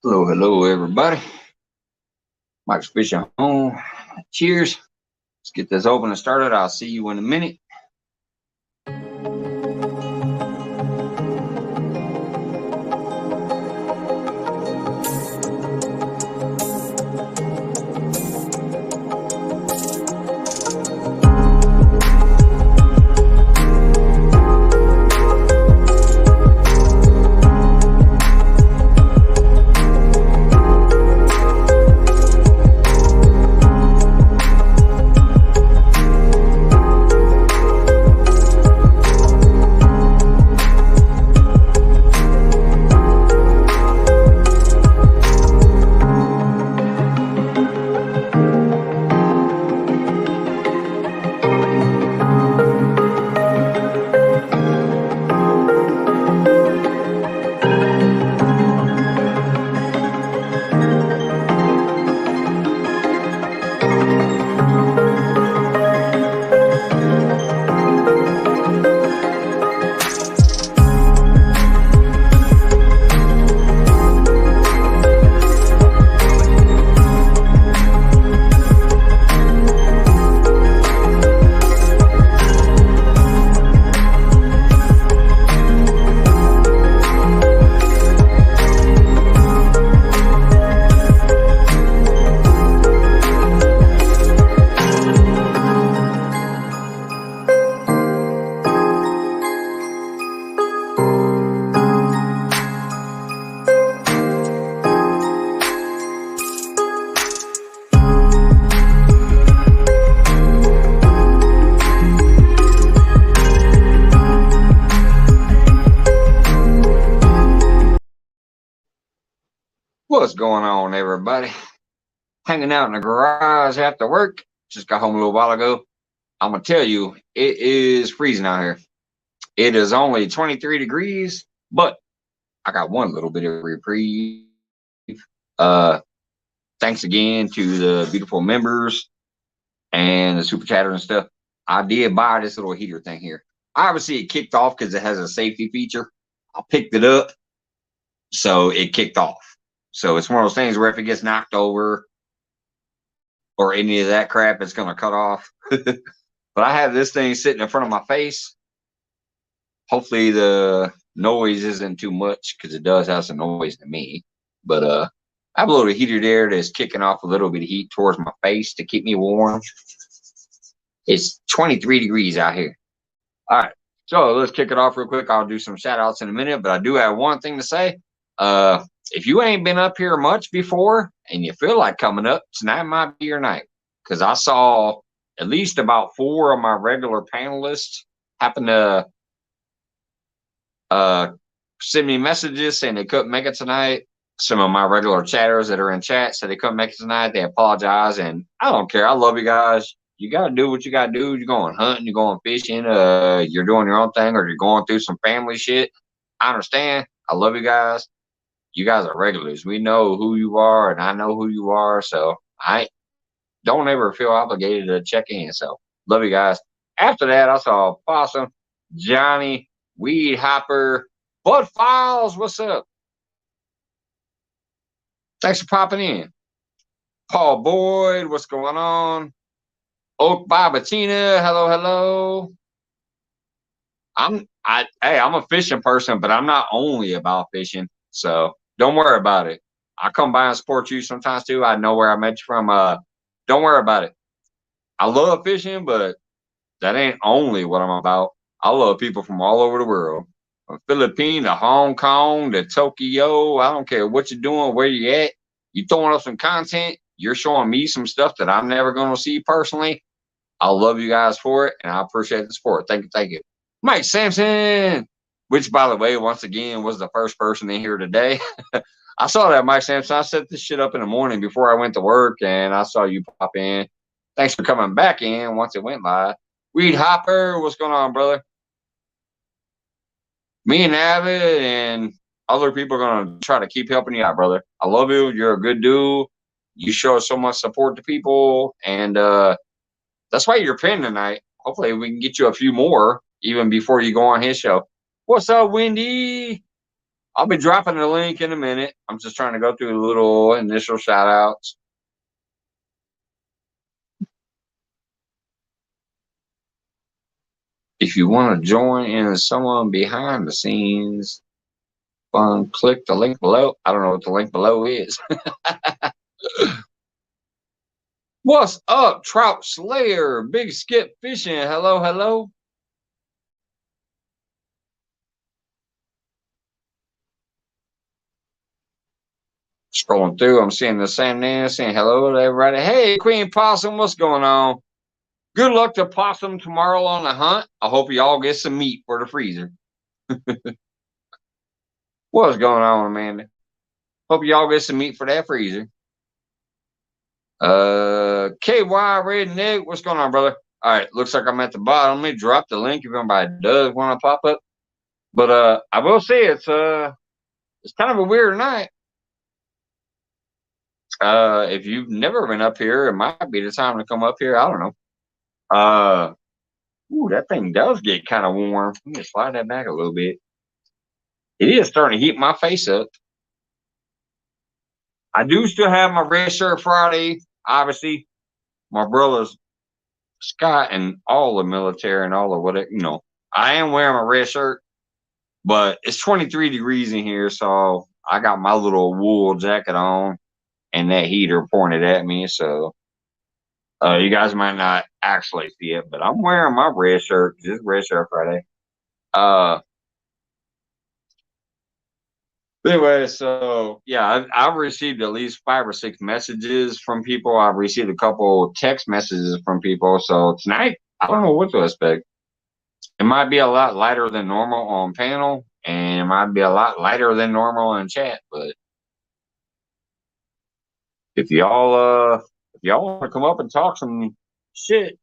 Hello, hello, everybody. Mike's Fishing Home. Cheers. Let's get this open and started. I'll see you in a minute. What's going on, everybody? Hanging out in the garage after work. Just got home a little while ago. I'm going to tell you, it is freezing out here. It is only 23 degrees, but I got one little bit of reprieve. Thanks again to the beautiful members and the super chatter and stuff. I did buy this little heater thing here. Obviously, it kicked off because it has a safety feature. I picked it up, so it kicked off. So it's one of those things where if it gets knocked over or any of that crap, it's going to cut off. But I have this thing sitting in front of my face. Hopefully the noise isn't too much because it does have some noise to me. But I have a little heater there that's kicking off a little bit of heat towards my face to keep me warm. It's 23 degrees out here. All right. So let's kick it off real quick. I'll do some shout outs in a minute, but I do have one thing to say. If you ain't been up here much before and you feel like coming up, tonight might be your night. Because I saw at least about 4 of my regular panelists happen to send me messages saying they couldn't make it tonight. Some of my regular chatters that are in chat said they couldn't make it tonight. They apologize, and I don't care. I love you guys. You got to do what you got to do. You're going hunting, you're going fishing, you're doing your own thing, or you're going through some family shit. I understand. I love you guys. You guys are regulars. We know who you are, and I know who you are. So I don't ever feel obligated to check in. So love you guys. After that, I saw Possum, Johnny, Weed Hopper, Bud Files. What's up? Thanks for popping in. Paul Boyd, what's going on? Oak Babatina, hello, hello. I'm a fishing person, but I'm not only about fishing. So don't worry about it. I come by and support you sometimes too. I know where I met you from. Don't worry about it. I love fishing, but that ain't only what I'm about. I love people from all over the world. From Philippines to Hong Kong to Tokyo. I don't care what you're doing, where you at. You throwing up some content. You're showing me some stuff that I'm never going to see personally. I love you guys for it, and I appreciate the support. Thank you, thank you. Mike Sampson, which, by the way, once again, was the first person in here today. I saw that, Mike Sampson. I set this shit up in the morning before I went to work, and I saw you pop in. Thanks for coming back in once it went live. Weed Hopper, what's going on, brother? Me and Avid and other people are going to try to keep helping you out, brother. I love you. You're a good dude. You show so much support to people, and that's why you're pinned tonight. Hopefully we can get you a few more even before you go on his show. What's up, Wendy? I'll be dropping the link in a minute. I'm just trying to go through a little initial shout outs. If you want to join in someone behind the scenes, fun, click the link below. I don't know what the link below is. What's up, Trout Slayer? Big Skip Fishing. Hello, hello. Scrolling through, I'm seeing the same name, saying hello to everybody. Hey, Queen Possum, what's going on? Good luck to Possum tomorrow on the hunt. I hope you all get some meat for the freezer. What's going on, Amanda? Hope you all get some meat for that freezer. KY Redneck, what's going on, brother? All right, looks like I'm at the bottom. Let me drop the link if anybody does want to pop up. But I will say it's kind of a weird night. If you've never been up here, it might be the time to come up here. I don't know. Ooh, that thing does get kind of warm. Let me slide that back a little bit. It is starting to heat my face up. I do still have my red shirt Friday. Obviously, my brothers Scott and all the military and all of whatever, you know, I am wearing my red shirt, but it's 23 degrees in here, so I got my little wool jacket on and that heater pointed at me. So you guys might not actually see it, but I'm wearing my red shirt. It's red shirt Friday. Anyway, so yeah, I've received at least 5 or 6 messages from people. I've received a couple text messages from people. So tonight, I don't know what to expect. It might be a lot lighter than normal on panel, and it might be a lot lighter than normal in chat. But if y'all want to come up and talk some shit,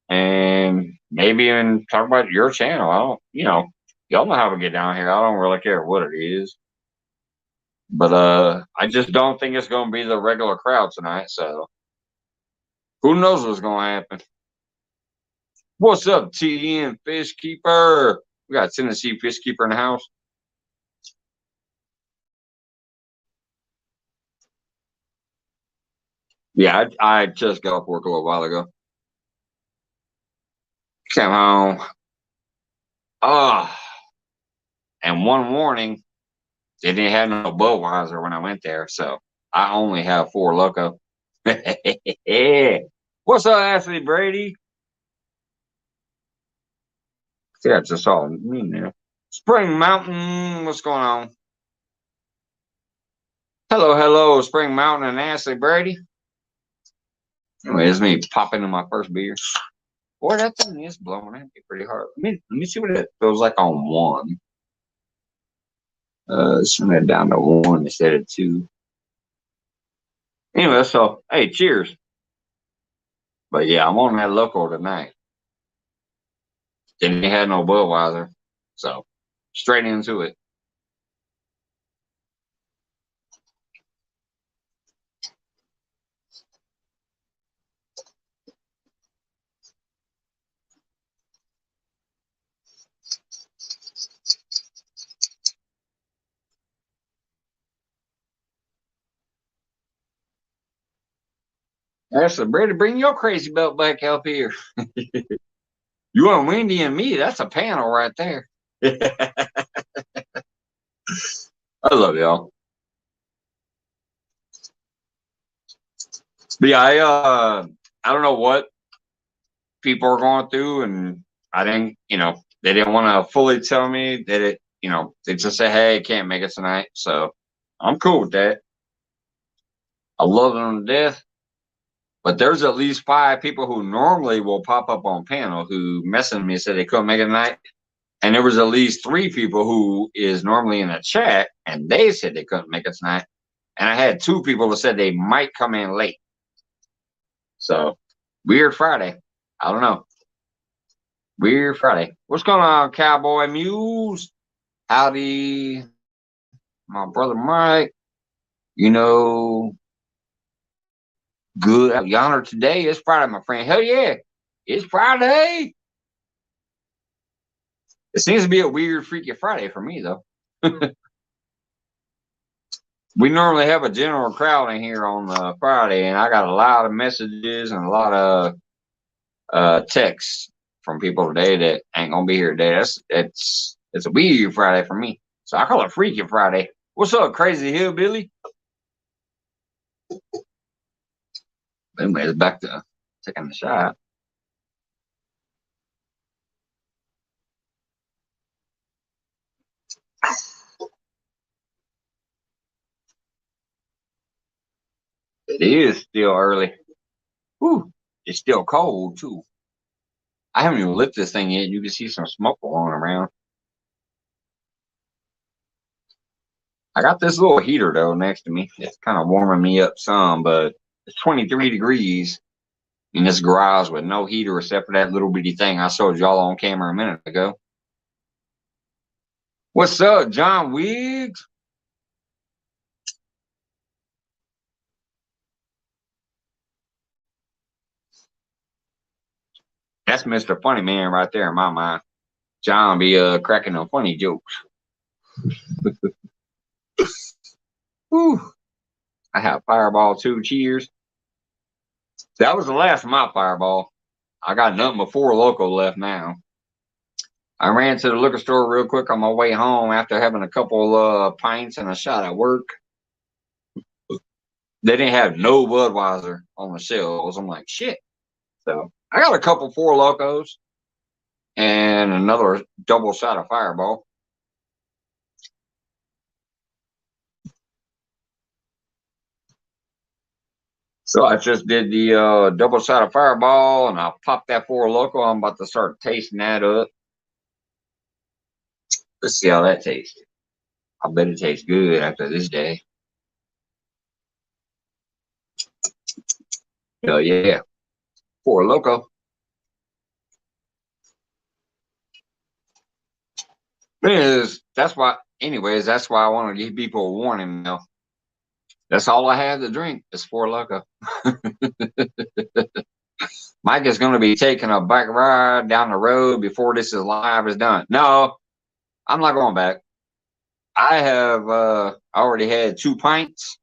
and maybe even talk about your channel, I don't, you know, y'all know how we get down here. I don't really care what it is. But I just don't think it's going to be the regular crowd tonight. So who knows what's going to happen? What's up, TN Fishkeeper? We got Tennessee Fishkeeper in the house. Yeah, I just got off work a little while ago. Came home. And one warning, they didn't have no Budweiser when I went there, so I only have 4 Loco. What's up, Ashley Brady? See, I just saw me there. Spring Mountain, what's going on? Hello, hello, Spring Mountain and Ashley Brady. Anyway, it's me popping in my first beer. Boy, that thing is blowing at me pretty hard. Let me see what it feels like on 1. Let's turn that down to 1 instead of 2. Anyway, so hey, cheers. But yeah, I'm on that Loco tonight. Didn't have no Budweiser, so straight into it. Ashley Brady, bring your crazy belt back up here. You want Wendy and me? That's a panel right there. I love y'all. But yeah, I don't know what people are going through, and I didn't, you know, they didn't want to fully tell me that it, you know, they just say, hey, can't make it tonight. So I'm cool with that. I love them to death. But there's at least 5 people who normally will pop up on panel who messaged me and said they couldn't make it tonight. And there was at least 3 people who is normally in the chat and they said they couldn't make it tonight. And I had 2 people that said they might come in late. So weird Friday. I don't know. Weird Friday. What's going on, Cowboy Muse? Howdy, my brother Mike. You know, good yonder today. It's Friday, my friend. Hell yeah. It's Friday. It seems to be a weird, freaky Friday for me, though. We normally have a general crowd in here on Friday, and I got a lot of messages and a lot of texts from people today that ain't gonna be here today. It's a weird Friday for me, so I call it Freaky Friday. What's up, crazy hillbilly? Anyways, back to taking the shot. It is still early. Whew, it's still cold too. I haven't even lit this thing yet. You can see some smoke going around. I got this little heater though next to me. It's kind of warming me up some, but it's 23 degrees in this garage with no heater except for that little bitty thing I showed y'all on camera a minute ago. What's up, John Wiggs? That's Mr. Funny Man right there in my mind. John be cracking them funny jokes. Whew. I have Fireball too. Cheers. That was the last of my Fireball. I got nothing but 4 Loco left now. I ran to the liquor store real quick on my way home after having a couple pints and a shot at work. They didn't have no Budweiser on the shelves. I'm like, shit. So I got a couple 4 Locos and another double shot of Fireball. So I just did the double shot of Fireball, and I popped that 4 Loco. I'm about to start tasting that up. Let's see how that tastes. I bet it tastes good after this day. Hell yeah. 4 Loco. That's why I want to give people a warning now. That's all I have to drink is 4 Loco. Mike is going to be taking a bike ride down the road before this is live is done. No, I'm not going back. I have already had 2 pints.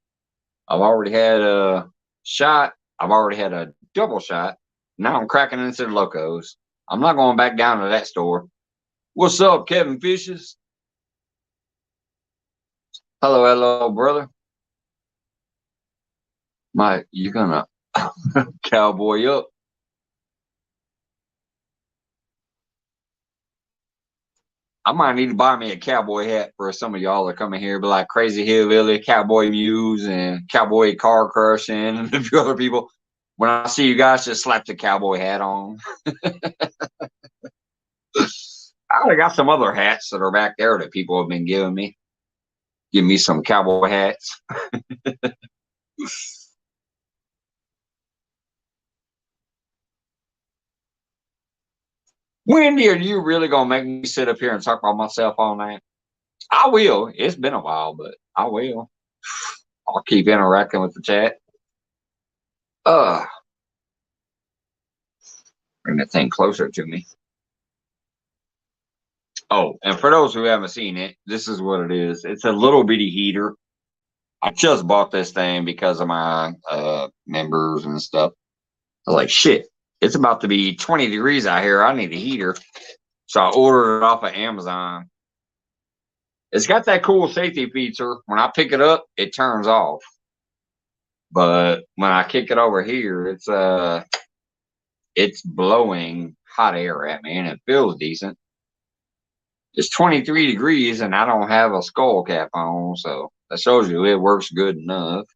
I've already had a shot. I've already had a double shot. Now I'm cracking into the Locos. I'm not going back down to that store. What's up, Kevin Fishes? Hello, hello, brother. Mike, you're gonna cowboy up. I might need to buy me a cowboy hat for some of y'all that come in here, but like Crazy Hillbilly, Cowboy Muse, and Cowboy Car Crush, and a few other people. When I see you guys, just slap the cowboy hat on. I got some other hats that are back there that people have been giving me. Give me some cowboy hats. Wendy, are you really gonna make me sit up here and talk about myself all night? I will. It's been a while, but I will. I'll keep interacting with the chat. Bring that thing closer to me. Oh, and for those who haven't seen it, this is what it is. It's a little bitty heater. I just bought this thing because of my members and stuff. I was like, shit, it's about to be 20 degrees out here. I need a heater. So I ordered it off of Amazon. It's got that cool safety feature. When I pick it up, it turns off. But when I kick it over here, it's blowing hot air at me, and it feels decent. It's 23 degrees, and I don't have a skull cap on, so that shows you it works good enough.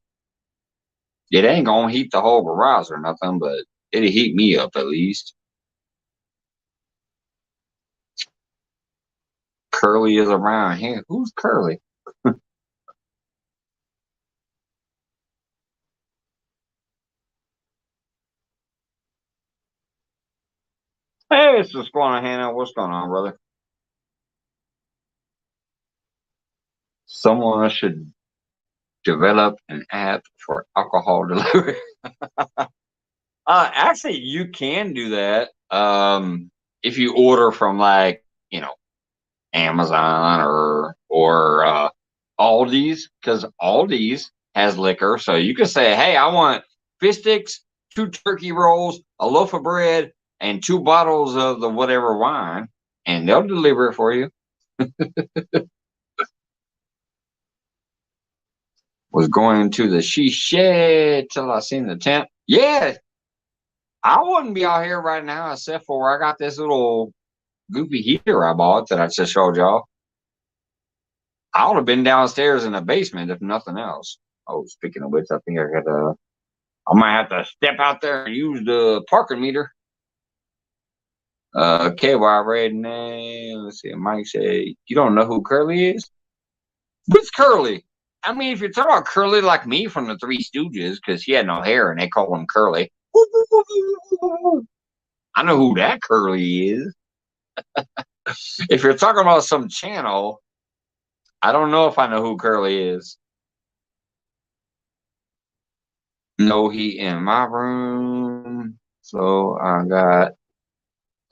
It ain't gonna heat the whole garage or nothing, but it'll heat me up at least. Curly is around here. Who's Curly? Hey, it's just going to Hannah. What's going on, brother? Someone should develop an app for alcohol delivery. Actually, you can do that. If you order from like, Amazon or Aldi's, because Aldi's has liquor. So you can say, hey, I want fish sticks, 2 turkey rolls, a loaf of bread, and 2 bottles of the whatever wine, and they'll deliver it for you. Was going to the she shed till I seen the tent. Yeah, I wouldn't be out here right now except for I got this little goofy heater I bought that I just showed y'all. I would have been downstairs in the basement if nothing else. Oh, speaking of which, I think I might have to step out there and use the parking meter. KY Red name. Let's see. Mike said, you don't know who Curly is? What's Curly? I mean, if you're talking about Curly like me from the Three Stooges, because he had no hair and they call him Curly. I know who that Curly is. If you're talking about some channel, I don't know if I know who Curly is. No heat in my room, so I got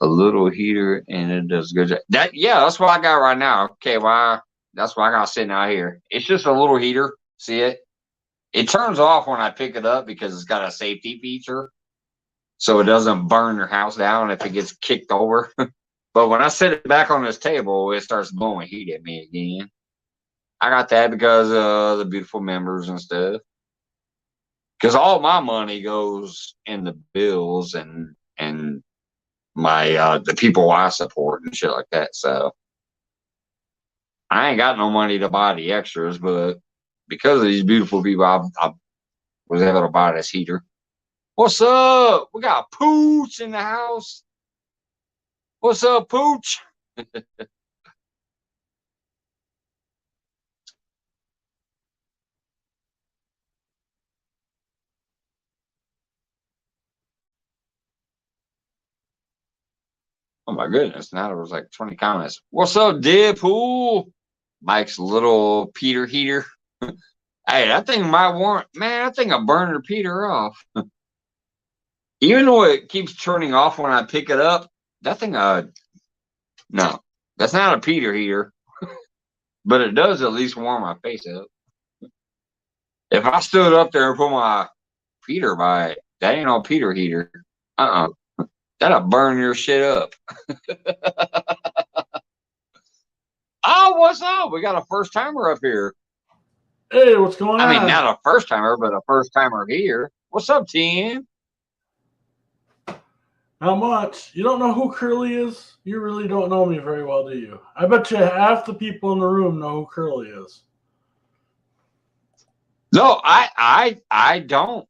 a little heater and it does good job. That's what I got right now. Okay, that's what I got sitting out here. It's just a little heater. See it? It turns off when I pick it up because it's got a safety feature, so it doesn't burn your house down if it gets kicked over. But when I set it back on this table, it starts blowing heat at me again. I got that because of the beautiful members and stuff. Because all my money goes in the bills and my the people I support and shit like that. So I ain't got no money to buy the extras, but because of these beautiful people, I was able to buy this heater. What's up? We got Pooch in the house. What's up, Pooch? Oh my goodness! Now there was like 20 comments. What's up, Deadpool? Mike's little Peter heater. Hey, that thing might warrant. Man, that thing will burn your Peter off. Even though it keeps turning off when I pick it up, that thing, no, that's not a Peter heater, but it does at least warm my face up. If I stood up there and put my Peter by it, that ain't no Peter heater. That'll burn your shit up. Oh, what's up? We got a first timer up here. Hey, what's going on? I mean, not a first timer, but a first timer here. What's up, team? Not much. You don't know who Curly is? You really don't know me very well, do you? I bet you half the people in the room know who Curly is. No, I don't.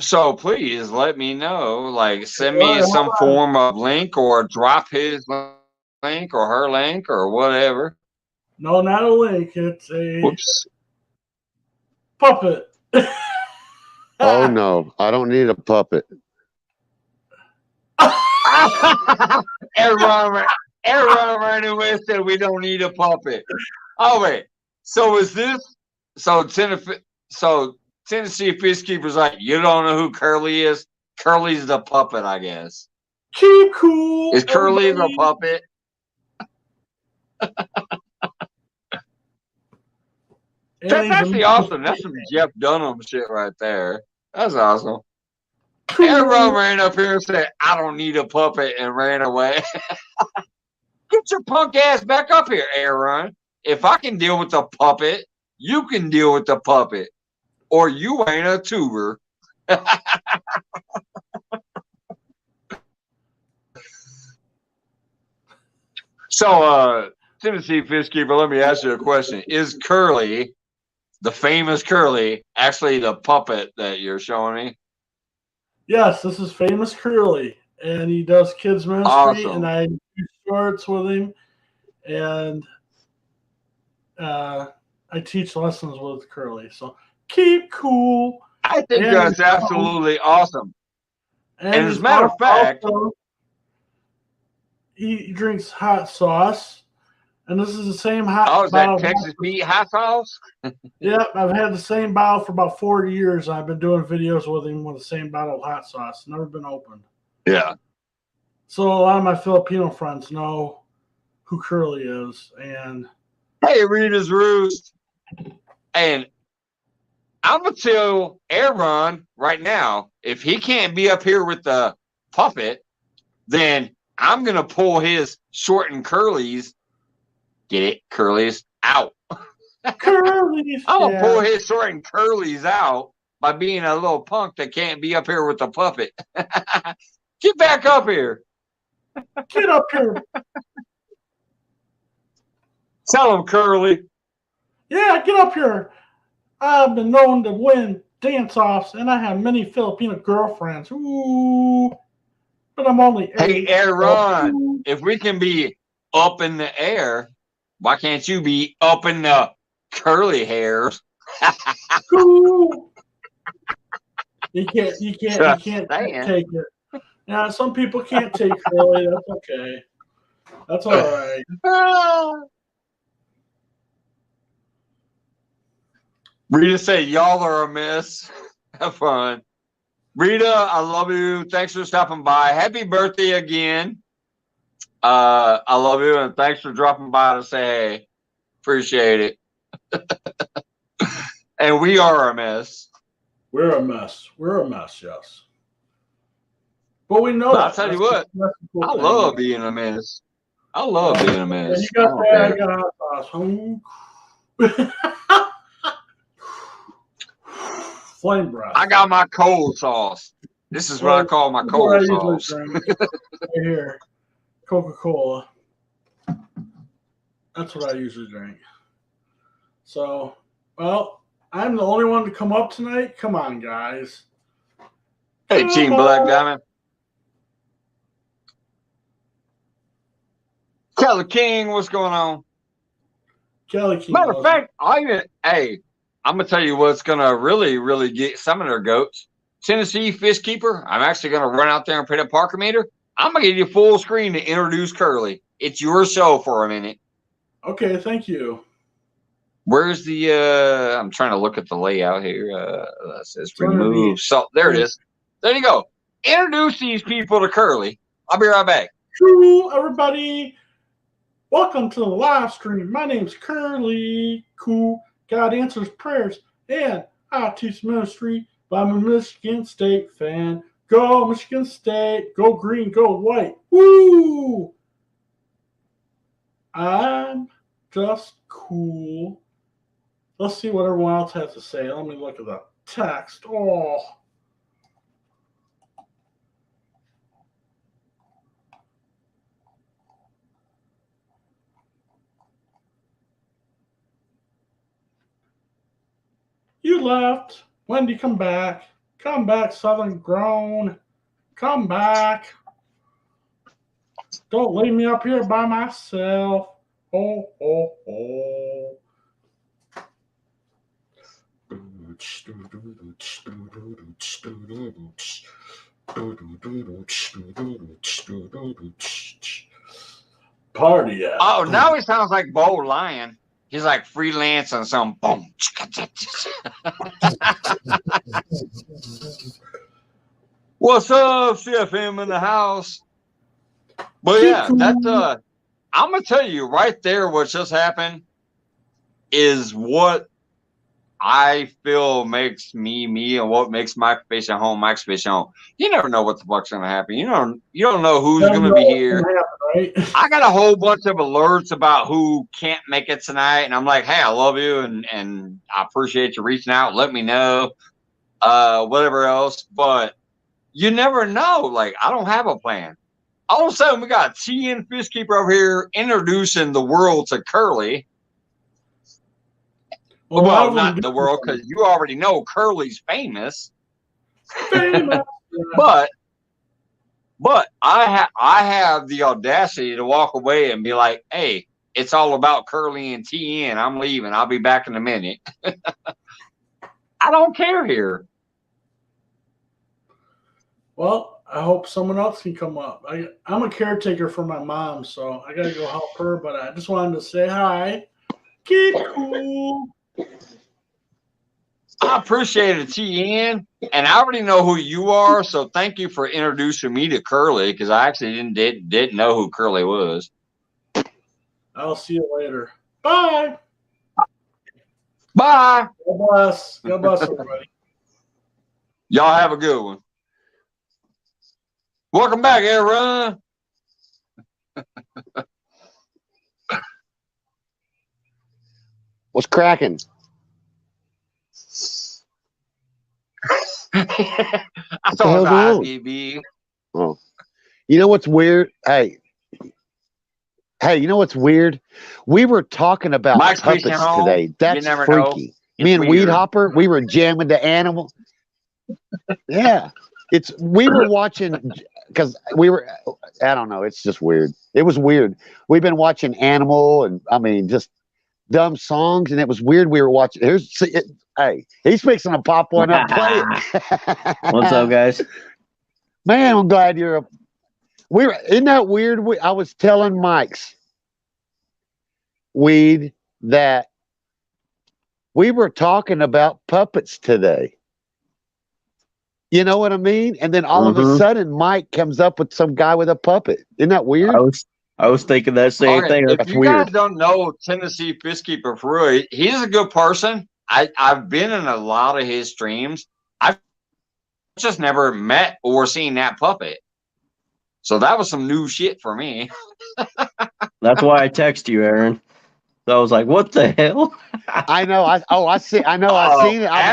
So please let me know. Like, send me some form of link or drop his link or her link or whatever. No, not a link. It's a Whoops. Puppet. Oh no, I don't need a puppet. Everyone around the said we don't need a puppet. Oh wait, so is this Tennessee Fish Keeper's like, you don't know who Curly is? Curly's the puppet, I guess. Keep cool. Is Curly the puppet? That's actually awesome. That's some Jeff Dunham shit right there. That's awesome. Everyone ran up here and said, I don't need a puppet, and ran away. Get your punk ass back up here, Aaron. If I can deal with the puppet, you can deal with the puppet. Or you ain't a tuber. So, Tennessee Fish Keeper, let me ask you a question. Is Curly, the famous Curly, actually the puppet that you're showing me? Yes, this is famous Curly, and he does kids ministry, awesome. And I do shorts with him, and I teach lessons with Curly. So keep cool. I think that's absolutely awesome. And as a matter of fact, he drinks hot sauce. And this is the same hot bottle. Oh, is that Texas Pete hot sauce? Yeah, I've had the same bottle for about 40 years. I've been doing videos with him with the same bottle of hot sauce. Never been opened. Yeah. So a lot of my Filipino friends know who Curly is. And Hey, Rita's Roost. And I'm going to tell Aaron right now, if he can't be up here with the puppet, then I'm going to pull his short and curlies. Get it? Curlies out. Curlies. I'm going to pull his short and curlies out by being a little punk that can't be up here with the puppet. Get back up here. Get up here. Tell him, Curly. Yeah, get up here. I've been known to win dance-offs, and I have many Filipino girlfriends. Ooh, but I'm only 8. Hey, Aaron, if we can be up in the air, why can't you be up in the curly hairs? Ooh. You can't take it. Yeah, some people can't take curly. That's okay. That's all right. Rita said, y'all are a mess. Have fun. Rita, I love you. Thanks for stopping by. Happy birthday again. I love you, and thanks for dropping by to say hey. Appreciate it. And we are a mess. We're a mess. We're a mess, yes. But we know I'll tell you what, I love being a mess. I love being a mess. You got that, I got hot sauce. Flame breath. I got my cold sauce. This is what I call my cold sauce. Right here, Coca-Cola. That's what I usually drink. So, well, I'm the only one to come up tonight. Come on, guys. Hey, Team Black Diamond. Kelly King, what's going on? Kelly King. Matter of fact, I'm gonna tell you what's gonna really get some of their goats. Tennessee Fish Keeper. I'm actually gonna run out there and put a Parker meter. I'm gonna give you full screen to introduce Curly. It's your show for a minute. Okay, thank you. Where's the I'm trying to look at the layout here. It says remove. So there it is. There you go. Introduce these people to Curly. I'll be right back. Hello, everybody. Welcome to the live stream. My name's Curly. Cool. God answers prayers, and I teach ministry. But I'm a Michigan State fan. Go Michigan State. Go green. Go white. Woo! I'm just cool. Let's see what everyone else has to say. Let me look at the text. Oh. You left. Wendy, come back. Come back, Southern Grown. Come back. Don't leave me up here by myself. Oh, oh, oh. Party out. Oh, now he sounds like Bo Lion. He's like freelance on some boom. What's up, CFM in the house? But yeah, that's I'm gonna tell you right there what just happened is what I feel makes me and what makes my fishing home my fishing home. You never know what the fuck's gonna happen. You don't know who's gonna be here. Right? I got a whole bunch of alerts about who can't make it tonight, and I'm like, hey, I love you, and I appreciate you reaching out. Let me know, whatever else. But you never know. Like, I don't have a plan. All of a sudden, we got TN Fishkeeper over here introducing the world to Curly. Well, not the world, because you already know Curly's famous. But I have the audacity to walk away and be like, hey, it's all about Curly and TN. I'm leaving. I'll be back in a minute. I don't care here. Well, I hope someone else can come up. I'm a caretaker for my mom, so I got to go help her. But I just wanted to say hi. Keep cool. I appreciate it, TN. And I already know who you are, so thank you for introducing me to Curly, because I actually didn't know who Curly was. I'll see you later. Bye. Bye. God bless. God bless everybody. Y'all have a good one. Welcome back, Aaron. What's cracking? I thought I was BB. Oh, you know what's weird? Hey, you know what's weird? We were talking about Mike's puppets today. That's freaky. Me and weird. Weed Hopper, we were jamming the animal. Yeah, we were watching because we were. I don't know. It's just weird. It was weird. We've been watching Animal, and I mean, just dumb songs, and it was weird. We were watching. Hey, he's fixing to pop one up. Play it. What's up, guys? Man, I'm glad you're. Isn't that weird? I was telling Mike's Weed that we were talking about puppets today. You know what I mean? And then all of a sudden, Mike comes up with some guy with a puppet. Isn't that weird? I was thinking that same thing. If you guys don't know Tennessee Fistkeeper for real, he's a good person. I've been in a lot of his streams. I've just never met or seen that puppet. So that was some new shit for me. That's why I text you, Aaron. So I was like, "What the hell?" I know. I seen it. I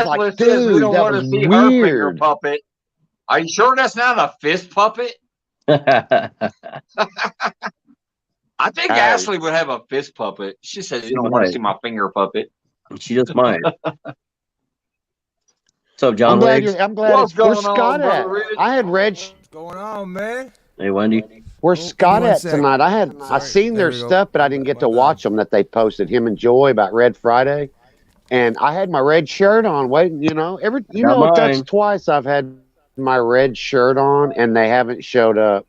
was like, dude, we don't that want was to see weird. her finger puppet. Are you sure that's not a fist puppet? I think Ashley would have a fist puppet. She says, "You don't want to see my finger puppet." She just might. What's up, John? I'm glad. What's going on, Scott at? I had Red. What's going on, man? Hey, Wendy. Where's Scott at tonight? I seen their stuff, but I didn't get to watch them that they posted. Him and Joy about Red Friday, and I had my red shirt on. Waiting, that's twice I've had my red shirt on, and they haven't showed up.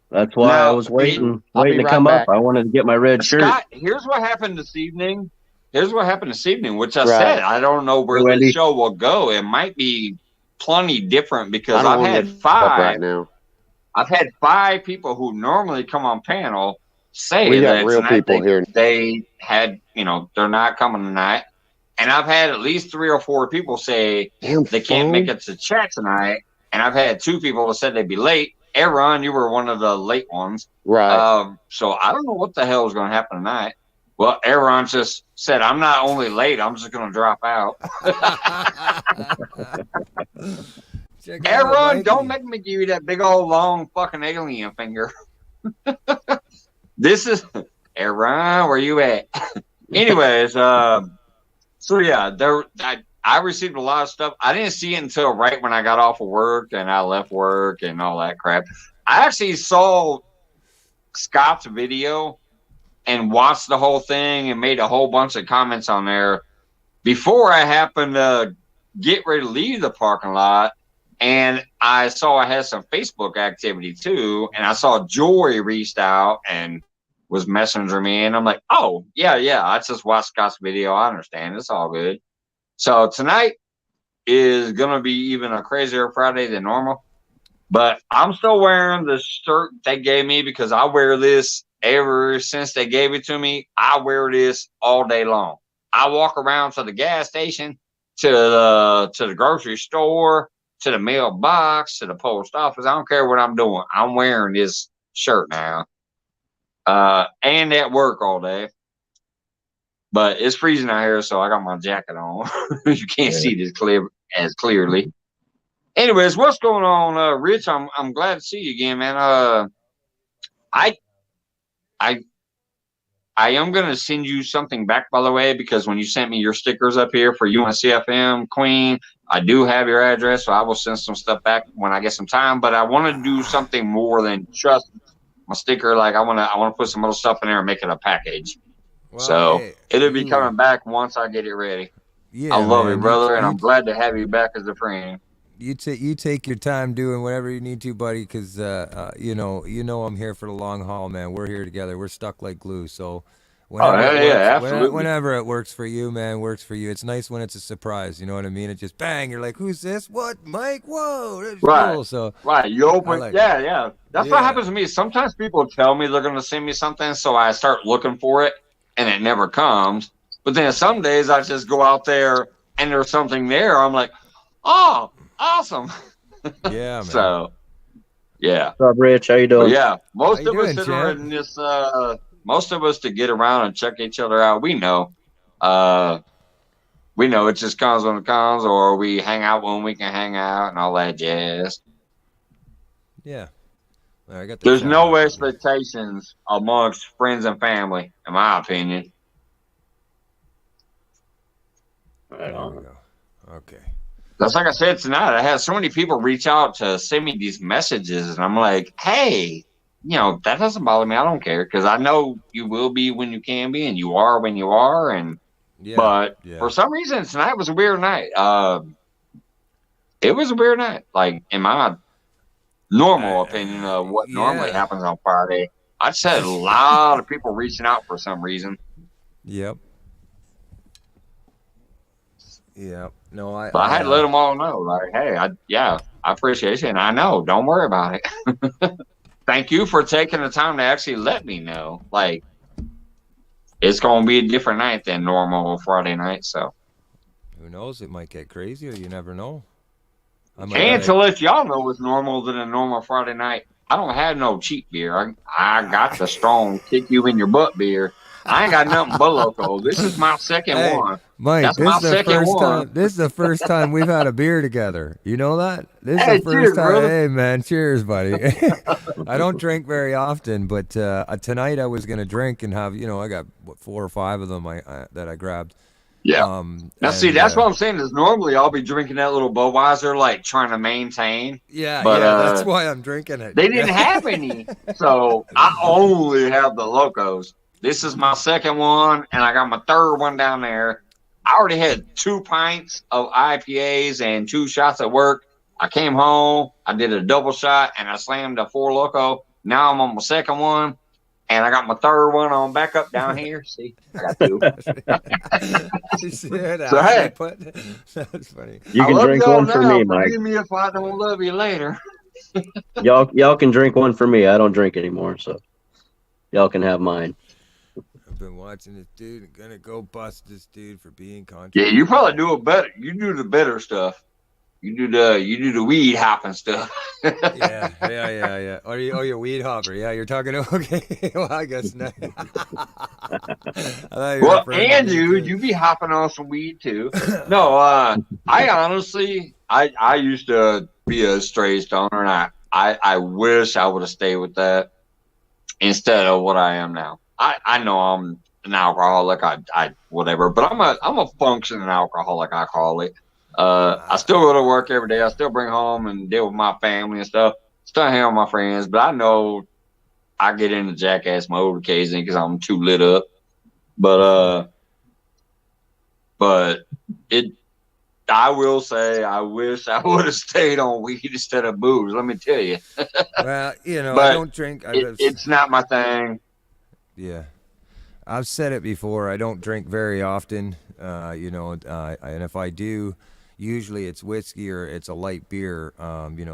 That's why I was waiting to come back. I wanted to get my red shirt. Scott, here's what happened this evening. Which I said I don't know where the show will go. It might be plenty different because I've had 5 right now. I've had 5 people who normally come on panel say we that got real people here. They had, they're not coming tonight. And I've had at least 3 or 4 people say they can't make it to chat tonight. And I've had 2 people that said they'd be late. Aaron, you were one of the late ones. Right. So I don't know what the hell is going to happen tonight. Well, Aaron just said, I'm not only late, I'm just going to drop out. Aaron, don't make me give you that big old long fucking alien finger. This is Aaron, where you at? Anyways, so yeah, I received a lot of stuff. I didn't see it until right when I got off of work and I left work and all that crap. I actually saw Scott's video and watched the whole thing and made a whole bunch of comments on there before I happened to get ready to leave the parking lot. And I saw I had some Facebook activity too. And I saw Joy reached out and was messaging me. And I'm like, oh, yeah. I just watched Scott's video. I understand. It's all good. So tonight is going to be even a crazier Friday than normal. But I'm still wearing the shirt they gave me because I wear this ever since they gave it to me. I wear this all day long. I walk around to the gas station, to the grocery store, to the mailbox, to the post office. I don't care what I'm doing. I'm wearing this shirt now. And at work all day. But it's freezing out here, so I got my jacket on. You can't see this as clearly. Anyways, what's going on, Rich? I'm glad to see you again, man. I am gonna send you something back, by the way, because when you sent me your stickers up here for UNCFM Queen, I do have your address, so I will send some stuff back when I get some time. But I want to do something more than just my sticker. Like I want to put some other stuff in there and make it a package. Well, so it'll be coming back once I get it ready. Yeah, I love you, brother, and I'm glad to have you back as a friend. You take your time doing whatever you need to, buddy, because you know I'm here for the long haul, man. We're here together. We're stuck like glue. So Whenever hell it yeah, works, absolutely. whenever it works for you, man, works for you. It's nice when it's a surprise. You know what I mean? It just bang. You're like, who's this? What? Mike? Whoa, that's Right. cool. So Right. You I open, like, yeah. That's what yeah, happens to me. Sometimes people tell me they're going to send me something, so I start looking for it, and it never comes. But then some days I just go out there and there's something there. I'm like, oh, awesome. yeah, man. So, yeah. What's up, Rich? How you But doing? yeah, most How of you us doing, that are champ? in this, most of us to get around and check each other out, we know it just comes when it comes, or we hang out when we can hang out and all that jazz. Yeah. I got the There's shout no out. expectations amongst friends and family, in my opinion. Right There we on. go. Okay. That's like I said tonight. I had so many people reach out to send me these messages, and I'm like, hey, that doesn't bother me. I don't care, because I know you will be when you can be, and you are when you are. And Yeah. but Yeah. for some reason, tonight was a weird night. It was a weird night, like in my normal opinion of what normally happens on Friday. I just had a lot of people reaching out for some reason. Yep. Yep. No, I had to let them all know, like, hey, I appreciate you, and I know. Don't worry about it. Thank you for taking the time to actually let me know. Like, it's going to be a different night than normal Friday night, so. Who knows? It might get crazier. You never know. And to let y'all know it's normal than a normal Friday night, I don't have no cheap beer. I got the strong kick you in your butt beer. I ain't got nothing but local. This is my second one. Mike, That's this my is the second first one. time. This is the first time we've had a beer together. You know that? This is Hey, the first cheers, time. brother. Hey, man, cheers, buddy. I don't drink very often, but tonight I was gonna drink and have. I got 4 or 5 of them that I grabbed. Yeah. Now, see, that's what I'm saying is normally I'll be drinking that little Budweiser, like trying to maintain. Yeah, but, that's why I'm drinking it. They didn't have any, so I only have the Locos. This is my second one, and I got my third one down there. I already had 2 pints of IPAs and 2 shots at work. I came home, I did a double shot, and I slammed a 4 Loco. Now I'm on my second one. And I got my third one on back up down here. See, I got 2. So, hey. That's funny. You can drink one for me, Mike. Forgive me if I don't love you later. Y'all can drink one for me. I don't drink anymore, so y'all can have mine. I've been watching this dude. I'm gonna go bust this dude for being controversial. Yeah, you probably do it better. You do the better stuff. You do the weed hopping stuff. yeah. Oh, you're weed hopper. Yeah, you're talking to. Okay, well, I guess not. You be hopping on some weed too. No, I honestly, I used to be a straight stoner, and I wish I would have stayed with that instead of what I am now. I know I'm an alcoholic, I whatever, but I'm a functioning alcoholic, I call it. I still go to work every day. I still bring home and deal with my family and stuff. Still hang out with my friends, but I know I get into jackass mode occasionally because I'm too lit up. But I will say I wish I would have stayed on weed instead of booze. Let me tell you. Well, I don't drink. It's not my thing. Yeah, I've said it before. I don't drink very often. And if I do, usually it's whiskey or it's a light beer,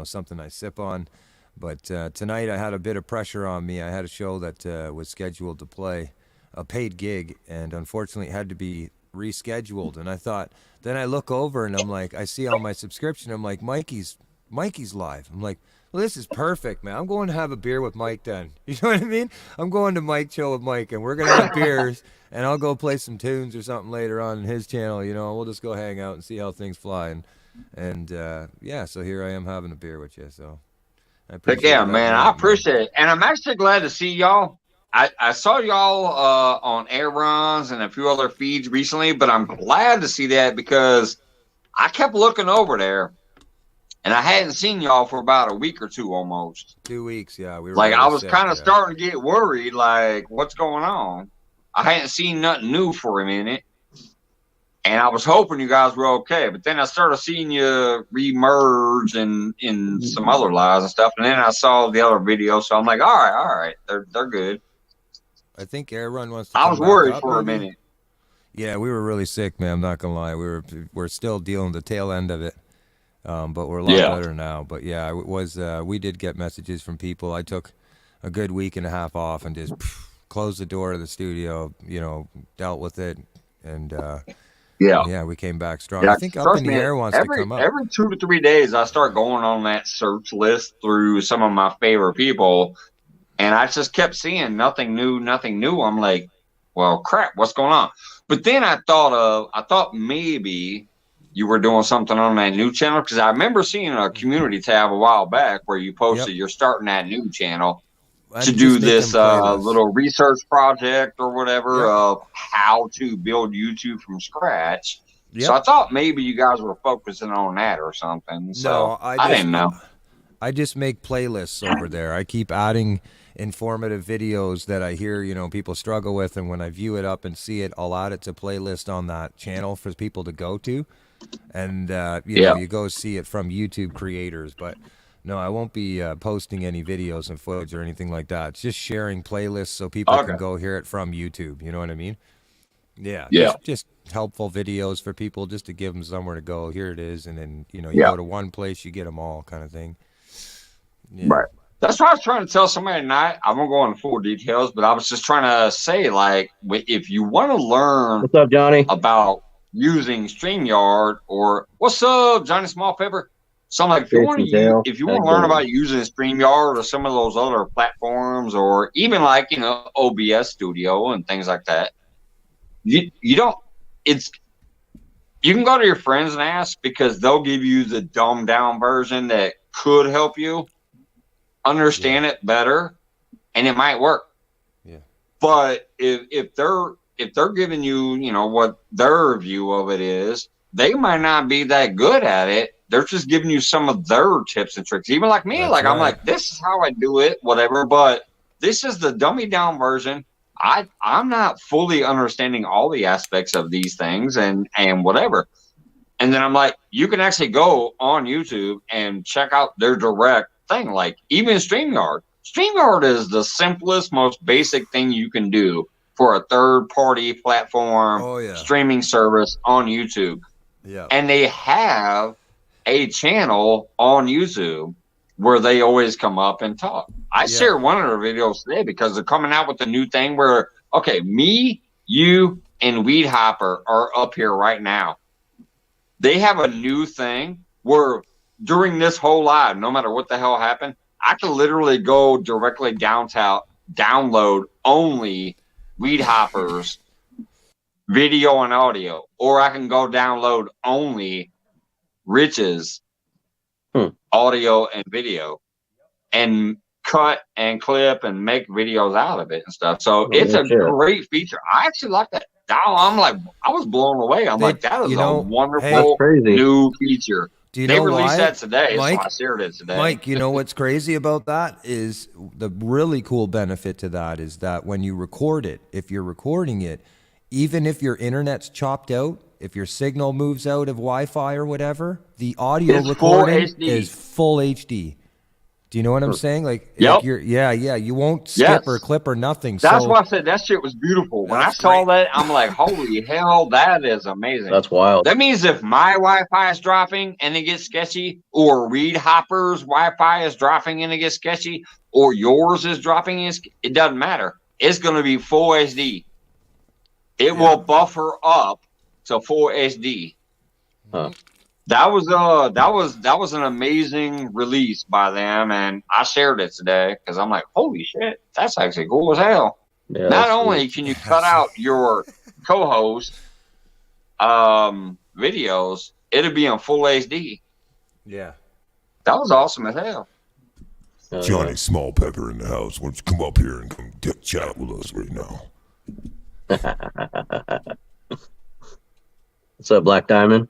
something I sip on. But tonight I had a bit of pressure on me. I had a show that was scheduled to play, a paid gig, and unfortunately it had to be rescheduled. And I thought, then I look over and I'm like, I see on my subscription, I'm like, Mikey's live. I'm like, well, this is perfect, man. I'm going to have a beer with Mike then. You know what I mean? I'm going to Mike Chill with Mike, and we're going to have beers, and I'll go play some tunes or something later on in his channel. We'll just go hang out and see how things fly. And so here I am having a beer with you. So I appreciate it. Man, I appreciate it. And I'm actually glad to see y'all. I saw y'all on Air Runs and a few other feeds recently, but I'm glad to see that because I kept looking over there. And I hadn't seen y'all for about a week or 2 almost. 2 weeks, yeah. We were I was kind of starting to get worried, like, what's going on? I hadn't seen nothing new for a minute. And I was hoping you guys were okay. But then I started seeing you re-merge in some other lives and stuff. And then I saw the other video. So I'm like, all right. They're good. I think Air Run wants to I come was back worried up, for a maybe? minute. Yeah, we were really sick, man. I'm not gonna lie. We're still dealing the tail end of it, but we're a lot better now. But yeah, it was. We did get messages from people. I took a good week and a half off and just closed the door to the studio. You know, dealt with it, and yeah, we came back strong. Yeah, I think Up in the Air wants to come up. Every 2 to 3 days, I start going on that search list through some of my favorite people, and I just kept seeing nothing new. I'm like, well, crap, what's going on? But then I thought maybe you were doing something on that new channel, because I remember seeing a community tab a while back where you posted you're starting that new channel to do this little research project or whatever of how to build YouTube from scratch. So I thought maybe you guys were focusing on that or something. So I didn't know. I just make playlists over there. I keep adding informative videos that I hear, you know, people struggle with, and when I view it up and see it, I'll add it to playlist on that channel for people to go to, and you know, you go see it from YouTube creators. But no, I won't be posting any videos and footage or anything like that. It's just sharing playlists so people can go hear it from YouTube. You know what I mean? Yeah. Just helpful videos for people, just to give them somewhere to go. Here it is, and then, you know, you go to one place, you get them all, kind of thing. Right. That's what I was trying to tell somebody tonight. I won't go into full details, but I was just trying to say, like, if you want to learn what's up, Johnny, about using StreamYard, or what's up, Johnny Small Pepper? So I'm like, if you want to learn about using StreamYard or some of those other platforms, or even like, you know, OBS Studio and things like that, you can go to your friends and ask, because they'll give you the dumbed down version that could help you understand it better, and it might work. But if they're giving you, you know, what their view of it is, they might not be that good at it. They're just giving you some of their tips and tricks. Even like me, I'm like, this is how I do it, whatever. But this is the dummy down version. I'm not fully understanding all the aspects of these things and whatever. And then I'm like, you can actually go on YouTube and check out their direct thing. Like, even StreamYard. StreamYard is the simplest, most basic thing you can do for a third-party platform streaming service on YouTube. And they have a channel on YouTube where they always come up and talk. I shared one of their videos today because they're coming out with a new thing where, okay, me, you, and Weed Hopper are up here right now. They have a new thing where during this whole live, no matter what the hell happened, I can literally go directly downtown, download only Weed Hopper's video and audio, or I can go download only Rich's audio and video, and cut and clip and make videos out of it and stuff. So it's a great feature. I actually like that. I'm like, I was blown away. I'm like, that is a wonderful new feature. They released that today, Mike, so I shared it today. Mike, you know what's crazy about that is the really cool benefit to that is that when you record it, if you're recording it, even if your internet's chopped out, if your signal moves out of Wi-Fi or whatever, the audio recording is full HD. Do you know what I'm saying? Like, you won't skip or clip or nothing. That's why I said that shit was beautiful. When I saw that, I'm like, holy hell, that is amazing. That's wild. That means if my Wi-Fi is dropping and it gets sketchy, or Reed Hopper's Wi-Fi is dropping and it gets sketchy, or yours is dropping, it doesn't matter. It's going to be full HD. It will buffer up to full HD. That was an amazing release by them, and I shared it today because I'm like, holy shit, that's actually cool as hell. Yeah, not only can you cut out your co-host videos, it'll be in full HD. Yeah, that was awesome as hell. Johnny Small Pepper in the house. Why don't you come up here and come chat with us right now? What's up, Black Diamond?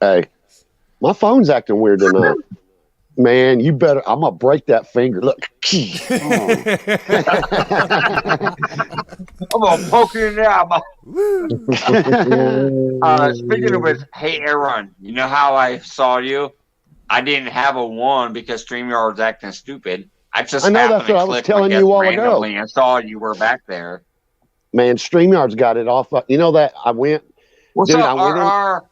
Hey, my phone's acting weird tonight. Man, you better. I'm gonna break that finger. Look, I'm gonna poke you in the eye. Speaking of which, hey Aaron, you know how I saw you? I didn't have a 1 because StreamYard's acting stupid. I just I know happened that's to what I was click, telling I you guess, all ago. randomly and saw you were back there. Man, StreamYard's got it off. You know that I went. What's dude, up, I went in. RR?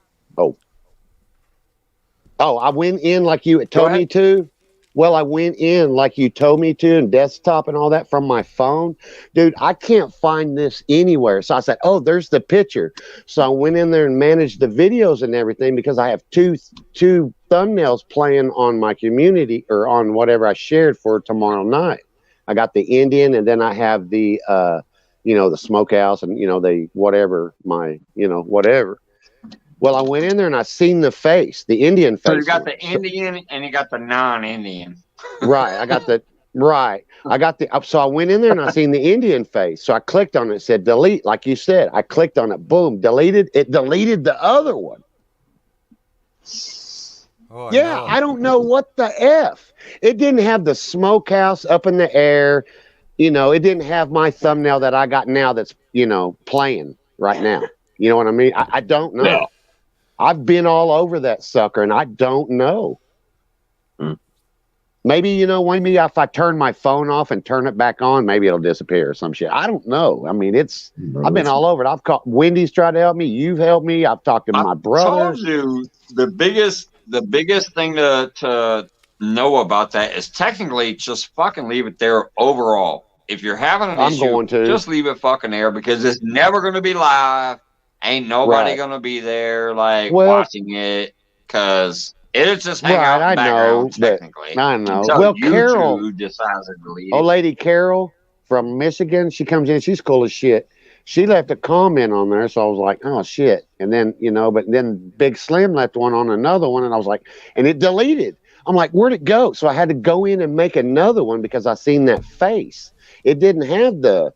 Oh, I went in like you told me to. Well, I went in like you told me to, and desktop and all that from my phone. Dude, I can't find this anywhere. So I said, oh, there's the picture. So I went in there and managed the videos and everything because I have two thumbnails playing on my community or on whatever I shared for tomorrow night. I got the Indian, and then I have the, the smokehouse and, the whatever, whatever. Well, I went in there and I seen the face, the Indian face. So you got the Indian and you got the non-Indian. Right. I got the so I went in there and I seen the Indian face. So I clicked on it, it said delete, like you said. I clicked on it, boom, deleted. It deleted the other one. Oh, yeah, no. I don't know what the F. It didn't have the smokehouse up in the air. It didn't have my thumbnail that I got now that's, playing right now. You know what I mean? I don't know. Yeah. I've been all over that sucker, and I don't know. Maybe, maybe if I turn my phone off and turn it back on, maybe it'll disappear or some shit. I don't know. I mean, I've been all over it. I've called Wendy's tried to help me. You've helped me. I've talked to my brothers. I told you the biggest thing to know about that is technically just fucking leave it there overall. If you're having an issue, just leave it fucking there because it's never going to be live. Ain't nobody going to be there watching it because it'll just hang out in the background technically. I know. Well, Carol decides to delete it. Old lady Carol from Michigan, she comes in. She's cool as shit. She left a comment on there, so I was like, oh, shit. And then, but then Big Slim left one on another one, and I was like, and it deleted. I'm like, where'd it go? So I had to go in and make another one because I seen that face. It didn't have the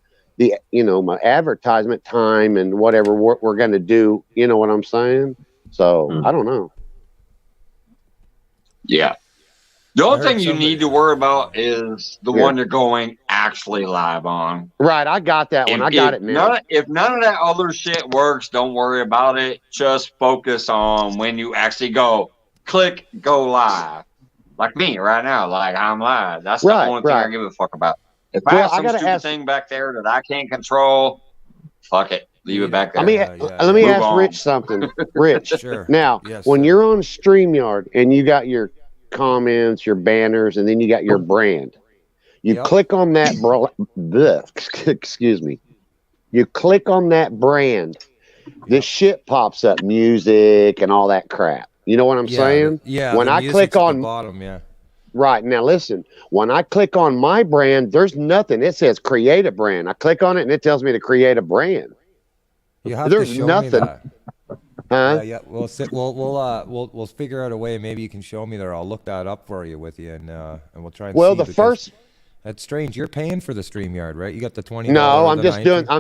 my advertisement time and whatever we're going to do. You know what I'm saying? So I don't know. Yeah. The only thing you need to worry about is the one you're going actually live on. Right. I got that one. I got it now. If none of that other shit works, don't worry about it. Just focus on when you actually click go live. Like me right now. Like I'm live. That's the only thing I give a fuck about. If I have some stupid thing back there that I can't control, fuck it. Leave it back there. Let me ask Rich something. Rich, sure. Now, when you're on StreamYard and you got your comments, your banners, and then you got your brand, you click on that, excuse me. You click on that brand, this shit pops up, music and all that crap. You know what I'm saying? Yeah. When I click on the bottom, Right. Now, listen, when I click on my brand, there's nothing. It says create a brand. I click on it and it tells me to create a brand. You have there's to show nothing. me that. Huh? Yeah. We'll figure out a way. Maybe you can show me there. I'll look that up for you with you, and we'll try and see. That's strange. You're paying for the StreamYard, right? You got the $20. No, I'm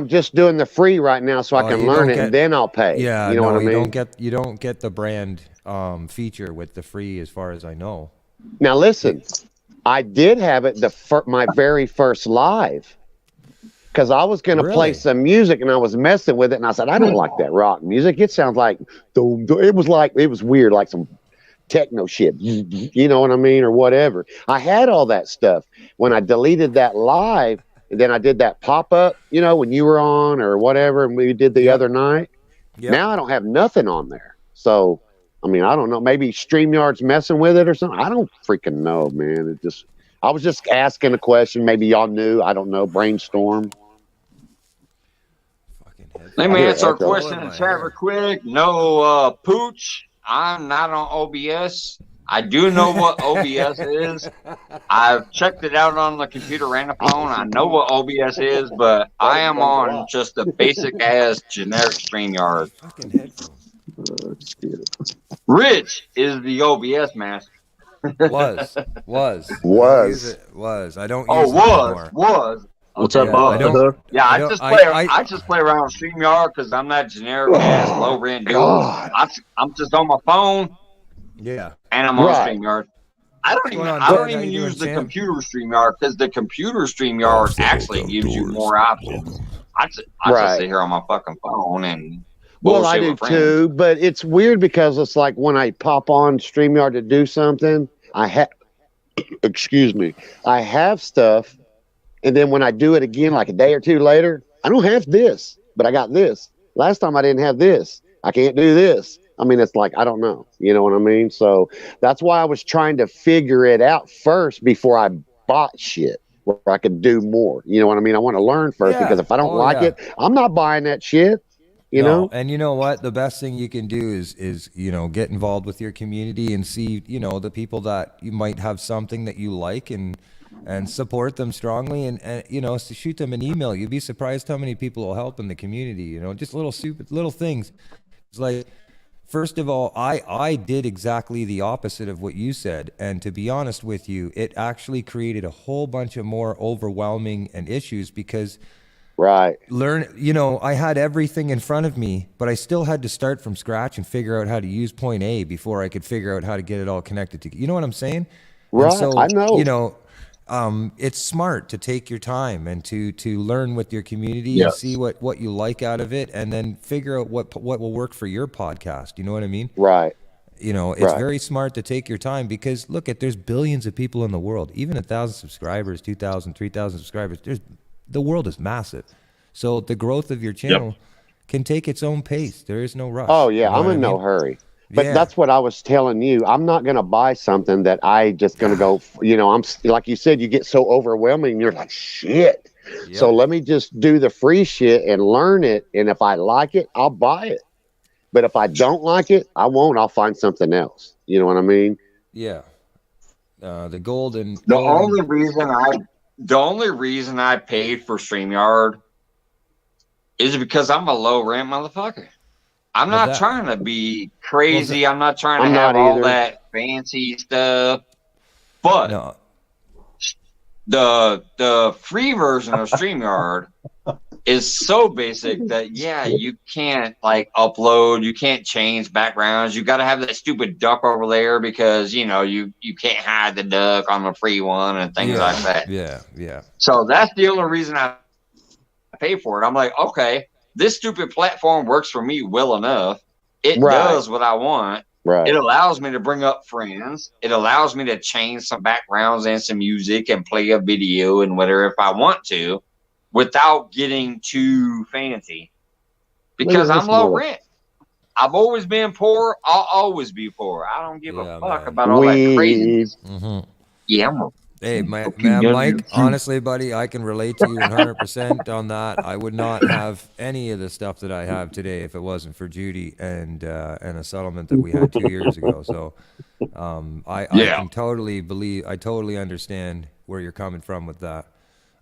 just doing the free right now so I can learn it, and then I'll pay. Yeah, you know what I mean? You don't get the brand feature with the free, as far as I know. Now listen, I did have it my very first live because I was going to play some music and I was messing with it and I said I don't like that rock music. It sounds like it was weird, like some techno shit. You know what I mean, or whatever. I had all that stuff when I deleted that live, and then I did that pop up. When you were on or whatever, and we did the other night. Yep. Now I don't have nothing on there, so. I mean, I don't know. Maybe StreamYard's messing with it or something. I don't freaking know, man. I was just asking a question. Maybe y'all knew. I don't know. Brainstorm. Let me answer a question in chat real quick. No, Pooch. I'm not on OBS. I do know what OBS is. I've checked it out on the computer and the phone. I know what OBS is, but I am on just the basic ass generic StreamYard. Fucking headphones. Rich is the OBS master. Was. I don't use it anymore. What's up, Bob? I just play around with StreamYard because I'm that generic ass low rent dude. I'm just on my phone. Yeah. And I'm on StreamYard. I don't even use the computer StreamYard because the computer StreamYard actually gives you more options. I just sit here on my fucking phone and. Well, I do too, but it's weird because it's like when I pop on StreamYard to do something, I excuse me, I have stuff, and then when I do it again, like a day or two later, I don't have this, but I got this. Last time I didn't have this. I can't do this. I mean, it's like, I don't know. You know what I mean? So that's why I was trying to figure it out first before I bought shit where I could do more. You know what I mean? I want to learn first because if I don't like it, I'm not buying that shit. You know? And you know what? The best thing you can do is, you know, get involved with your community and see, you know, the people that you might have something that you like and support them strongly and you know, to shoot them an email. You'd be surprised how many people will help in the community, you know, just little stupid little things. It's like, first of all, I did exactly the opposite of what you said. And to be honest with you, it actually created a whole bunch of more overwhelming and issues because you know, I had everything in front of me, but I still had to start from scratch and figure out how to use point A before I could figure out how to get it all connected to, you know what I'm saying? Right. And so, I know. You know, it's smart to take your time and to learn with your community and see what you like out of it, and then figure out what will work for your podcast. You know what I mean? Right. You know, it's very smart to take your time because look, there's billions of people in the world. Even 1,000 subscribers, 2,000, 3,000 subscribers. The world is massive. So the growth of your channel can take its own pace. There is no rush. Oh yeah, you know I'm in no hurry. But that's what I was telling you. I'm not going to buy something that I just going to go, you know, I'm like you said, you get so overwhelming. You're like, shit. Yep. So let me just do the free shit and learn it. And if I like it, I'll buy it. But if I don't like it, I won't. I'll find something else. You know what I mean? Yeah. The golden. The only reason I paid for StreamYard is because I'm a low rent motherfucker. I'm not trying to be crazy. I'm not trying to have all that fancy stuff. But the free version of StreamYard is so basic that you can't like upload, you can't change backgrounds. You got to have that stupid duck over there because you know you can't hide the duck on the free one and things like that. Yeah. So that's the only reason I pay for it. I'm like, okay, this stupid platform works for me well enough. It does what I want. Right. It allows me to bring up friends. It allows me to change some backgrounds and some music and play a video and whatever if I want to without getting too fancy. Because I'm low rent. I've always been poor. I'll always be poor. I don't give a fuck about all that craziness. Yeah, Hey, Mike, honestly, buddy, I can relate to you 100% on that. I would not have any of the stuff that I have today if it wasn't for Judy and a settlement that we had 2 years ago. So I can totally I totally understand where you're coming from with that.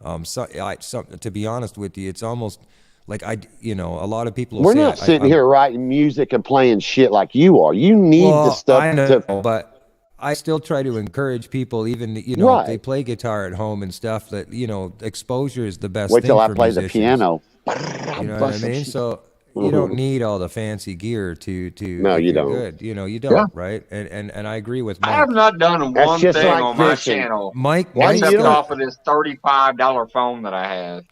To be honest with you, it's almost like a lot of people We're not sitting here writing music and playing shit like you are. You need the stuff I know, but I still try to encourage people, even, you know, if they play guitar at home and stuff, that, you know, exposure is the best thing for musicians. Wait till I play the piano. You know what I mean? So you don't need all the fancy gear to no, you don't. Good. You know, you don't, right? And I agree with Mike. I have not done one thing on my channel, Mike, except off of this $35 phone that I have.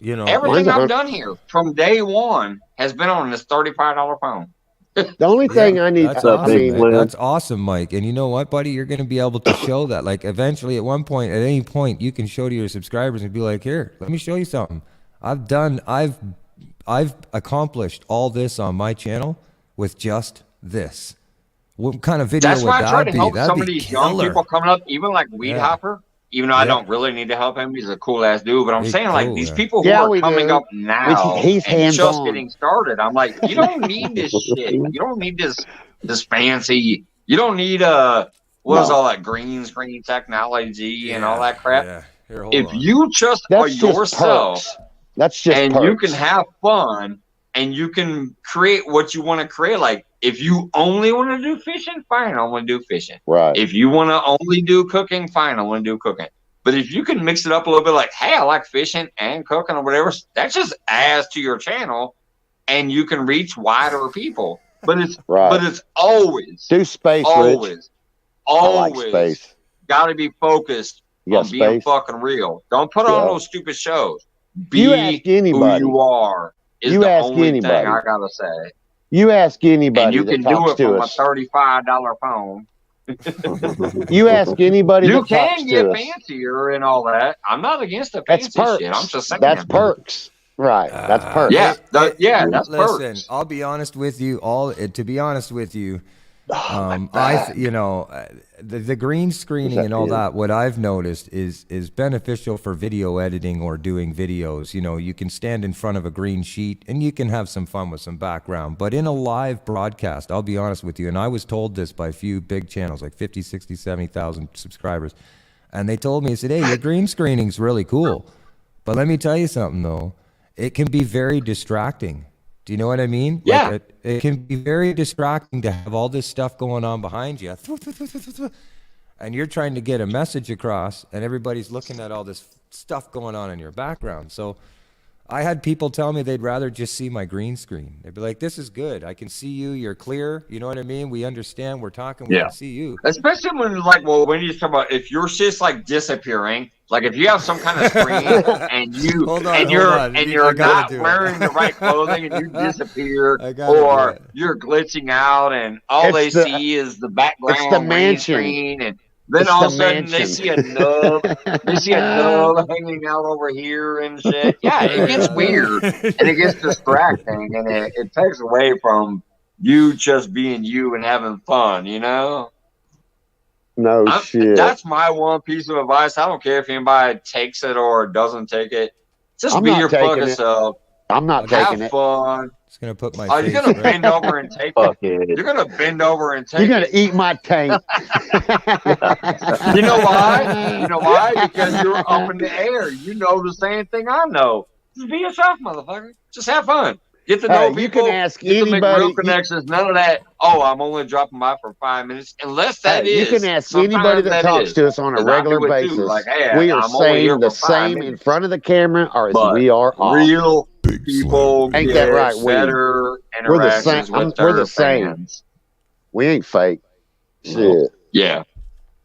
You know, everything I've done here from day one has been on this $35 phone. The only thing I need that's awesome, Mike. And you know what, buddy? You're going to be able to show that. Like, eventually, at any point, you can show to your subscribers and be like, here, let me show you something. I've accomplished all this on my channel with just this. What kind of video That's would why I try that to be? help That'd some of these young people coming up, even like Weed Hopper. Even though I don't really need to help him, he's a cool ass dude. But I'm saying, like, these people who are coming up now and just getting started, I'm like, you don't need this shit. You don't need this fancy. You don't need what's all that green screen technology and all that crap. Yeah. Here, if you just are yourself, that's just and you can have fun and you can create what you want to create. Like, if you only want to do fishing, fine, I want to do fishing. Right. If you want to only do cooking, fine, I want to do cooking. But if you can mix it up a little bit, like, hey, I like fishing and cooking or whatever, that just adds to your channel, and you can reach wider people. But it's always do space. Always like space. Got to be focused on being fucking real. Don't put on those stupid shows. Be who you are. Is the only thing I gotta say. You ask anybody, and you can do it from a $35 phone. You ask anybody You that talks can to get us. fancier and all that. I'm not against the That's fancy perks. shit. I'm just saying. That's perks. Right. That's perks. Yeah, that's Listen, perks. I'll be honest with you. To be honest with you, the green screening and all that. What I've noticed is beneficial for video editing or doing videos. You know, you can stand in front of a green sheet and you can have some fun with some background. But in a live broadcast, I'll be honest with you, and I was told this by a few big channels, like 50, 60, 70,000 subscribers, and they told me, I said, hey, your green screening's really cool, but let me tell you something though. It can be very distracting. Do you know what I mean? Yeah. Like it can be very distracting to have all this stuff going on behind you. And you're trying to get a message across and everybody's looking at all this stuff going on in your background. So I had people tell me they'd rather just see my green screen. They'd be like, this is good. I can see you. You're clear. You know what I mean? We understand. We're talking. We can see you. Especially when, like, well, when you talk about if your shit's like disappearing, like if you have some kind of screen and you you're not wearing the right clothing and you disappear, or you're glitching out and all they see is the background it's the green mansion. screen, and then all of a sudden they see a nub, hanging out over here and shit. Yeah, it gets weird and it gets distracting, and it takes away from you just being you and having fun, you know? No shit. That's my one piece of advice. I don't care if anybody takes it or doesn't take it. Just I'm be not your taking fucking it. self. I'm not taking it. Have fun. It's gonna put my. Oh, you're gonna bend over and take it. You're gonna bend over and take it. You're gonna eat my taint. You know why? You know why? Because you're up in the air. You know the same thing I know. Just be yourself, motherfucker. Just have fun. Get to know people. You can ask get anybody. To make real connections. None of that. Oh, I'm only dropping by for 5 minutes. Unless that is. You can ask anybody that talks to us on a regular basis. Like, hey, we are I'm saying the same in front of the camera, or as we are off. Real people ain't that right? Better we're the same. We're the same. Fans. We ain't fake. Shit. Yeah.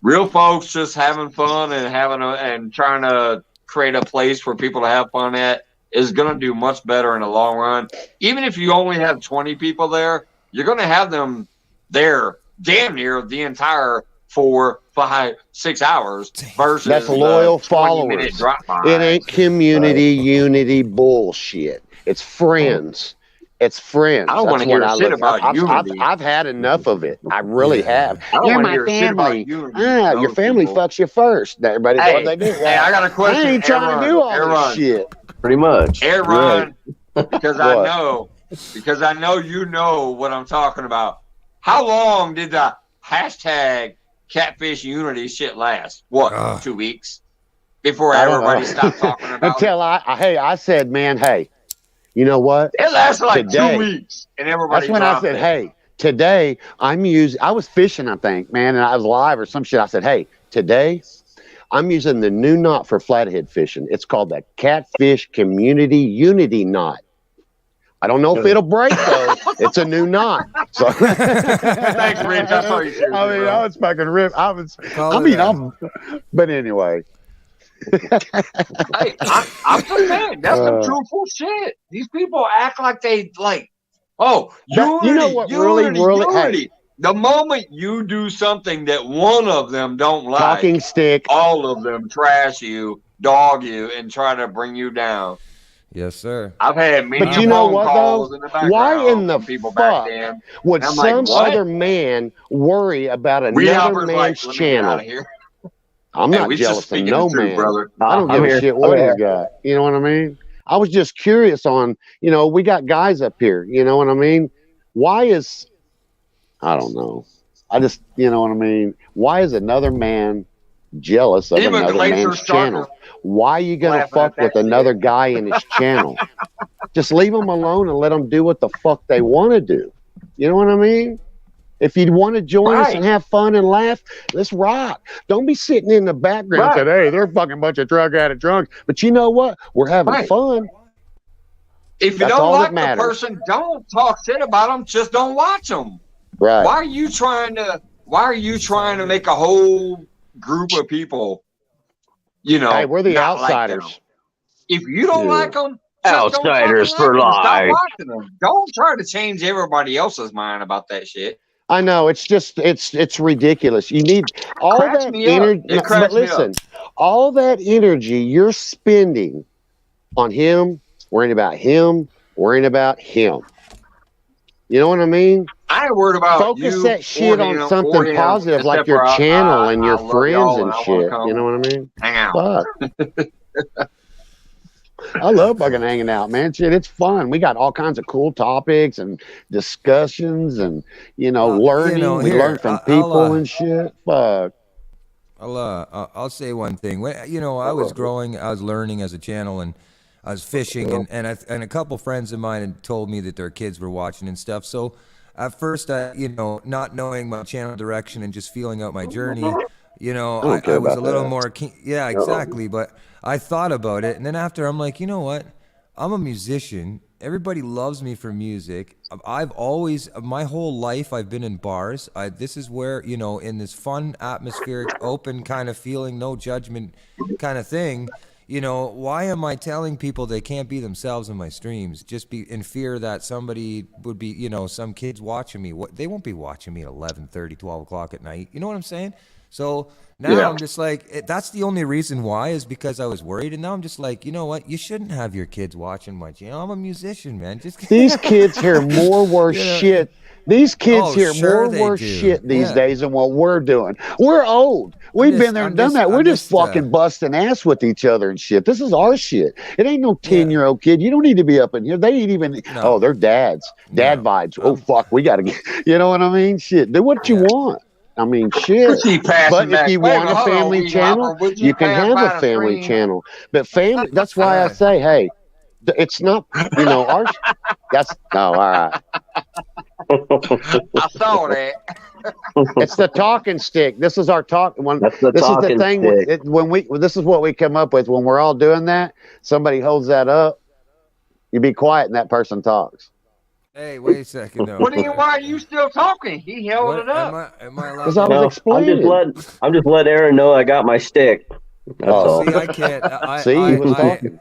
Real folks just having fun and and trying to create a place for people to have fun at is going to do much better in the long run. Even if you only have 20 people there, you're going to have them there damn near the entire 4, 5, 6 hours versus that's loyal followers. It ain't community unity bullshit. It's friends. It's friends. I don't want to hear shit about unity. I've had enough of it. I really have. I don't You're want to my hear family. Shit about unity. Your family fucks you first. Everybody does what they do. Hey, I got a question. I ain't trying to do all this shit. Pretty much. Aaron, because I know you know what I'm talking about. How long did the hashtag catfish unity shit last? What, 2 weeks? Before everybody stopped talking about Until I said, man, hey, you know what? It lasted like today, 2 weeks. And everybody That's when I said, hey, today I was fishing, I think, man, and I was live or some shit. I said, hey, today I'm using the new knot for flathead fishing. It's called the Catfish Community Unity Knot. I don't know if it'll break though. It's a new knot. So thanks, Rich. That's all you should do. I was fucking ripped. But anyway. Hey, I'm just saying that's some truthful shit. These people act like they unity, you know what unity. Hey, the moment you do something that one of them don't like, talking stick, all of them trash you, dog you, and try to bring you down. Yes, sir. I've had many but you know what though? Why in the fuck would some other man worry about another man's channel? I'm not jealous of no man. Brother. I don't give a shit what he's got. You know what I mean? I was just curious on, we got guys up here. You know what I mean? I don't know. I just, you know what I mean? Why is another man jealous of another man's channel? Why are you going to fuck with another guy in his channel? Just leave them alone and let them do what the fuck they want to do. You know what I mean? If you want to join us and have fun and laugh, let's rock. Don't be sitting in the background saying, hey, they're a fucking bunch of drug-added drunks. But you know what? We're having fun. If you don't like the person, don't talk shit about them. Just don't watch them. Right. Why are you trying to make a whole group of people, hey, we're the outsiders. Like if you don't like them, outsiders for life. Stop watching them. Don't try to change everybody else's mind about that shit. I know it's just it's ridiculous. You need all Cracks that me up. energy. It cracks But me up. listen, all that energy you're spending on him, worrying about him, worrying about him. You know what I mean? I ain't worried about Focus you that shit or on him or something him, positive, like except your for channel and your I love friends y'all and I wanna shit. come You know what I mean? hang out. Fuck. I love fucking hanging out, man. Shit, it's fun. We got all kinds of cool topics and discussions, and learning. We learn from people and shit. Fuck. I'll say one thing. When I was growing, I was learning as a channel, and I was fishing, and a couple friends of mine had told me that their kids were watching and stuff. So at first, not knowing my channel direction and just feeling out my journey, I was a little more keen. Yeah, exactly. But I thought about it, and then after, I'm like, you know what? I'm a musician. Everybody loves me for music. I've always, my whole life, I've been in bars. This is where, in this fun, atmospheric, open kind of feeling, no judgment kind of thing. Why am I telling people they can't be themselves in my streams? Just be in fear that somebody would be, some kids watching me. They won't be watching me at 11:30, 12 o'clock at night. You know what I'm saying? So now I'm just like, that's the only reason why, is because I was worried. And now I'm just like, you know what? You shouldn't have your kids watching my channel. I'm a musician, man. These kids hear more worse shit. These kids hear more worse shit these days than what we're doing. We're old. We've been there and done that. We're just fucking busting ass with each other and shit. This is our shit. It ain't no 10-year-old kid. You don't need to be up in here. They ain't even, they're dads. Dad vibes. Oh, fuck, we got to get, you know what I mean? Shit, do what you want. I mean, shit. But if you want a family channel, you can have a family channel. But family, that's why I say, hey, it's not, our, all right. I saw that. It's the talking stick. This is our talk. That's the this is the talking thing. stick. This is what we come up with when we're all doing that. Somebody holds that up. You be quiet, and that person talks. Hey, wait a second. No. Why are you still talking? He held it up. Am I allowed? Because I was explaining. I'm just letting Aaron know I got my stick. That's all. See, I can't. He was talking.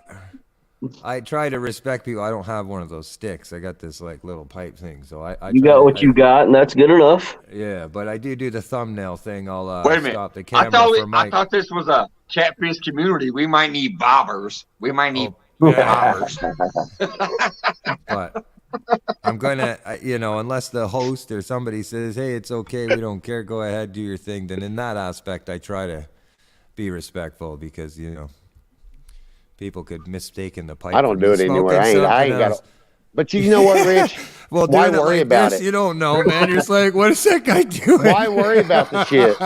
I try to respect people. I don't have one of those sticks. I got this like little pipe thing. So I you got what you got, and that's good enough. Yeah, but I do the thumbnail thing. I'll wait a minute. Stop the camera for Mike. I thought this was a catfish community. We might need bobbers. We might need bobbers. But I'm gonna, unless the host or somebody says, "Hey, it's okay, we don't care. Go ahead, do your thing." Then in that aspect, I try to be respectful because people could mistaken the pipe. I don't do it anywhere. I ain't got it. But you know what, Rich? Well, why worry about it? You don't know, man. You're just like, what is that guy doing? Why worry about the shit?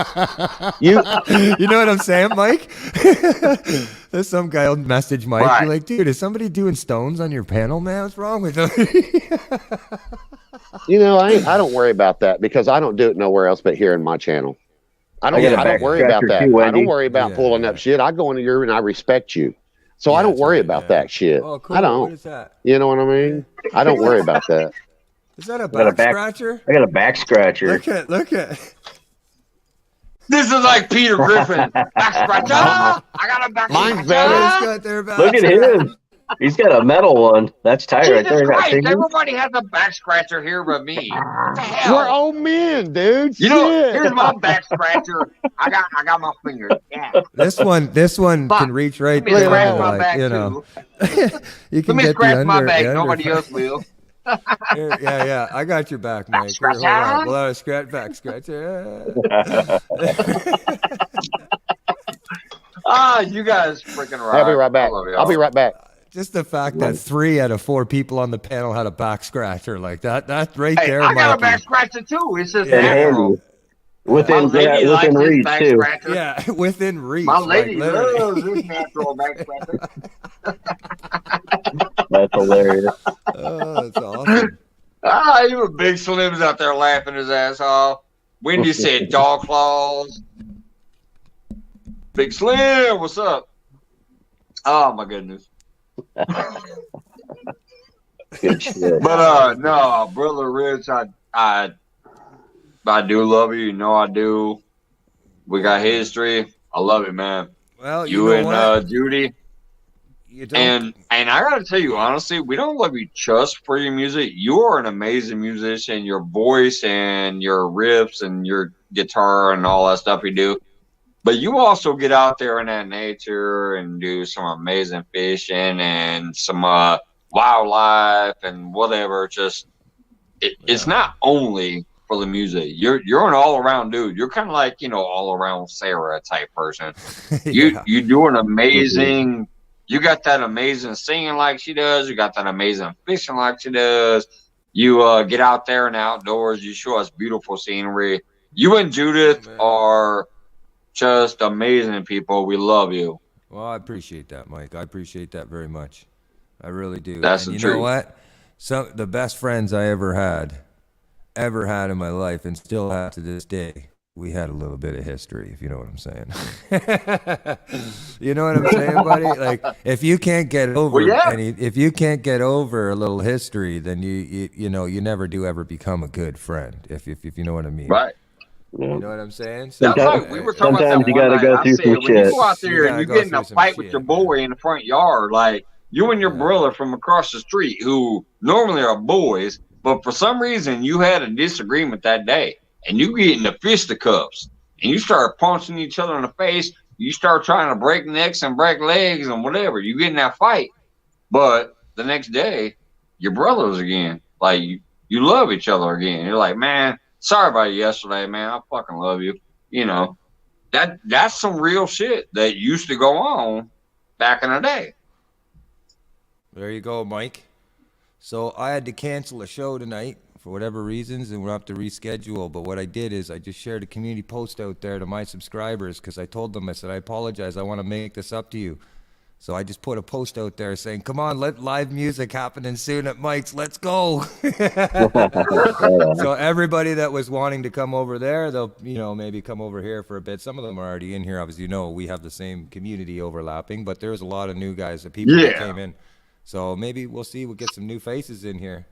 You know what I'm saying, Mike? There's some guy will message Mike. Right. You're like, dude, is somebody doing stones on your panel, man? What's wrong with him? I don't worry about that because I don't do it nowhere else but here in my channel. I don't worry about that. I don't worry about pulling up shit. I go into your and I respect you. So I don't worry about that shit. Oh, cool. I don't. What is that? You know what I mean? I don't worry about that. Is that a back scratcher? I got a back scratcher. Look at. This is like Peter Griffin. Back scratcher. I got a back scratcher. Mine's better. Look at him. He's got a metal one. That's tight right there. Christ, everybody has a back scratcher here but me. What the hell? We're old men, dude. Here's my back scratcher. I got my finger. Yeah. This one can reach right there. Scratch my back too. You can Let me scratch my back. Nobody else will. Yeah. I got your back, Mike. Hold on. Well, scratch. You guys freaking right. I'll be right back. I'll be right back. Just the fact that 3 out of 4 people on the panel had a back scratcher like that right there. I got a back scratcher too. It's just natural. Within reach too. Scratcher. Yeah, within reach. My lady loves this natural back scratcher. That's hilarious. Oh, that's awesome. Even Big Slim's out there laughing his ass off. Wendy said dog claws. Big Slim, what's up? Oh my goodness. Good shit. But no, brother Rich, I do love you. You know I do. We got history. I love it, man. Well, you and Judy. And I gotta tell you honestly, we don't love you just for your music. You are an amazing musician. Your voice and your riffs and your guitar and all that stuff you do. But you also get out there in that nature and do some amazing fishing and some wildlife and whatever. Just it's not only for the music. You're an all around dude. You're kind of like, you know, all around Sarah type person. You do an amazing. You got that amazing singing like she does. You got that amazing fishing like she does. You get out there and outdoors. You show us beautiful scenery. You and Judith are just amazing people. We love you. Well, I appreciate that, Mike. I appreciate that very much. I really do. That's and the you truth. know what? The best friends I ever had in my life, and still have to this day. We had a little bit of history, if you know what I'm saying. You know what I'm saying, buddy? Like, if you can't get over, if you can't get over a little history, then you know you never do ever become a good friend. If you know what I mean, right? You know what I'm saying? So, we were talking about that you got to go through some when shit. you go out there and you get in a fight with your boy in the front yard, like you and your brother from across the street, who normally are boys, but for some reason you had a disagreement that day. And you get in the fisticuffs, and you start punching each other in the face. You start trying to break necks and break legs and whatever. You get in that fight, but the next day, you're brothers again. Like you love each other again. You're like, man, sorry about yesterday, man. I fucking love you. You know, that's some real shit that used to go on back in the day. There you go, Mike. So I had to cancel a show tonight for whatever reasons, and we'll have to reschedule. But what I did is I just shared a community post out there to my subscribers, because I told them, I said, I apologize, I want to make this up to you. So I just put a post out there saying, come on, let live music happening soon at Mike's, let's go. So everybody that was wanting to come over there, they'll, you know, maybe come over here for a bit. Some of them are already in here. Obviously, you know, we have the same community overlapping, but there's a lot of new guys, the people that came in. So maybe we'll see, we'll get some new faces in here.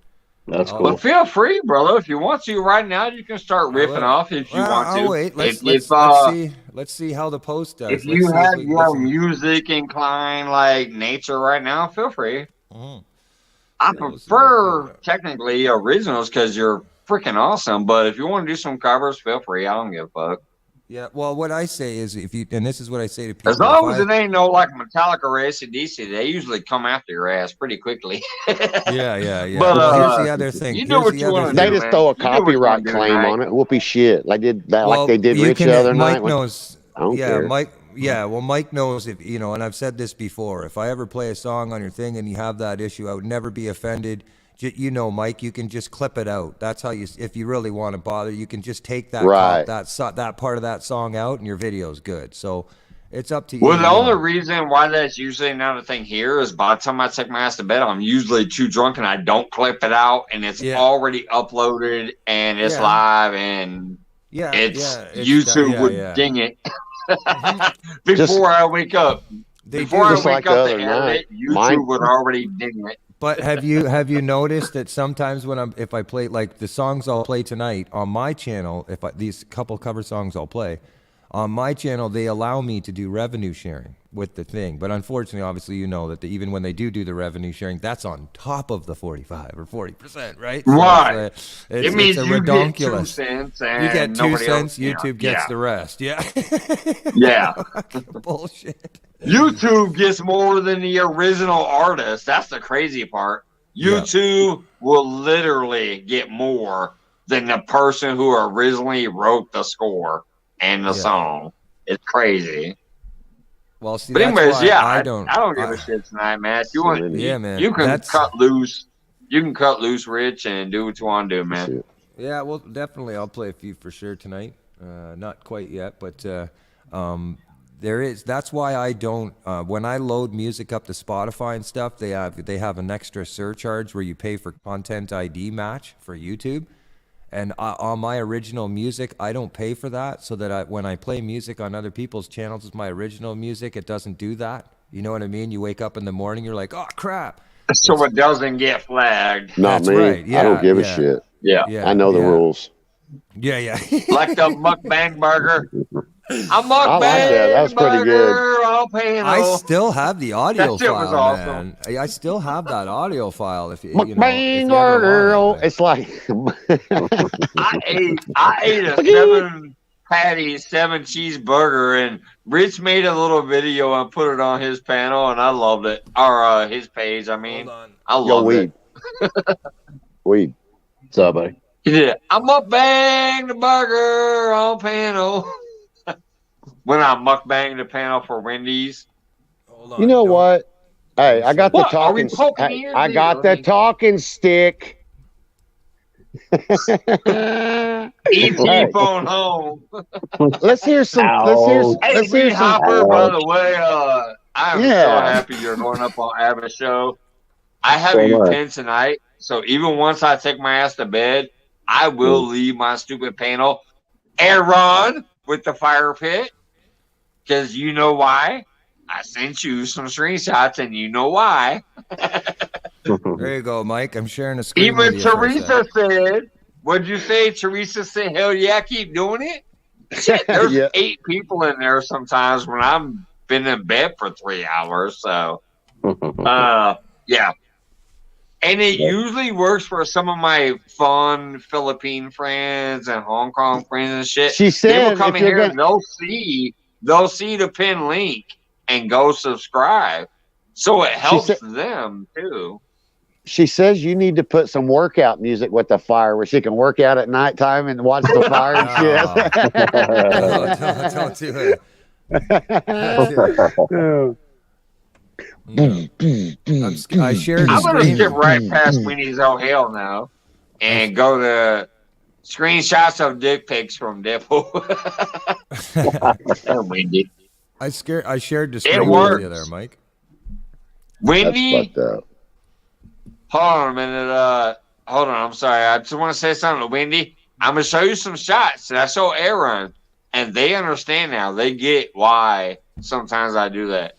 That's cool. But feel free, brother. If you want to right now, you can start riffing off if you want to. I'll wait. Let's see how the post does. If you have your music inclined like nature right now, feel free. I prefer technically originals because you're freaking awesome. But if you want to do some covers, feel free. I don't give a fuck. Yeah, well, what I say is, if you, and this is what I say to people, as long as it ain't no like Metallica or AC/DC, they usually come after your ass pretty quickly. Yeah. But here's the other thing. You know what you want to do. They just throw a copyright claim on it. Whoopee shit. Like they did Rich the other night. Mike knows. I don't care. Mike. Yeah, well, Mike knows, if you know, and I've said this before. If I ever play a song on your thing and you have that issue, I would never be offended. You know, Mike, you can just clip it out. That's how you, if you really want to bother, you can just take that that part of that song out, and your video's good. So it's up to you. Well, the only reason why that's usually not a thing here is by the time I take my ass to bed, I'm usually too drunk and I don't clip it out, and it's already uploaded and it's live, and YouTube would ding it before I wake up. Before I wake up to edit it, YouTube would already ding it. But have you noticed that sometimes when if I play, like the songs I'll play tonight on my channel, these couple cover songs I'll play on my channel, they allow me to do revenue sharing with the thing. But unfortunately, obviously, you know that even when they do the revenue sharing, that's on top of the 45 or 40%, right? Right. So it means you redonkulous. get 2 cents, and you get 2 cents. Else, YouTube gets the rest. Yeah. Yeah. Bullshit. YouTube gets more than the original artist. That's the crazy part. YouTube will literally get more than the person who originally wrote the score and the song. It's crazy. Well, see, but anyways, I don't give a shit tonight, man. If you want, man, you can cut loose. You can cut loose, Rich, and do what you want to do, man. Yeah, well, definitely, I'll play a few for sure tonight. Not quite yet, but there is. That's why I don't. When I load music up to Spotify and stuff, they have an extra surcharge where you pay for content ID match for YouTube. And on my original music, I don't pay for that, so that when I play music on other people's channels with my original music, it doesn't do that. You know what I mean? You wake up in the morning, you're like, oh, crap. So it doesn't get flagged. Not me. Right. Yeah, I don't give a shit. Yeah. I know the rules. Yeah. Like the mukbang burger. I mukbang. I like that. That was pretty good. On panel. I still have the audio That shit file, was awesome. man. I still have that audio file. If you know, if Mukbang you ever girl. want it. It's like I ate a 7 patty, 7 cheeseburger, and Rich made a little video and put it on his panel, and I loved it. Or his page, I mean. Hold on. I loved it. Weed. What's up, buddy? He did. I mukbang the burger on panel. When I mukbang the panel for Wendy's. Hold on. You know don't- what? Hey, I got What? the Are we talking. poking Hey, ears I here? got the talking stick. ET phone home. Let's hear some. Hey, Let's hear Reed some. Hopper, by the way, I'm so Yeah. happy you're going up on Abba's show. I have So you am I. pinned tonight, so even once I take my ass to bed, I will leave my stupid panel. Aaron with the fire pit, because you know why. I sent you some screenshots, and you know why. There you go, Mike. I'm sharing a screen. Even with you for a Teresa sec. said, what'd you say? Teresa said, hell yeah, keep doing it. Shit, there's Yeah. 8 people in there sometimes when I'm been in bed for 3 hours. So, yeah. And it usually works for some of my fun Philippine friends and Hong Kong friends and shit. She They said, will come if in you're here gonna, and they'll see the pin link and go subscribe. So it helps them too. she says you need to put some workout music with the fire where she can work out at nighttime and watch the fire and Don't do it. I shared a I'm gonna screen. skip right past Winnie's Oh Hell now and go to screenshots of dick pics from Deadpool. Wendy. I shared the It screen with works. you there, Mike. Wendy, That's fucked up. hold on a minute. Hold on. I'm sorry. I just want to say something to Wendy. I'm gonna show you some shots that I show Aaron, and they understand now. They get why sometimes I do that.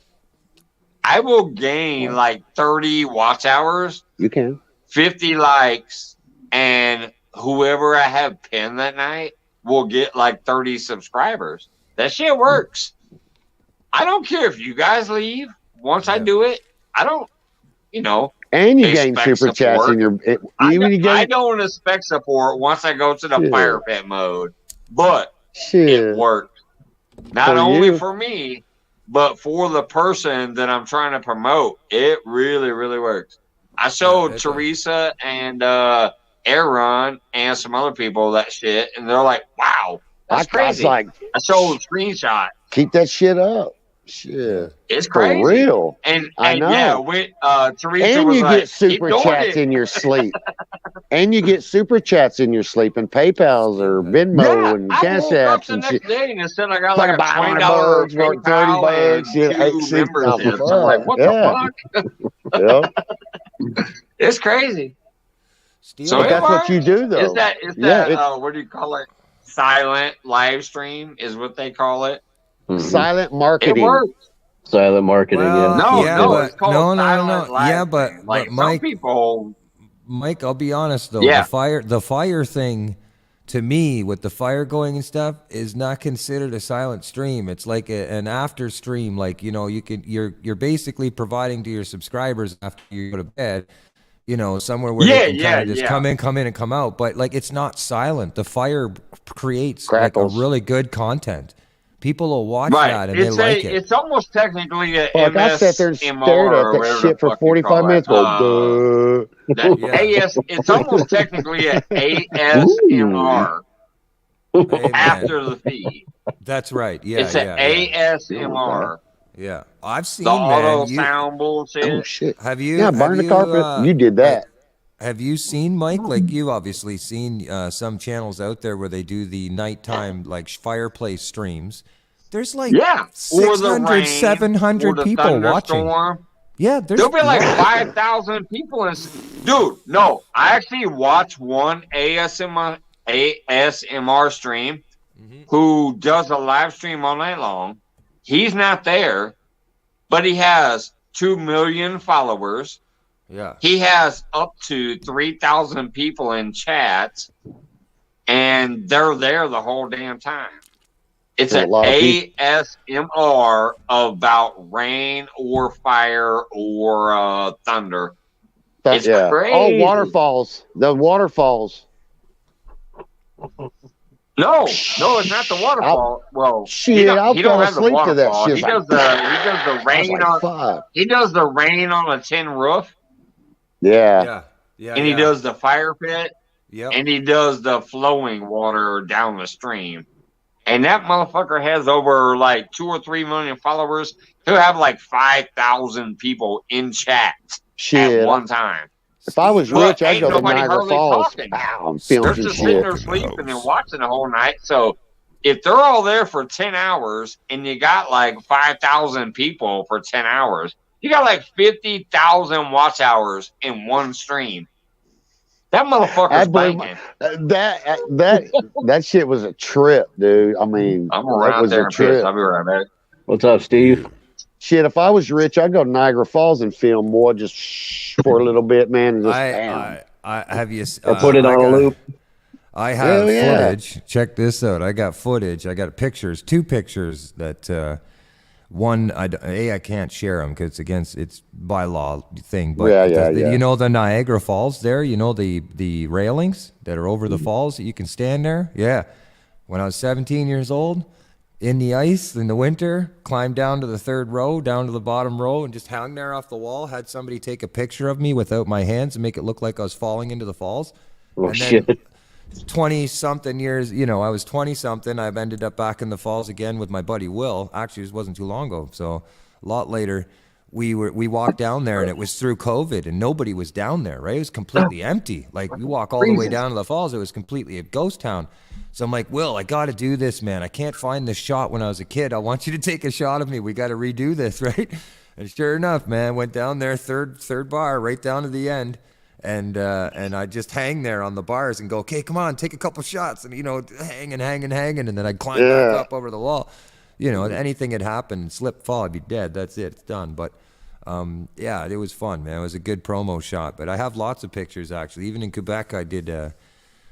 I will gain like 30 watch hours, You can. 50 likes, and whoever I have pinned that night will get like 30 subscribers. That shit works. I don't care if you guys leave. Once I do it, I don't, And you gain expect super chats support. in your. I don't expect support once I go to the Shit. fire pit mode, but Shit. it worked. Not For only you. for me, but for the person that I'm trying to promote. It really, really works. I showed it Teresa and Aaron and some other people that shit, and they're like, wow, that's I was crazy. like, I showed a screenshot. keep that shit up. Shit. It's For crazy. real. And I know. yeah, Teresa And was you like, get super "Keep doing chats it." in your sleep. And you get super chats in your sleep and PayPal's or Venmo Yeah, and I Cash woke up apps the and next shit. day and it said I got like a Fucking $20 $500 or PayPal $30, and yeah, 2 $6. memberships. Oh, I'm like, what yeah. the fuck? Yep. It's crazy. Steel, So But it that's what you works. do, though. It's that Yeah, what do you call it? Silent live stream is what they call it. Silent It marketing. works. Silent marketing. Well, No, yeah, no, but it's called no. silent live Yeah, but stream. Like Mike, some people. Mike, I'll be honest though. Yeah. The fire thing, to me, with the fire going and stuff, is not considered a silent stream. It's like an after stream. Like you're basically providing to your subscribers after you go to bed. Somewhere where they can kind of just come in and come out. But like it's not silent. The fire creates Crackles. like a really good content. People will watch Right. that and they like it. It's almost technically a Fuck, I sat there and MSMR stared or at that whatever shit the for fuck you 45 call minutes. it. That Yeah. it's almost technically an ASMR Amen. after the feed. That's right. Yeah, It's an ASMR. Yeah, I've seen The auto man. sound bullshit. Oh, shit. Have you? Yeah, burn the carpet. You did that. Have you seen, Mike? Like you've obviously seen some channels out there where they do the nighttime like fireplace streams. There's like Yeah. Or the 600, rain, 700 or the people watching. thunderstorm. Yeah, there's There'll be like 5,000 people in. Dude, no, I actually watched one ASMR stream who does a live stream all night long. He's not there, but he has 2 million followers. Yeah. He has up to 3,000 people in chat, and they're there the whole damn time. It's For a an lot of people. ASMR about rain or fire or thunder. It's crazy. Oh, waterfalls. The waterfalls. No, it's not the waterfall. Well, shit, he don't fell have the asleep to that waterfall. shit. He does the rain on. Fuck. He does the rain on a tin roof. Yeah. And he does the fire pit. Yep. And he does the flowing water down the stream. And that motherfucker has over like 2 or 3 million followers. He'll have like 5,000 people in chat at one time. If I was rich, I'd go to nobody Niagara hardly Falls. talking. Wow, I'm They're feeling just shit. sitting there sleeping and watching the whole night. So if they're all there for 10 hours and you got like 5,000 people for 10 hours, you got like 50,000 watch hours in one stream. That motherfucker's banking. That shit was a trip, dude. I mean, I'm around there in Pitts. I'll be right back. What's up, Steve? Shit, if I was rich, I'd go to Niagara Falls and film more just for a little bit, man. And just I have you. Or put it on a loop. I have footage. Check this out. I got footage. I got pictures. 2 pictures that. One, I can't share them because it's by law thing. But you know the Niagara Falls there. You know the railings that are over the falls that you can stand there. Yeah, when I was 17 years old, in the ice in the winter, climbed down to the 3rd row, down to the bottom row, and just hung there off the wall. Had somebody take a picture of me without my hands and make it look like I was falling into the falls. Oh, shit. 20-something years, I was 20-something. I've ended up back in the falls again with my buddy Will. Actually, it wasn't too long ago. So a lot later, we walked down there, and it was through COVID, and nobody was down there, right? It was completely empty. Like, we walk all the way down to the falls. It was completely a ghost town. So I'm like, Will, I got to do this, man. I can't find this shot when I was a kid. I want you to take a shot of me. We got to redo this, right? And sure enough, man, went down there, third bar, right down to the end. And I just hang there on the bars and go, okay, come on, take a couple shots, and hanging, and then I'd climb back up over the wall. Anything had happened, slip, fall, I'd be dead. That's it, it's done. But it was fun, man. It was a good promo shot. But I have lots of pictures actually. Even in Quebec, I did the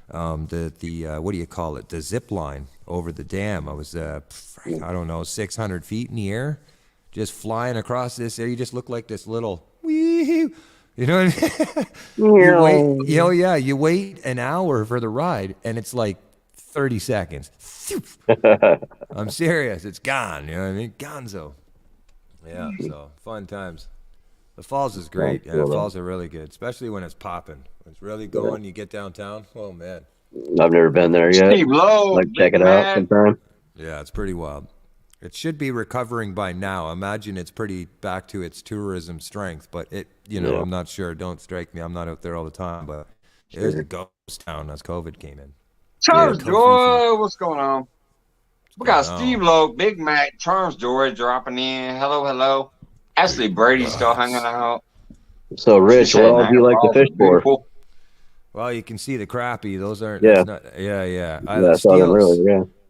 what do you call it? The zip line over the dam. I was I don't know, 600 feet in the air, just flying across this area. You just look like this little wee. You know what I mean? You wait an hour for the ride, and it's like 30 seconds. I'm serious. It's gone. You know what I mean? Gonzo. Yeah, so fun times. The falls is great. Yeah, the falls are really good, especially when it's popping. When it's really going, you get downtown. Oh, man. I've never been there yet. Steve Lowe, like, check it out sometime. Yeah, it's pretty wild. It should be recovering by now. Imagine it's pretty back to its tourism strength, but I'm not sure. Don't strike me. I'm not out there all the time, but it was a ghost town as COVID came in. Charles Joy, what's going on? We got Steve Lowe, Big Mac, Charles Joy dropping in. Hello. Ashley Brady's still hanging out. So, Rich, what all do you like to fish for? Well, you can see the crappie. Those aren't. Yeah.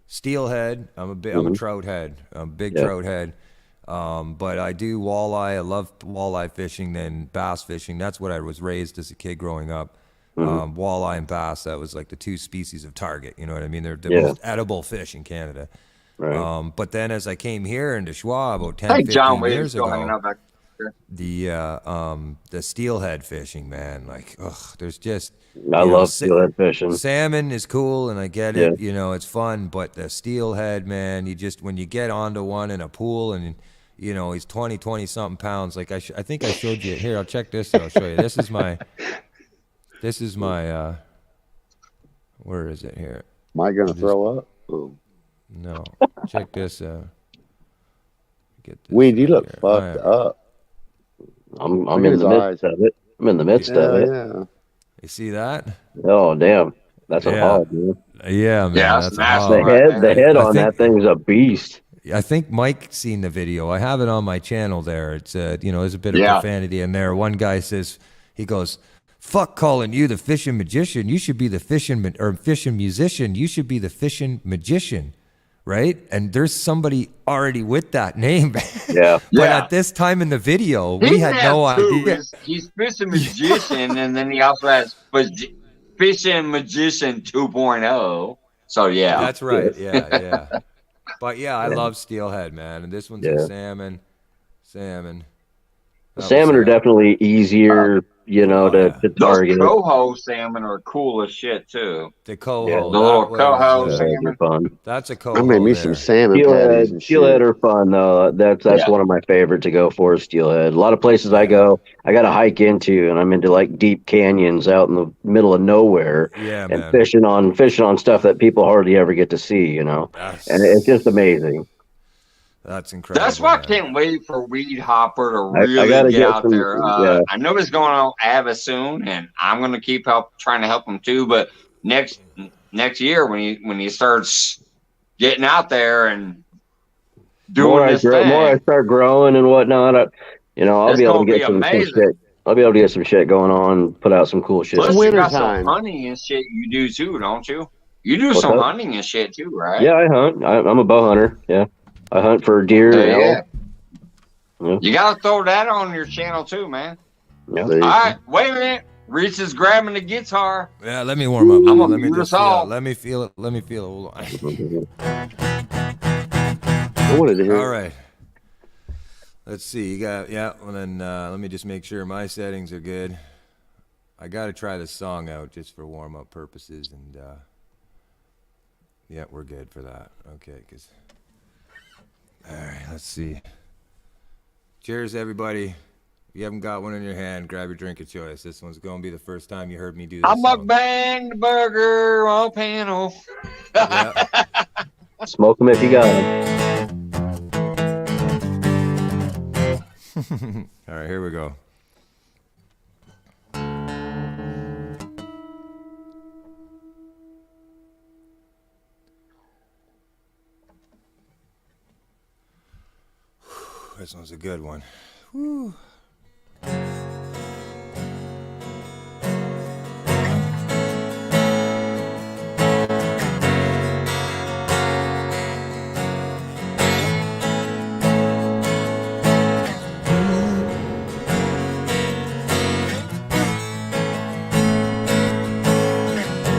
Steelhead. I'm a trout head. I'm a big trout head. But I do walleye. I love walleye fishing, then bass fishing. That's what I was raised as a kid growing up. Walleye and bass, that was like the 2 species of target. You know what I mean? They're the most edible fish in Canada. Right. But then as I came here into Schwab about 10, 15 years ago, the steelhead fishing, man, like, there's just... I love steelhead fishing. Salmon is cool, and I get it. It's fun, but the steelhead, man, when you get onto one in a pool, and he's 20 something pounds. Like I think I showed you here. I'll check this out. I'll show you. This is my. Where is it here? Am I gonna throw up? Oh. No, check this out. Weed, you look fucked up. I'm in the midst of it. I'm in the midst of it. Yeah. You see that? Oh, damn. That's a hog, man. Yeah, man. Yeah, that's the head on that thing is a beast. I think Mike seen the video. I have it on my channel there. It's there's a bit of profanity in there. One guy says, he goes, "Fuck calling you the fishing magician. You should be the fishing musician. You should be the fishing magician." Right? And there's somebody already with that name. Yeah. But at this time in the video, we had no idea. He's fishing magician, and then he also has fishing magician 2.0. So, yeah. That's right. Yeah. But yeah, I love steelhead, man. And this one's a salmon. Salmon. Salmon are definitely easier, to target. Those coho salmon are cool as shit too. The coho, the little coho salmon. Fun. That's a coho. I made me some salmon patties and steelhead shit. are fun though. That's one of my favorite to go for. Steelhead. A lot of places I go, I got to hike into, and I'm into like deep canyons out in the middle of nowhere, and fishing on stuff that people hardly ever get to see. And it's just amazing. That's incredible. That's why I can't wait for Weed Hopper to really get out there. I know he's going on Ava soon, and I'm going to keep trying to help him too. But next year, when he starts getting out there and doing this thing, more I start growing and whatnot, I'll be able to get some shit. I'll be able to get some shit going on, put out some cool shit. Plus, you got some hunting and shit you do too, don't you? You do some hunting and shit too, right? Yeah, I hunt. I'm a bow hunter. Yeah. I hunt for deer and elk. Yeah. You got to throw that on your channel too, man. Yeah. All right, wait a minute. Reese is grabbing the guitar. Yeah, let me warm up. I'm let me just feel. Let me feel it. Let me feel it. Hold on. I wanted to hear. All right. Let's see. You got Well, then let me just make sure my settings are good. I got to try this song out just for warm up purposes, and yeah, we're good for that. Okay, because. All right, let's see. Cheers, everybody. If you haven't got one in your hand, grab your drink of choice. This one's going to be the first time you heard me do this. I mukbang the burger on panel. Yeah. Smoke them if you got them. All right, here we go. This one's a good one. Woo.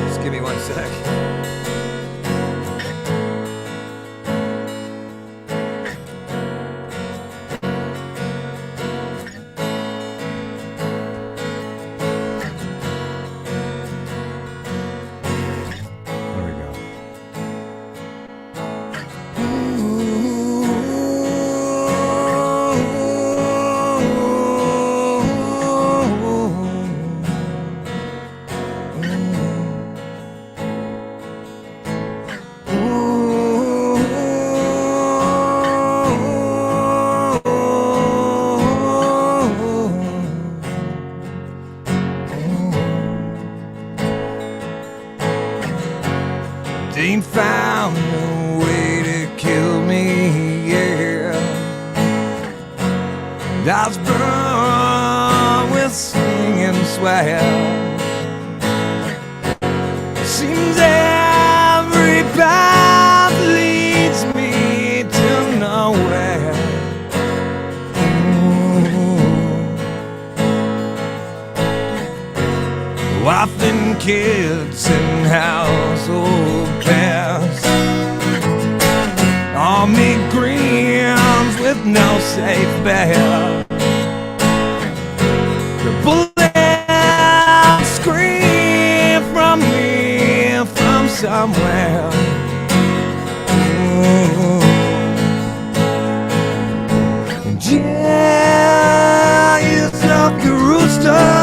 Just give me 1 sec. Ain't found no way to kill me, yeah. I was born with singing swell. Seems every path leads me to nowhere. Wife and kids and household pets, army greens with no safe bet. The bullets scream from me from somewhere. And yeah, it's up the rooster.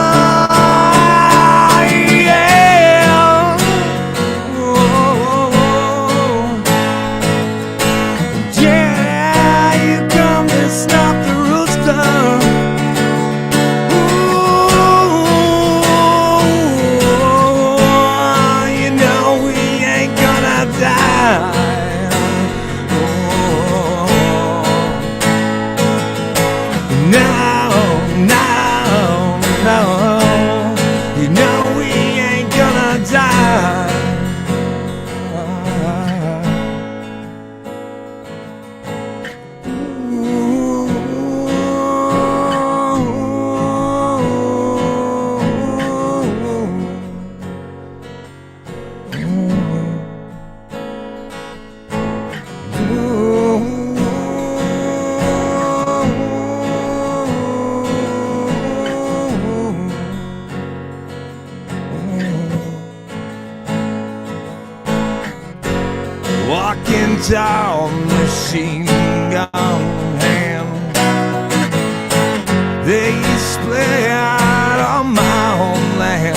walking tall, machine gun hand. They split out on my homeland.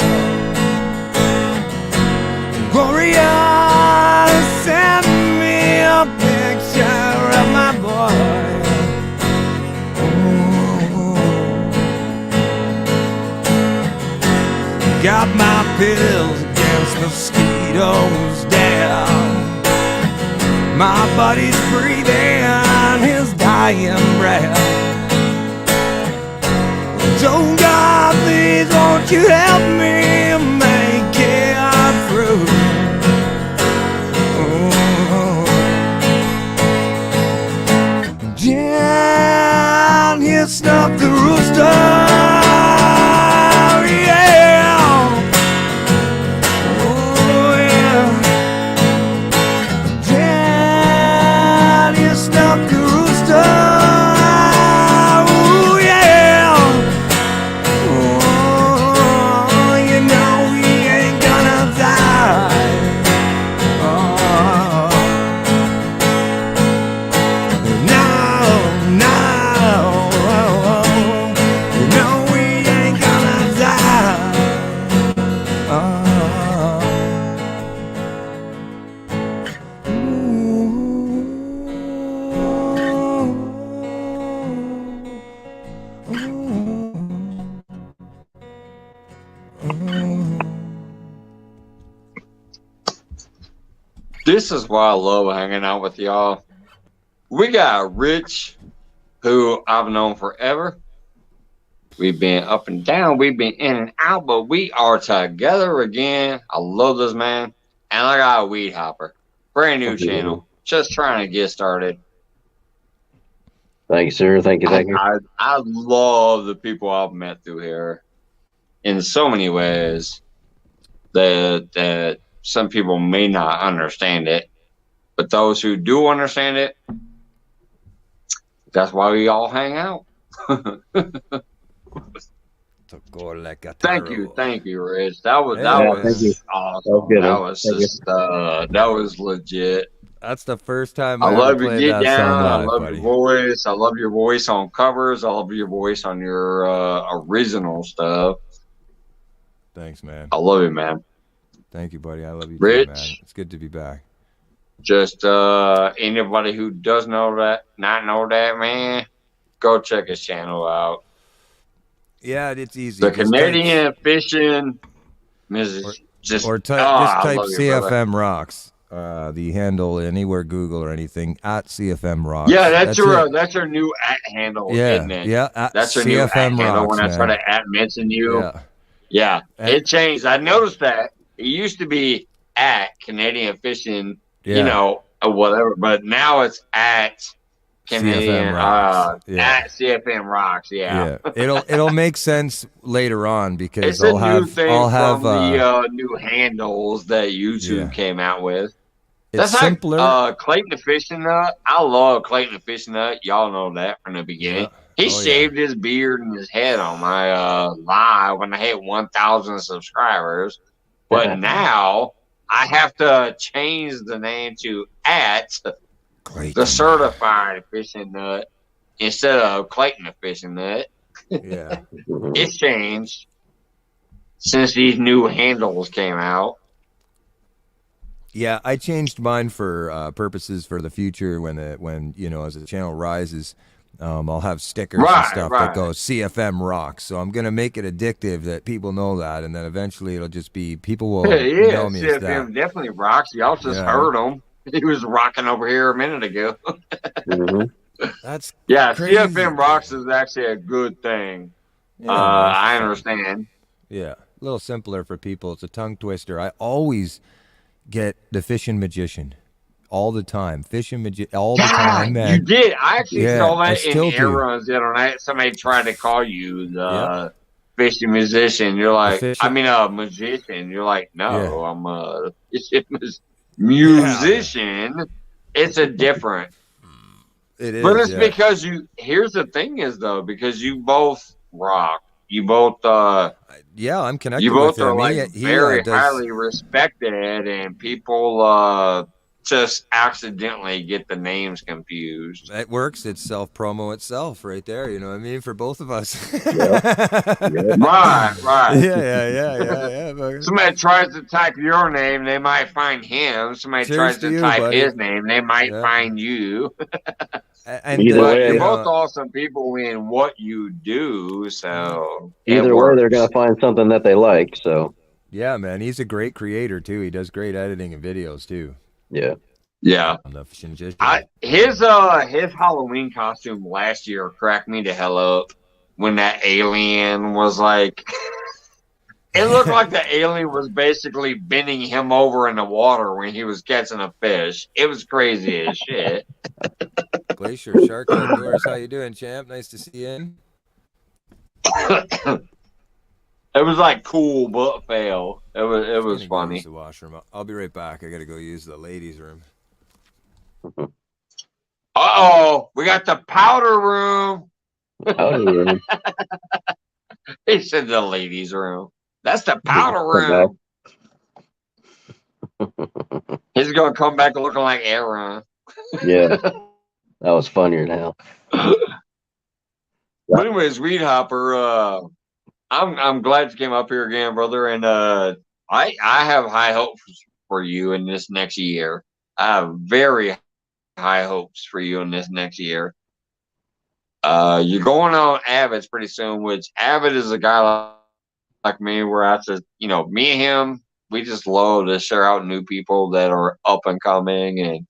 Gloria sent me a picture of my boy. Got my pills against mosquitoes down. My buddy's breathing his dying breath. Oh God, please won't you help me make it through. Down here snuck the rooster. This is why I love hanging out with y'all. We got Rich, who I've known forever. We've been up and down. We've been in and out, but we are together again. I love this man. And I got a Weed Hopper. Brand new channel. Just trying to get started. Thank you, sir. Thank you. Thank you. I love the people I've met through here in so many ways that some people may not understand it, but those who do understand it, that's why we all hang out. Thank you, Rich. That was awesome. That was legit. That's the first time I love your get down. I love your voice. I love your voice on covers. I love your voice on your original stuff. Thanks, man. I love it, man. Thank you, buddy. I love you Rich, too, man. It's good to be back. Just anybody who does know that, not know that, man, go check his channel out. Yeah, it's easy. The Canadian Fishing, Mrs. Just type CFM Rocks. The handle anywhere Google or anything at CFM Rocks. Yeah, that's your new at handle, isn't it? Yeah, that's your CFM new at handle. Rocks, When I try to at mention you, yeah, it changed. I noticed that it used to be at Canadian Fishing, you know, or whatever, but now it's at Canadian at CFM Rocks. Yeah. It'll make sense later on because it's a new thing from the new handles that YouTube came out with. It's That's simpler. Like Clayton the Fishing Nut. I love Clayton the Fishing Nut. Y'all know that from the beginning. He shaved his beard and his head on my live when I hit 1,000 subscribers. But now I have to change the name to at the Certified Fishing Nut instead of Clayton the Fishing Nut. Yeah. It's changed since these new handles came out. Yeah, I changed mine for purposes for the future when you know, as the channel rises, I'll have stickers and stuff that goes CFM Rocks. So I'm gonna make it addictive that people know that, and then eventually it'll just be people will know me as that. CFM definitely rocks. Y'all just heard him. He was rocking over here a minute ago. That's crazy. CFM Rocks is actually a good thing. Yeah, I understand. Yeah, a little simpler for people. It's a tongue twister. I always get the Fishing Magician all the time. Fishing Magician all the time, man. You did. I actually saw that in errands the other night. Somebody tried to call you the Fishing Musician. You're like, I mean, a magician. You're like, no, I'm a musician. It's a different. It is, but it's because you. Here's the thing, is though, because you both rock. You both. I'm connected. You both with are him. like very highly respected, and people just accidentally get the names confused. It works. It's self-promo itself right there. You know what I mean? For both of us. Right. Yeah. Somebody tries to type your name, they might find him. Somebody tries to type his name, they might find you. And either way, you're both awesome people in what you do, so either way, they're gonna find something that they like. So yeah, man, he's a great creator too. He does great editing and videos too. Yeah. His Halloween costume last year cracked me the hell up when that alien was like. It looked like the alien was basically bending him over in the water when he was catching a fish. It was crazy as shit. Glacier Shark Outdoors, how you doing, champ? Nice to see you in. It was like cool but fail. It was funny. Go use the washroom. I'll be right back. I gotta go use the ladies' room. Uh-oh, we got the powder room. He said the ladies' room. That's the powder room. He's gonna come back looking like Aaron. Yeah, that was funnier now. But anyways, Weed Hopper, I'm glad you came up here again, brother. And I have high hopes for you in this next year. I have very high hopes for you in this next year. You're going on Avids pretty soon, which Avid is a guy like me where I just, me and him, we just love to share out new people that are up and coming and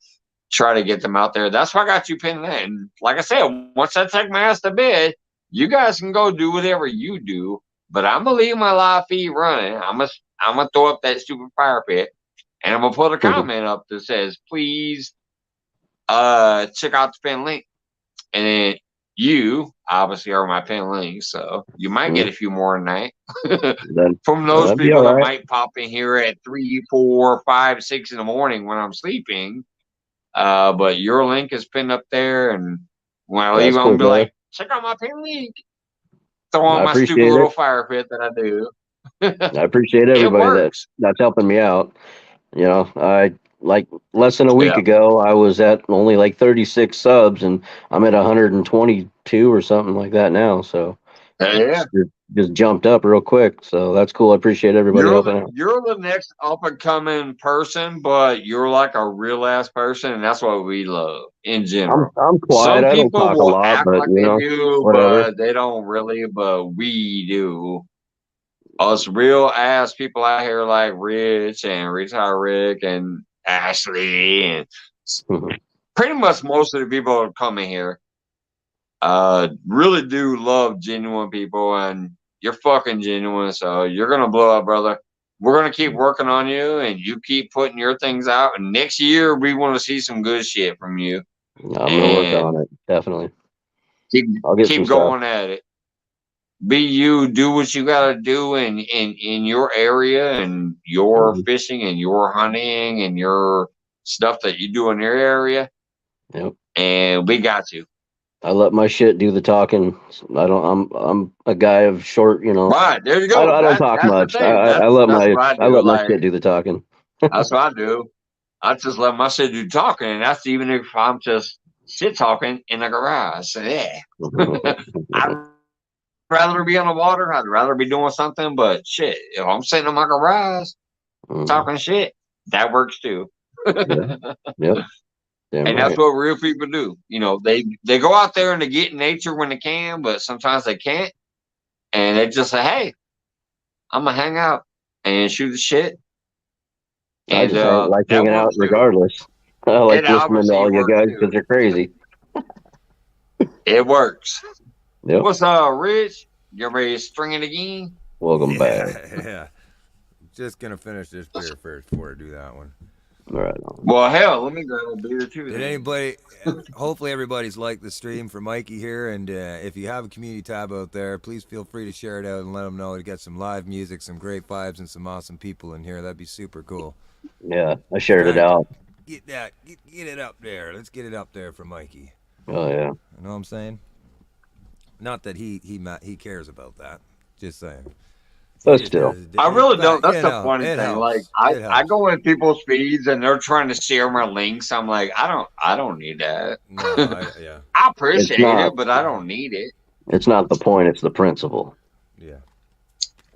try to get them out there. That's why I got you pinned that. And like I said, once I take my ass to bed, you guys can go do whatever you do, but I'm gonna leave my live feed running. I'm gonna throw up that stupid fire pit, and I'm gonna put a comment up that says, please check out the pin link. And then you obviously are my pin link, so you might get a few more tonight from those people that might pop in here at 3, 4, 5, 6 in the morning when I'm sleeping. But your link is pinned up there, and when I leave, I'm gonna be like, check out my pin link. Throw on my stupid little fire pit that I do. I appreciate everybody that's helping me out. I like less than a week ago, I was at only like 36 subs, and I'm at 122 or something like that now. So just jumped up real quick. So that's cool. I appreciate everybody helping out. You're the next up and coming person, but you're like a real ass person, and that's what we love in general. I'm quiet. I don't talk a lot, but like they do, but they don't really. But we do. Us real ass people out here like Rich and Retired Rick and Ashley and pretty much most of the people that come in here really do love genuine people, and you're fucking genuine, so you're gonna blow up, brother. We're gonna keep working on you, and you keep putting your things out, and next year we want to see some good shit from you. I'm gonna work on it, definitely. Keep going at it. Be you, do what you gotta do in your area and your fishing and your hunting and your stuff that you do in your area. Yep. And we got you. I let my shit do the talking. I'm a guy of short, Right, there you go. I don't talk much. I let my shit do the talking. That's what I do. I just let my shit do talking, and that's even if I'm just shit talking in the garage. So yeah. I'd rather be on the water. I'd rather be doing something, but shit, if I'm sitting in my garage talking shit, that works too. Yep. And that's what real people do. They go out there and they get in nature when they can, but sometimes they can't. And they just say, hey, I'm going to hang out and shoot the shit. I just like hanging out regardless. I like listening to all you guys because they're crazy. It works. Yep. What's up, Rich? You ready to string it again? Welcome back. Yeah. Just going to finish this beer first before I do that one. All right. Well, hell, let me grab a beer too. Did anybody? Hopefully, everybody's liked the stream for Mikey here, and if you have a community tab out there, please feel free to share it out and let them know to get some live music, some great vibes, and some awesome people in here. That'd be super cool. Yeah, I shared it out. Get it up there. Let's get it up there for Mikey. Oh yeah. You know what I'm saying? Not that he cares about that. Just saying. But still, I really don't. That's the funny thing. Like I go in people's feeds and they're trying to share my links. I'm like, I don't need that. No, I appreciate it, but I don't need it. It's not the point, it's the principle. Yeah.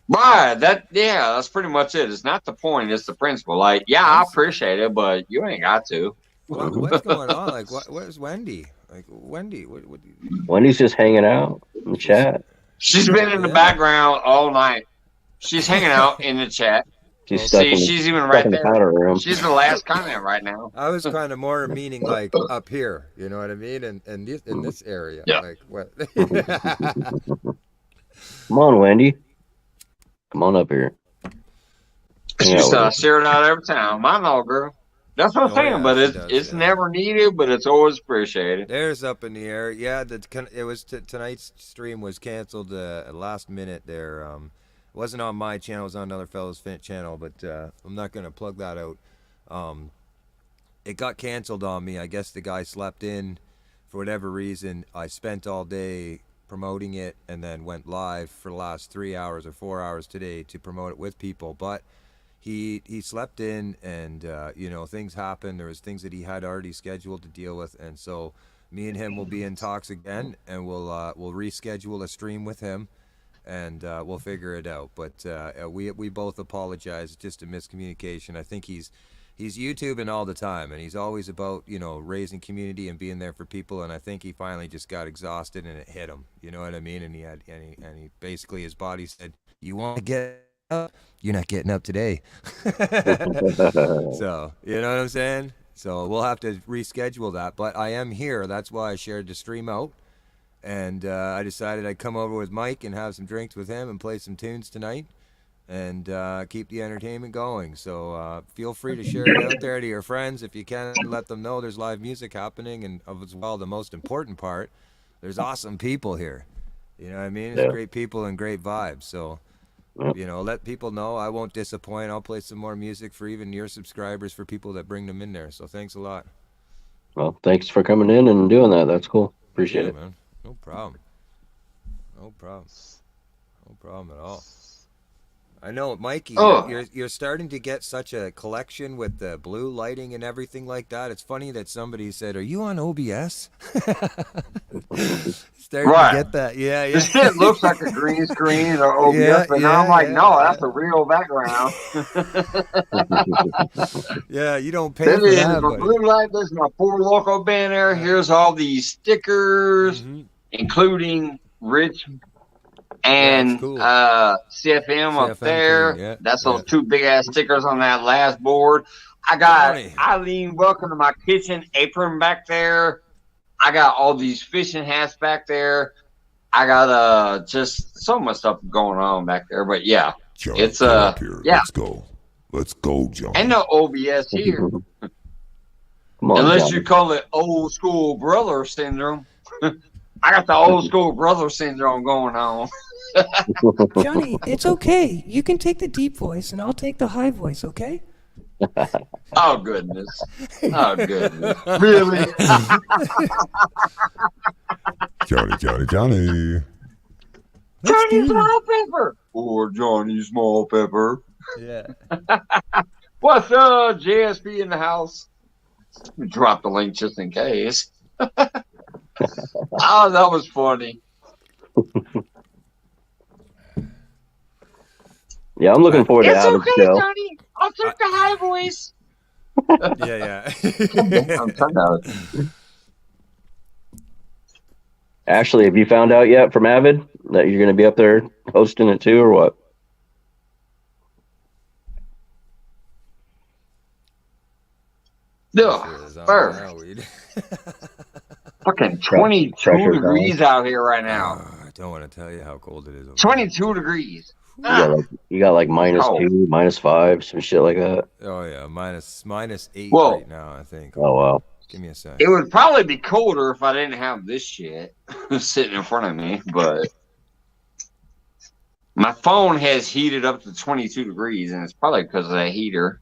Right. That's pretty much it. It's not the point, it's the principle. Like, yeah, I appreciate it, but you ain't got to. What's going on? Like, where's Wendy? Like, Wendy, what Wendy's just hanging out in the chat. She's been in the background all night. She's hanging out in the chat. She's even right in the there. powder room. She's the last comment right now. I was kind of more meaning like up here, you know what I mean? And in this area. Yeah. Like what? Come on, Wendy. Come on up here. She's sharing out every time. I know, girl. That's what I'm saying, yeah, but it's never needed, but it's always appreciated. There's up in the air. Yeah, it was tonight's stream was canceled last minute there. It wasn't on my channel, it was on another fellow's channel, but I'm not going to plug that out. It got canceled on me. I guess the guy slept in for whatever reason. I spent all day promoting it and then went live for the last 3 hours or 4 hours today to promote it with people. But he slept in and, you know, things happened. There was things that he had already scheduled to deal with. And so me and him will be in talks again, and we'll reschedule a stream with him. And we'll figure it out. But we both apologize. It's just a miscommunication. I think he's YouTubing all the time, and he's always about, you know, raising community and being there for people. And I think he finally just got exhausted and it hit him. You know what I mean? And he basically, his body said, "You want to get up? You're not getting up today." So you know what I'm saying? So we'll have to reschedule that. But I am here. That's why I shared the stream out. And I decided I'd come over with Mike and have some drinks with him and play some tunes tonight and keep the entertainment going. So feel free to share it out there to your friends if you can. Let them know there's live music happening, and as well, the most important part, there's awesome people here. You know what I mean? There's great people and great vibes. So, you know, let people know. I won't disappoint. I'll play some more music for even your subscribers, for people that bring them in there. So thanks a lot. Well, thanks for coming in and doing that. That's cool. Appreciate it. Man. No problem. No problem. No problem at all. I know, Mikey, you're starting to get such a collection with the blue lighting and everything like that. It's funny that somebody said, "Are you on OBS?" Starting to get that. Yeah. This shit looks like a green screen or OBS, but now I'm like, no, that's a real background. Yeah, you don't pay for that. My blue light, this is my Four Loco banner. Here's all these stickers, including Rich and CFM up there. Yeah, that's those two big ass stickers on that last board. I got Eileen, welcome to my kitchen apron back there. I got all these fishing hats back there. I got just so much stuff going on back there. But yeah, John, it's yeah. Let's go, John. Ain't no OBS here. Come on, unless John. you call it old school brother syndrome. I got the old school brother syndrome going on. Johnny, it's okay. You can take the deep voice, and I'll take the high voice, okay? Oh, goodness. Oh, goodness. Really? Johnny. Johnny Small Pepper. Or Johnny Small Pepper. Yeah. What's up, JSP in the house? Drop the link just in case. Oh, that was funny. Yeah, I'm looking forward to it's having okay, the show. Johnny. I'll take the high voice. Yeah. I'm trying to. Ashley, have you found out yet from Avid that you're going to be up there hosting it too, or what? No, fucking 22 degrees out here right now. I don't want to tell you how cold it is. 22 degrees. You got like -2, -5, some shit like that. Oh yeah, minus 8 Whoa. right now, I think. Oh wow. Give me a sec. It would probably be colder if I didn't have this shit sitting in front of me, but my phone has heated up to 22 degrees, and it's probably because of that heater.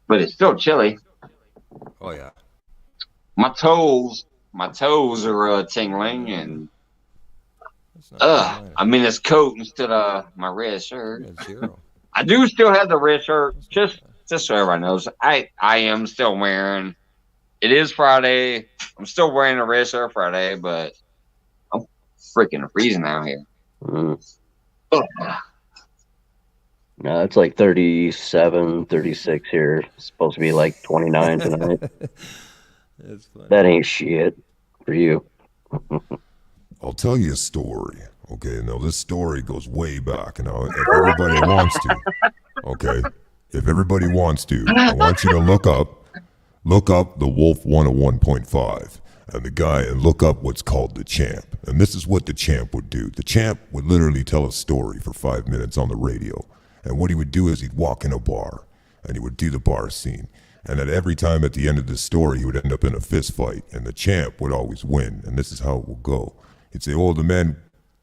But it's still chilly. Oh yeah. My toes are tingling, and I mean, it's coat instead of my red shirt. Yeah, zero. I do still have the red shirt. Just so everybody knows, I am still wearing. It is Friday. I'm still wearing a red shirt Friday, but I'm freaking freezing out here. No, it's like 37, 36 here. It's supposed to be like 29 tonight. That's funny. That ain't shit for you. I'll tell you a story. Okay, now this story goes way back, and if everybody wants to, okay, if everybody wants to, I want you to look up the Wolf 101.5 and look up what's called the Champ. And this is what the Champ would do. The Champ would literally tell a story for 5 minutes on the radio. And what he would do is he'd walk in a bar and he would do the bar scene. And at every time at the end of the story, he would end up in a fist fight, and the Champ would always win. And this is how it would go. He'd say, "Oh, the man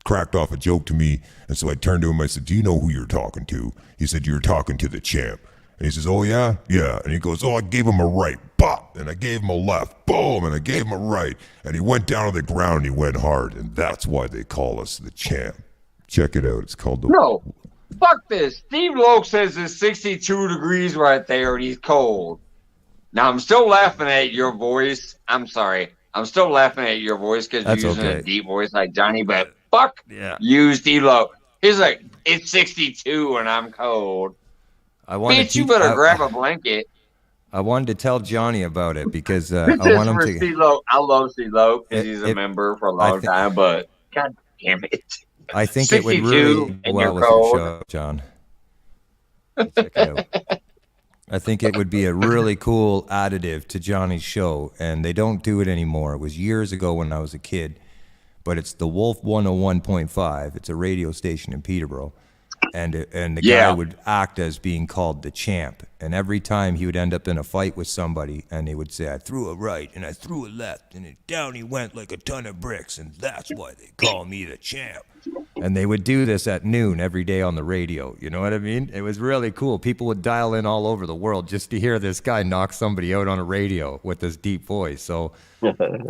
cracked off a joke to me." And so I turned to him, I said, "Do you know who you're talking to?" He said, "You're talking to the Champ." And he says, "Oh, yeah? Yeah." And he goes, "Oh, I gave him a right, bop, and I gave him a left, boom, and I gave him a right." And he went down to the ground and he went hard. And that's why they call us the Champ. Check it out. It's called the... No, fuck this. Steve Loke says it's 62 degrees right there and he's cold. Now, I'm still laughing at your voice. I'm sorry. I'm still laughing at your voice because you're using a deep voice like Johnny, but fuck you, Steve Loke. He's like, it's 62 and I'm cold. Bitch, you better grab a blanket. I wanted to tell Johnny about it because I want him to... Steve Loke. I love Steve Loke because he's a member for a long time, but god damn it. I think it would really go well with your show, John. Check it out. I think it would be a really cool additive to Johnny's show, and they don't do it anymore. It was years ago when I was a kid, but it's the Wolf 101.5. It's a radio station in Peterborough, and the guy would act as being called the Champ, and every time he would end up in a fight with somebody, and they would say, "I threw a right, and I threw a left, and down he went like a ton of bricks, and that's why they call me the Champ." And they would do this at noon every day on the radio. You know what I mean? It was really cool. People would dial in all over the world just to hear this guy knock somebody out on a radio with this deep voice. So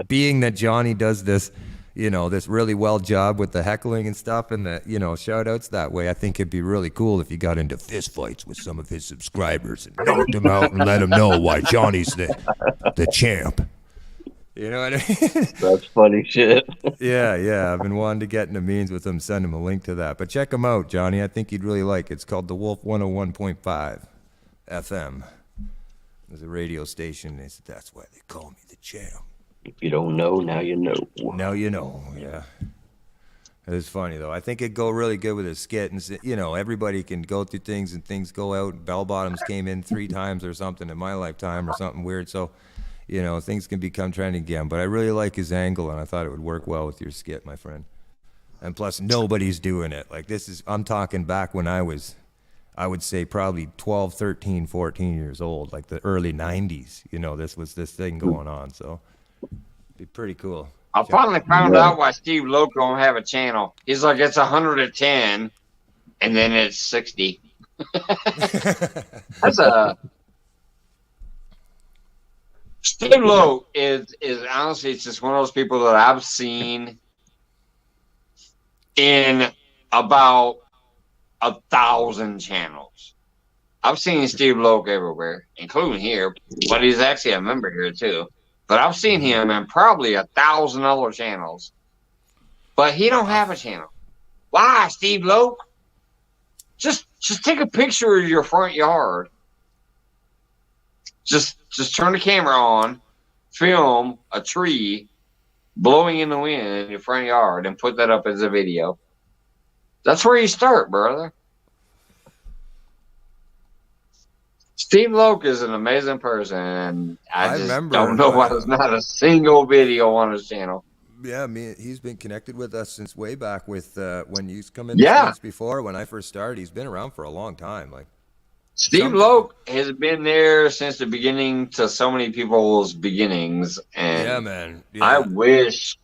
being that Johnny does this, this really well job with the heckling and stuff and the, shout outs that way, I think it'd be really cool if he got into fist fights with some of his subscribers and knocked them out and let them know why Johnny's the Champ. You know what I mean? That's funny shit. Yeah. I've been wanting to get into memes with him, send him a link to that. But check him out, Johnny. I think you'd really like it. It's called the Wolf 101.5 FM. There's a radio station. That's why they call me the Champ. If you don't know, now you know. Now you know, yeah. It was funny, though. I think it'd go really good with a skit. And, everybody can go through things and things go out. Bell bottoms came in 3 times or something in my lifetime or something weird. So... things can become trending again, but I really like his angle, and I thought it would work well with your skit, my friend. And plus, nobody's doing it. Like, I'm talking back when I would say probably 12, 13, 14 years old, like the early 90s. This was this thing going on, so it'd be pretty cool. I finally found out why Steve Loke don't have a channel. He's like, it's 110, and then it's 60. That's a... Steve Loke is honestly, it's just one of those people that I've seen in about 1,000 channels. I've seen Steve Loke everywhere, including here, but he's actually a member here too. But I've seen him in probably 1,000 other channels. But he don't have a channel. Why, Steve Loke? Just take a picture of your front yard. Just turn the camera on, film a tree blowing in the wind in your front yard, and put that up as a video. That's where you start, brother. Steve Loke is an amazing person, and I just don't know why there's not a single video on his channel. Yeah, he's been connected with us since way back with when you come in the States before. When I first started, he's been around for a long time. Like, Steve Loke has been there since the beginning to so many people's beginnings. And yeah, man. Yeah. I wish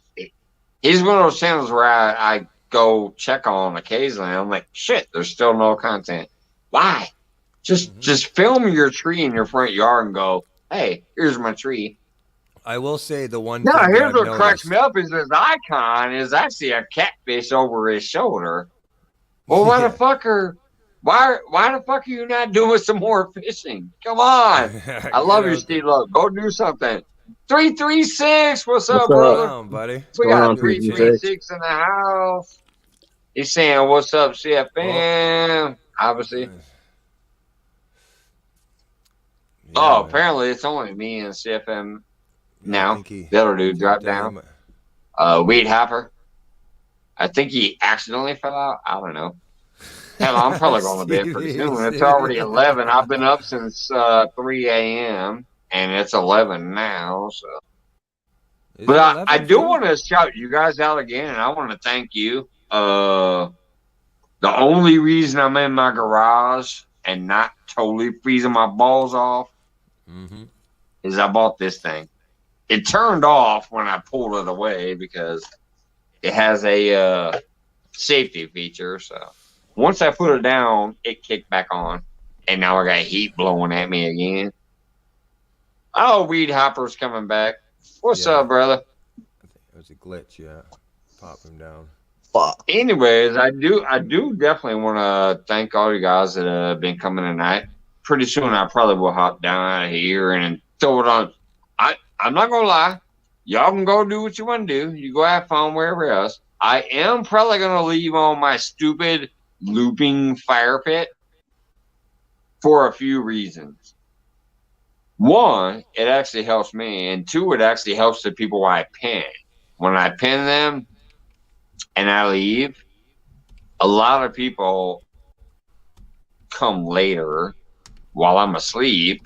he's one of those channels where I go check on occasionally. I'm like, shit, there's still no content. Why? Just film your tree in your front yard and go, hey, here's my tree. I will say the one No, thing here's I've what cracks noticed. me up is his icon is actually a catfish over his shoulder. Well, why the fuck are you not doing some more fishing? Come on. I love you, Steve. Look, go do something. 336, what's up, brother? On, buddy? We going got on, 336 in the house. He's saying, what's up, CFM? Obviously. Yeah, apparently it's only me and CFM now. The other dude dropped down. Weed Hopper. I think he accidentally fell out. I don't know. Hell, I'm probably going to bed pretty soon. It's already 11. I've been up since 3 a.m. and it's 11 now. So, but I do want to shout you guys out again, and I want to thank you. The only reason I'm in my garage and not totally freezing my balls off is I bought this thing. It turned off when I pulled it away because it has a safety feature. So once I put it down, it kicked back on, and now I got heat blowing at me again. Oh, Weed Hopper's coming back. What's up, brother? I think it was a glitch. Yeah, pop him down. Anyways, I do definitely want to thank all you guys that have been coming tonight. Pretty soon, I probably will hop down out of here and throw it on. I'm not gonna lie, y'all can go do what you want to do. You go have fun wherever else. I am probably gonna leave on my stupid looping fire pit for a few reasons. One, it actually helps me, and two, it actually helps the people I pin. When I pin them and I leave, a lot of people come later while I'm asleep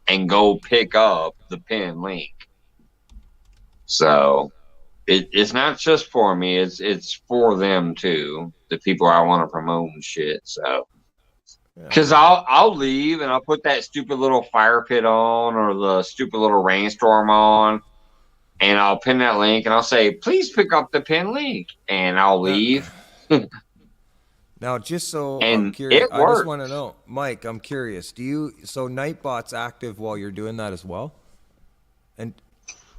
and go pick up the pin link. So it's not just for me, it's for them too, the people I want to promote and shit. So because I'll leave and I'll put that stupid little fire pit on or the stupid little rainstorm on, and I'll pin that link and I'll say, please pick up the pin link, and I'll leave. Now, just so and I'm curious, I works. just want to know, Mike, I'm curious. So Nightbot's active while you're doing that as well? And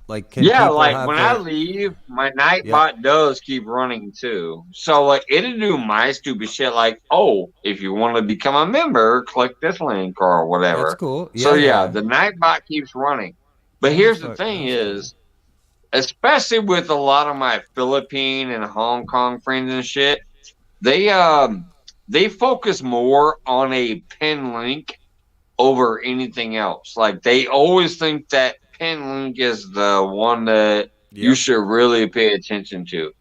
like, can people like have when I leave, my Nightbot does keep running too. So like it'll do my stupid shit like, oh, if you want to become a member, click this link or whatever. That's cool. So the Nightbot keeps running. But here's the thing is, especially with a lot of my Philippine and Hong Kong friends and shit, they focus more on a pin link over anything else. Like they always think that pin link is the one that you should really pay attention to.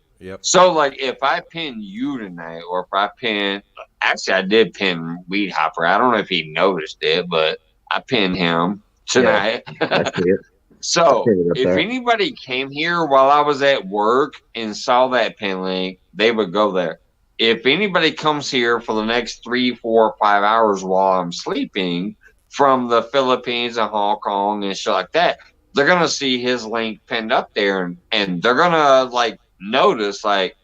So like if I pin you tonight, or if I pin, actually I did pin Weed Hopper. I don't know if he noticed it, but I pinned him tonight. I see it. So if anybody came here while I was at work and saw that pin link, they would go there. If anybody comes here for the next 3, 4, 5 hours while I'm sleeping from the Philippines and Hong Kong and shit like that, they're going to see his link pinned up there, and they're going to like notice like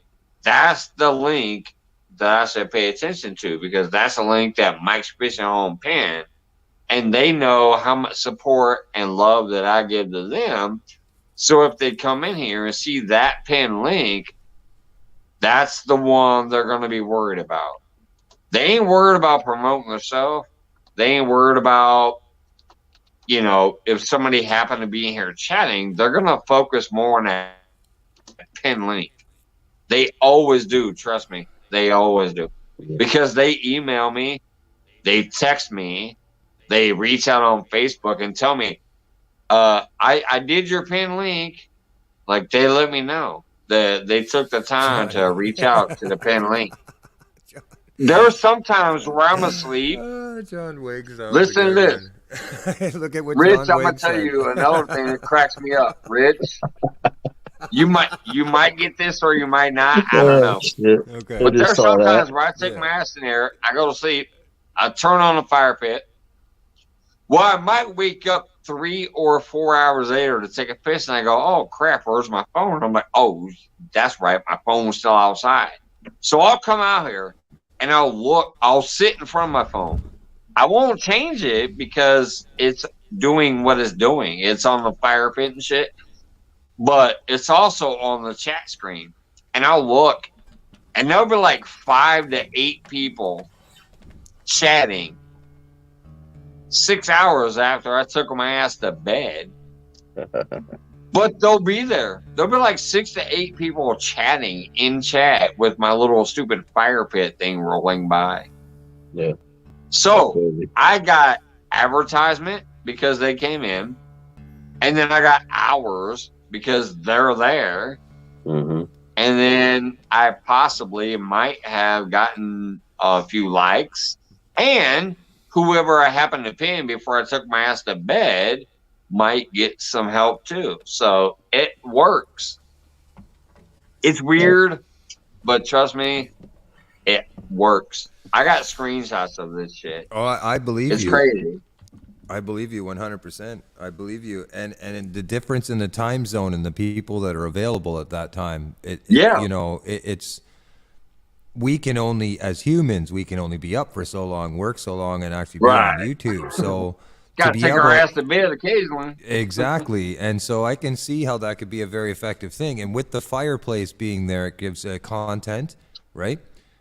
that's the link that I should pay attention to, because that's a link that Mike's Fishing Home pinned, and they know how much support and love that I give to them. So if they come in here and see that pinned link, that's the one they're going to be worried about. They ain't worried about promoting themselves. They ain't worried about, if somebody happened to be in here chatting, they're going to focus more on that pin link. They always do. Trust me. They always do. Because they email me, they text me, they reach out on Facebook and tell me, I did your pin link. Like, they let me know. They took the time to reach out to the pin link. There are some times where I'm asleep. John Wiggs. Listen to this. Look at what Rich, John I'm gonna tell you another thing that cracks me up. Rich, you might get this or you might not. I don't know. Okay. But there's sometimes where I take my ass in there, I go to sleep, I turn on the fire pit. Well, I might wake up 3 or 4 hours later to take a piss, and I go, oh crap, where's my phone? And I'm like, oh, that's right, my phone's still outside. So I'll come out here and I'll sit in front of my phone, I won't change it because it's doing what it's doing. It's on the fire pit and shit, but it's also on the chat screen. And I'll look, and there'll be like 5 to 8 people chatting 6 hours after I took my ass to bed. But they'll be there. There'll be like 6 to 8 people chatting in chat with my little stupid fire pit thing rolling by. Yeah. So I got advertisement because they came in, and then I got hours because they're there. Mm-hmm. And then I possibly might have gotten a few likes, and whoever I happened to pin before I took my ass to bed might get some help too. So it works. It's weird, but trust me, it works. I got screenshots of this shit. Oh, I believe you. It's crazy. I believe you 100%. I believe you. And the difference in the time zone and the people that are available at that time, it's we can only, as humans, we can only be up for so long, work so long, and actually be on YouTube. So got to take our ass to bed occasionally. Exactly. And so I can see how that could be a very effective thing. And with the fireplace being there, it gives content, right?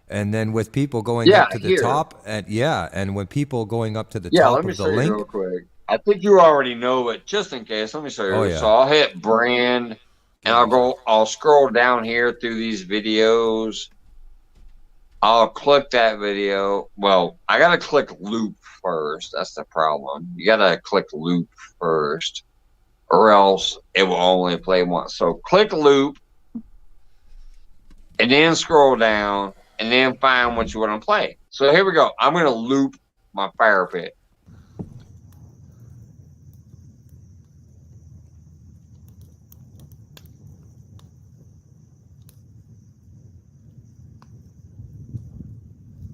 And then with people going up to the top, and when people going up to the top of the link. Real quick. I think you already know it. Just in case, let me show you. Oh, yeah. So I'll hit brand, and I'll scroll down here through these videos. I'll click that video. Well, I gotta click loop first. That's the problem. You gotta click loop first, or else it will only play once. So click loop, and then scroll down. And then find what you want to play. So here we go. I'm going to loop my fire pit.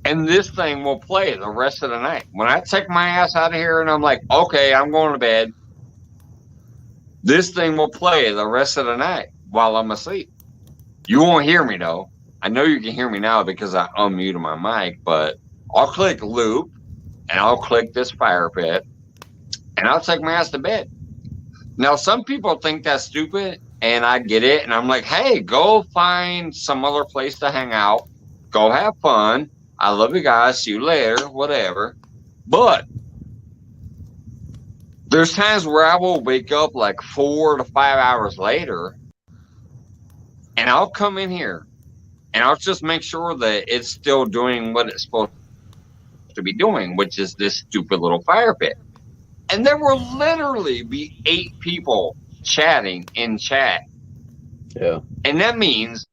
And this thing will play the rest of the night. When I take my ass out of here and I'm like, okay, I'm going to bed, this thing will play the rest of the night while I'm asleep. You won't hear me, though. I know you can hear me now because I unmuted my mic, but I'll click loop, and I'll click this fire pit, and I'll take my ass to bed. Now, some people think that's stupid, and I get it, and I'm like, hey, go find some other place to hang out. Go have fun. I love you guys. See you later, whatever. But there's times where I will wake up like 4 to 5 hours later, and I'll come in here. And I'll just make sure that it's still doing what it's supposed to be doing, which is this stupid little fire pit. And there will literally be 8 people chatting in chat. Yeah. And that means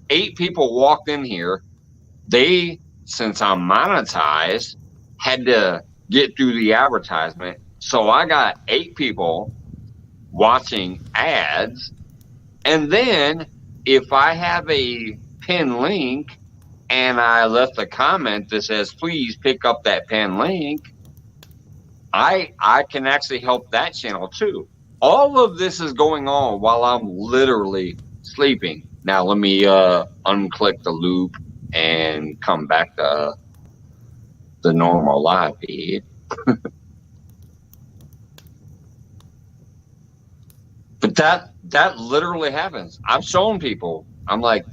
8 people walked in here. They, since I'm monetized, had to get through the advertisement. So I got 8 people watching ads. And then if I have a pinned link and I left a comment that says, please pick up that pinned link, I can actually help that channel too. All of this is going on while I'm literally sleeping. Now let me unclick the loop and come back to the normal live feed. But that literally happens. I've shown people. I'm like,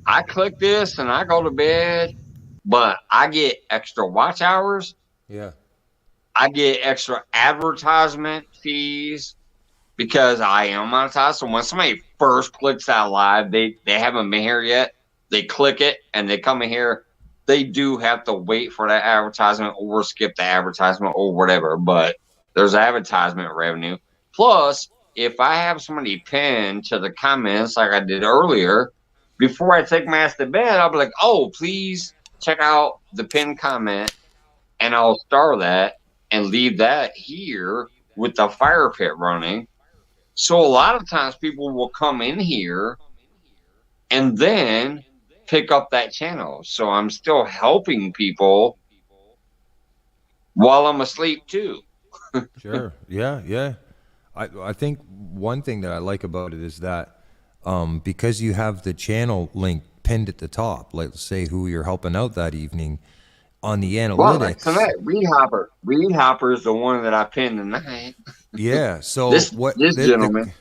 I click this and I go to bed, but I get extra watch hours. Yeah. I get extra advertisement fees because I am monetized. So when somebody first clicks that live, they haven't been here yet. They click it and they come in here. They do have to wait for that advertisement or skip the advertisement or whatever, but there's advertisement revenue. Plus, if I have somebody pinned to the comments like I did earlier, before I take my ass to bed, I'll be like, oh, please check out the pinned comment, and I'll star that and leave that here with the fire pit running. So a lot of times people will come in here and then pick up that channel. So I'm still helping people while I'm asleep too. Sure. Yeah. I think one thing that I like about it is that because you have the channel link pinned at the top, like say who you're helping out that evening, on the analytics. Well, like tonight, Reed Hopper is the one that I pinned tonight. Yeah. So this gentleman.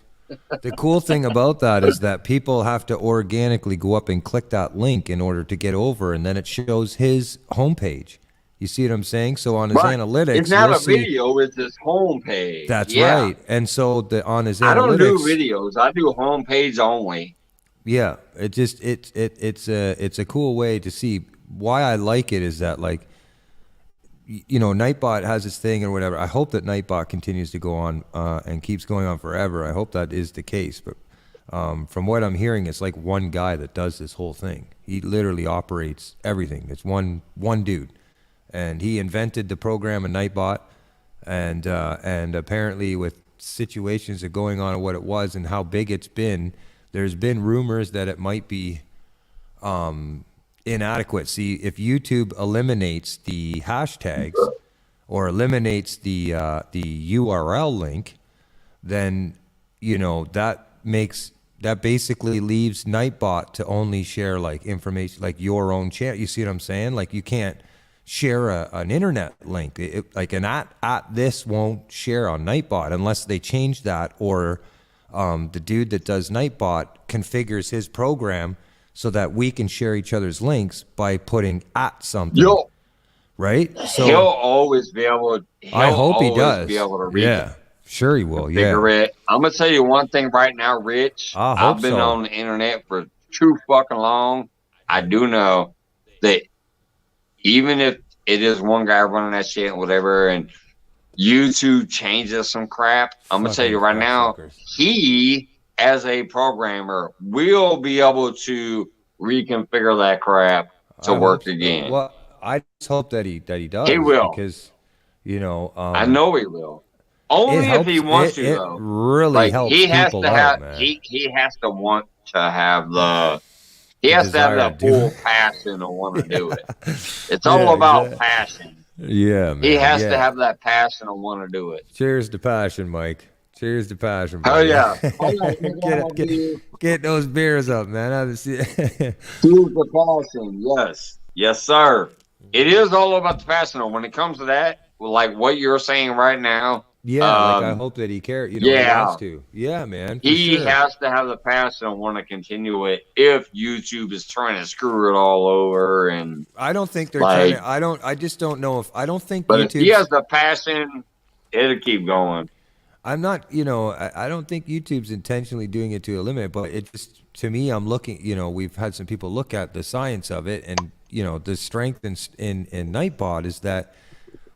The cool thing about that is that people have to organically go up and click that link in order to get over, and then it shows his homepage. You see what I'm saying? So on his analytics, it's not a video; it's his homepage. That's right. And so on his analytics, I don't do videos; I do homepage only. Yeah, it's a cool way to see. Why I like it is that, like, you know, Nightbot has its thing or whatever. I hope that Nightbot continues to go on and keeps going on forever. I hope that is the case. But from what I'm hearing, it's like one guy that does this whole thing. He literally operates everything. It's one dude. And he invented the program of Nightbot, and apparently with situations that are going on and what it was and how big it's been, there's been rumors that it might be inadequate. See, if YouTube eliminates the hashtags or eliminates the URL link, then you know that basically leaves Nightbot to only share like information like your own channel. You see what I'm saying? Like you can't share an internet link. Like an at this won't share on Nightbot unless they change that, or the dude that does Nightbot configures his program so that we can share each other's links by putting at something. Right? So he'll always be able to. I hope he does. Be able to read it. Sure he will. Yeah. It. I'm gonna tell you one thing right now, Rich. I've been on the internet for too fucking long. I do know that even if it is one guy running that shit and whatever, and YouTube changes some crap, I'm gonna tell you right now, he, as a programmer, will be able to reconfigure that crap to work again. Well, I just hope that he does. He will, because you know I know he will. Only if he wants to, though. It really helps people out, man. He has to want to have the. He has to have that full passion to want to do it. It's all about passion. Yeah, man. He has to have that passion to want to do it. Cheers to passion, Mike. Cheers to passion. Oh yeah. Get those beers up, man. Cheers to passion. Yes, sir. It is all about the passion. When it comes to that, like what you're saying right now. Yeah, like I hope that he cares. You know, he has to. Yeah, man. He has to have the passion and want to continue it if YouTube is trying to screw it all over. And I don't think they're trying to. I just don't know if. I don't think. But if he has the passion, it'll keep going. I'm not. You know, I don't think YouTube's intentionally doing it to eliminate. But it just, to me, I'm looking. You know, we've had some people look at the science of it, and you know, the strength in Nightbot is that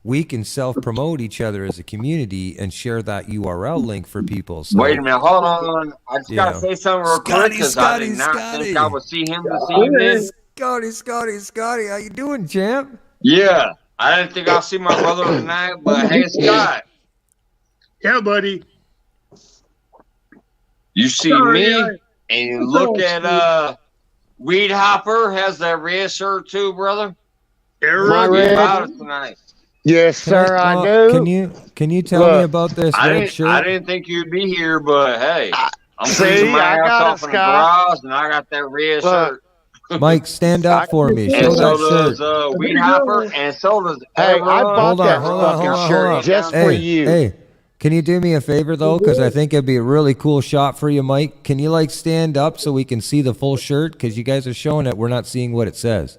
we can self-promote each other as a community and share that URL link for people. So, wait a minute, hold on. I just gotta say something real quick because I did not think I would see him this evening. Scotty, how you doing, champ? Yeah, I didn't think I'll see my brother tonight, but hey, Scott. Yeah, buddy. You see me, and you look at Weed Hopper has that red shirt too, brother. Red about it tonight. Yes, sir, I do. Can you tell me about this red shirt? I didn't think you'd be here, but hey, I'm freezing my ass off in the garage, and I got that red shirt. Mike, stand up for me. Show that shirt. Weed Hopper, and so does I bought that fucking shirt just for you. Hey, can you do me a favor though? Because I think it'd be a really cool shot for you, Mike. Can you like stand up so we can see the full shirt? Because you guys are showing it, we're not seeing what it says.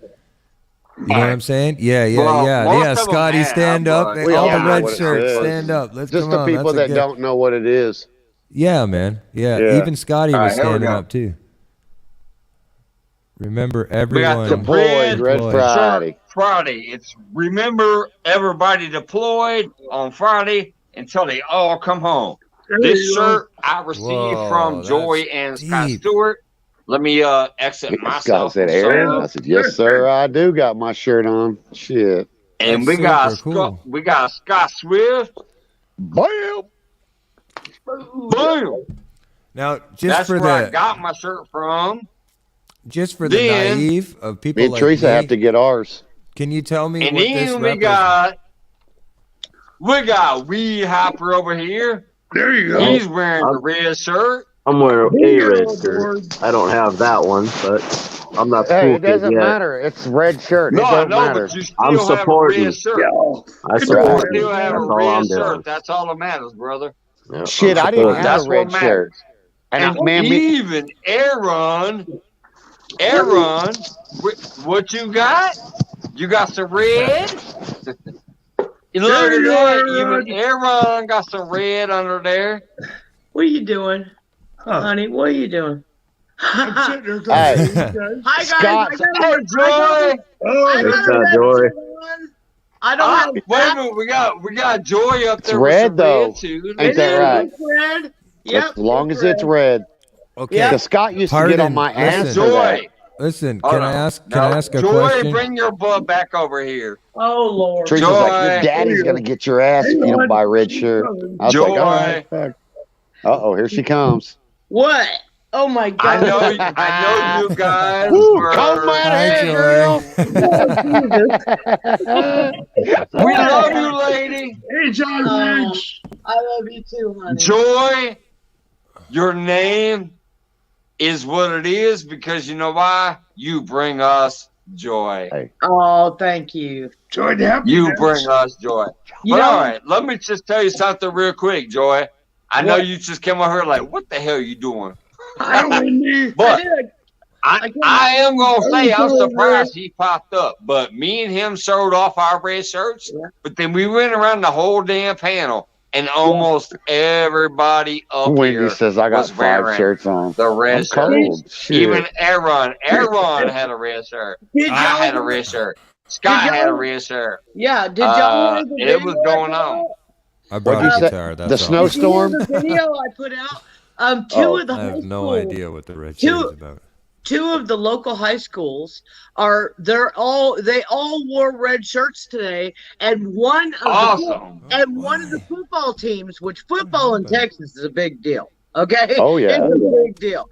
You know what I'm saying? Yeah. Scotty, stand up. All the red shirts, stand up. Let's just the people that don't know what it is. Yeah, man. Yeah. Even Scotty was standing up too. Remember everyone. Deployed. Red Friday. It's remember everybody deployed on Friday until they all come home. This shirt I received from Joy and Scott Stewart. Let me exit myself. Scott said, Aaron. I said, yes, sir. I do got my shirt on. Shit. And we got Scott Swift. Bam. Now, that's where I got my shirt from. Just for the naive of people me and like Teresa me, have to get ours. Can you tell me and what this represents? We got Weed Hopper over here. There you go. He's wearing the red shirt. I'm wearing a red shirt. I don't have that one, but I'm not Hey, cool it doesn't yet. matter. It's red shirt. No, it I don't know, matter. but you still I'm have a supporting. red shirt. I You support still you. have That's a all red I'm shirt. doing. That's all that matters, brother. Yeah, Shit, I'm I didn't supporting. have That's a what red shirt. matters. And And man, even Aaron, what you got? You got some red? You look at that. Even Aaron got some red under there. What are you doing, honey? What are you doing? I'm sitting there talking Hey. to you guys. Hi guys. Scott's- Hey, Joy. Oh, What's up, Joy? I don't have Wait a minute. We got Joy up It's there red, with some though. red too. Ain't that right? Red. Yep, As long as it's red. Okay. Because Scott used to get on my ass for that. Joy. Listen, Hold can I on. ask a Joy, question? bring your butt back over here. Oh Lord. Teresa's like, your Joy. daddy's going to get your ass if you don't buy a red shirt. I was Joy. like, all right, fuck. Uh-oh, here she comes. What? Oh my God. I know you guys Woo, were. comb that Hi, hair, girl. We love you, lady. hey, John Rich. I love you too, honey. Joy, your name is what it is because you know why? You bring us joy. Hey. Oh, thank you. Joy to have You bring us joy. You But know- all right, let me just tell you something real quick, Joy. I know you just came over here like, what the hell are you doing? But I am going to say I'm surprised he popped up. But me and him showed off our red shirts. But then we went around the whole damn panel. And almost everybody up Wendy here says, I got was 5 wearing shirts on. the red I'm shirt. cold. Shit. Even Aaron had a red shirt. Did I y'all- had a red shirt. Scott Did y'all- had a red shirt. Yeah, did y'all hear the It was video going I put on. out? I brought What'd a you say? guitar. That's The all. snowstorm? Did you hear the video I put out? Two Oh, of the I high have no schools- idea what the red shirt is about. Two of the local high schools they all wore red shirts today, and one of the football teams, which football in Texas is a big deal. Okay. Oh, yeah. It's a big deal.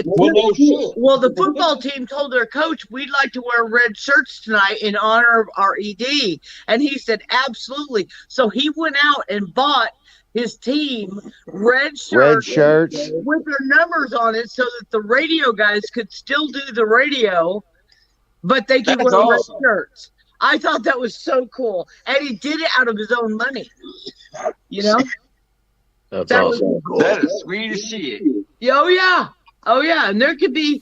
Well, no shit. Well, the football team told their coach, we'd like to wear red shirts tonight in honor of R.E.D. And he said, absolutely. So he went out and bought his team red shirts with their numbers on it so that the radio guys could still do the radio, but they could wear red shirts. I thought that was so cool. And he did it out of his own money. You know? That's That awesome. was cool. That is sweet as shit. Oh yeah. Oh yeah. And there could be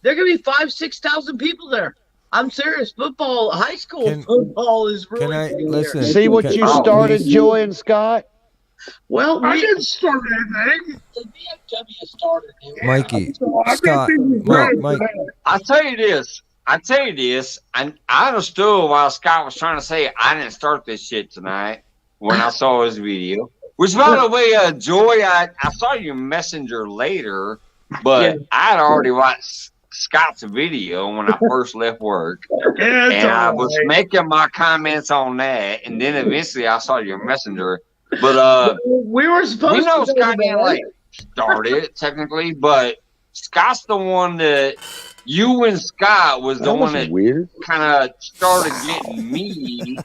5,000-6,000 people there. I'm serious. High school football is really Can I big listen? here. See what you started, Joy and Scott? Well, I didn't start anything. The VFW started it. Mikey, I Scott, Mike. I tell you this, and I understood why Scott was trying to say I didn't start this shit tonight when I saw his video. Which, by the way, Joy, I saw your messenger later, but I had already watched Scott's video when I first left work, and I was making my comments on that, and then eventually I saw your messenger. But we were supposed we know to Scott didn't like start it technically, but Scott's the one that you and Scott was the one that kind of started getting me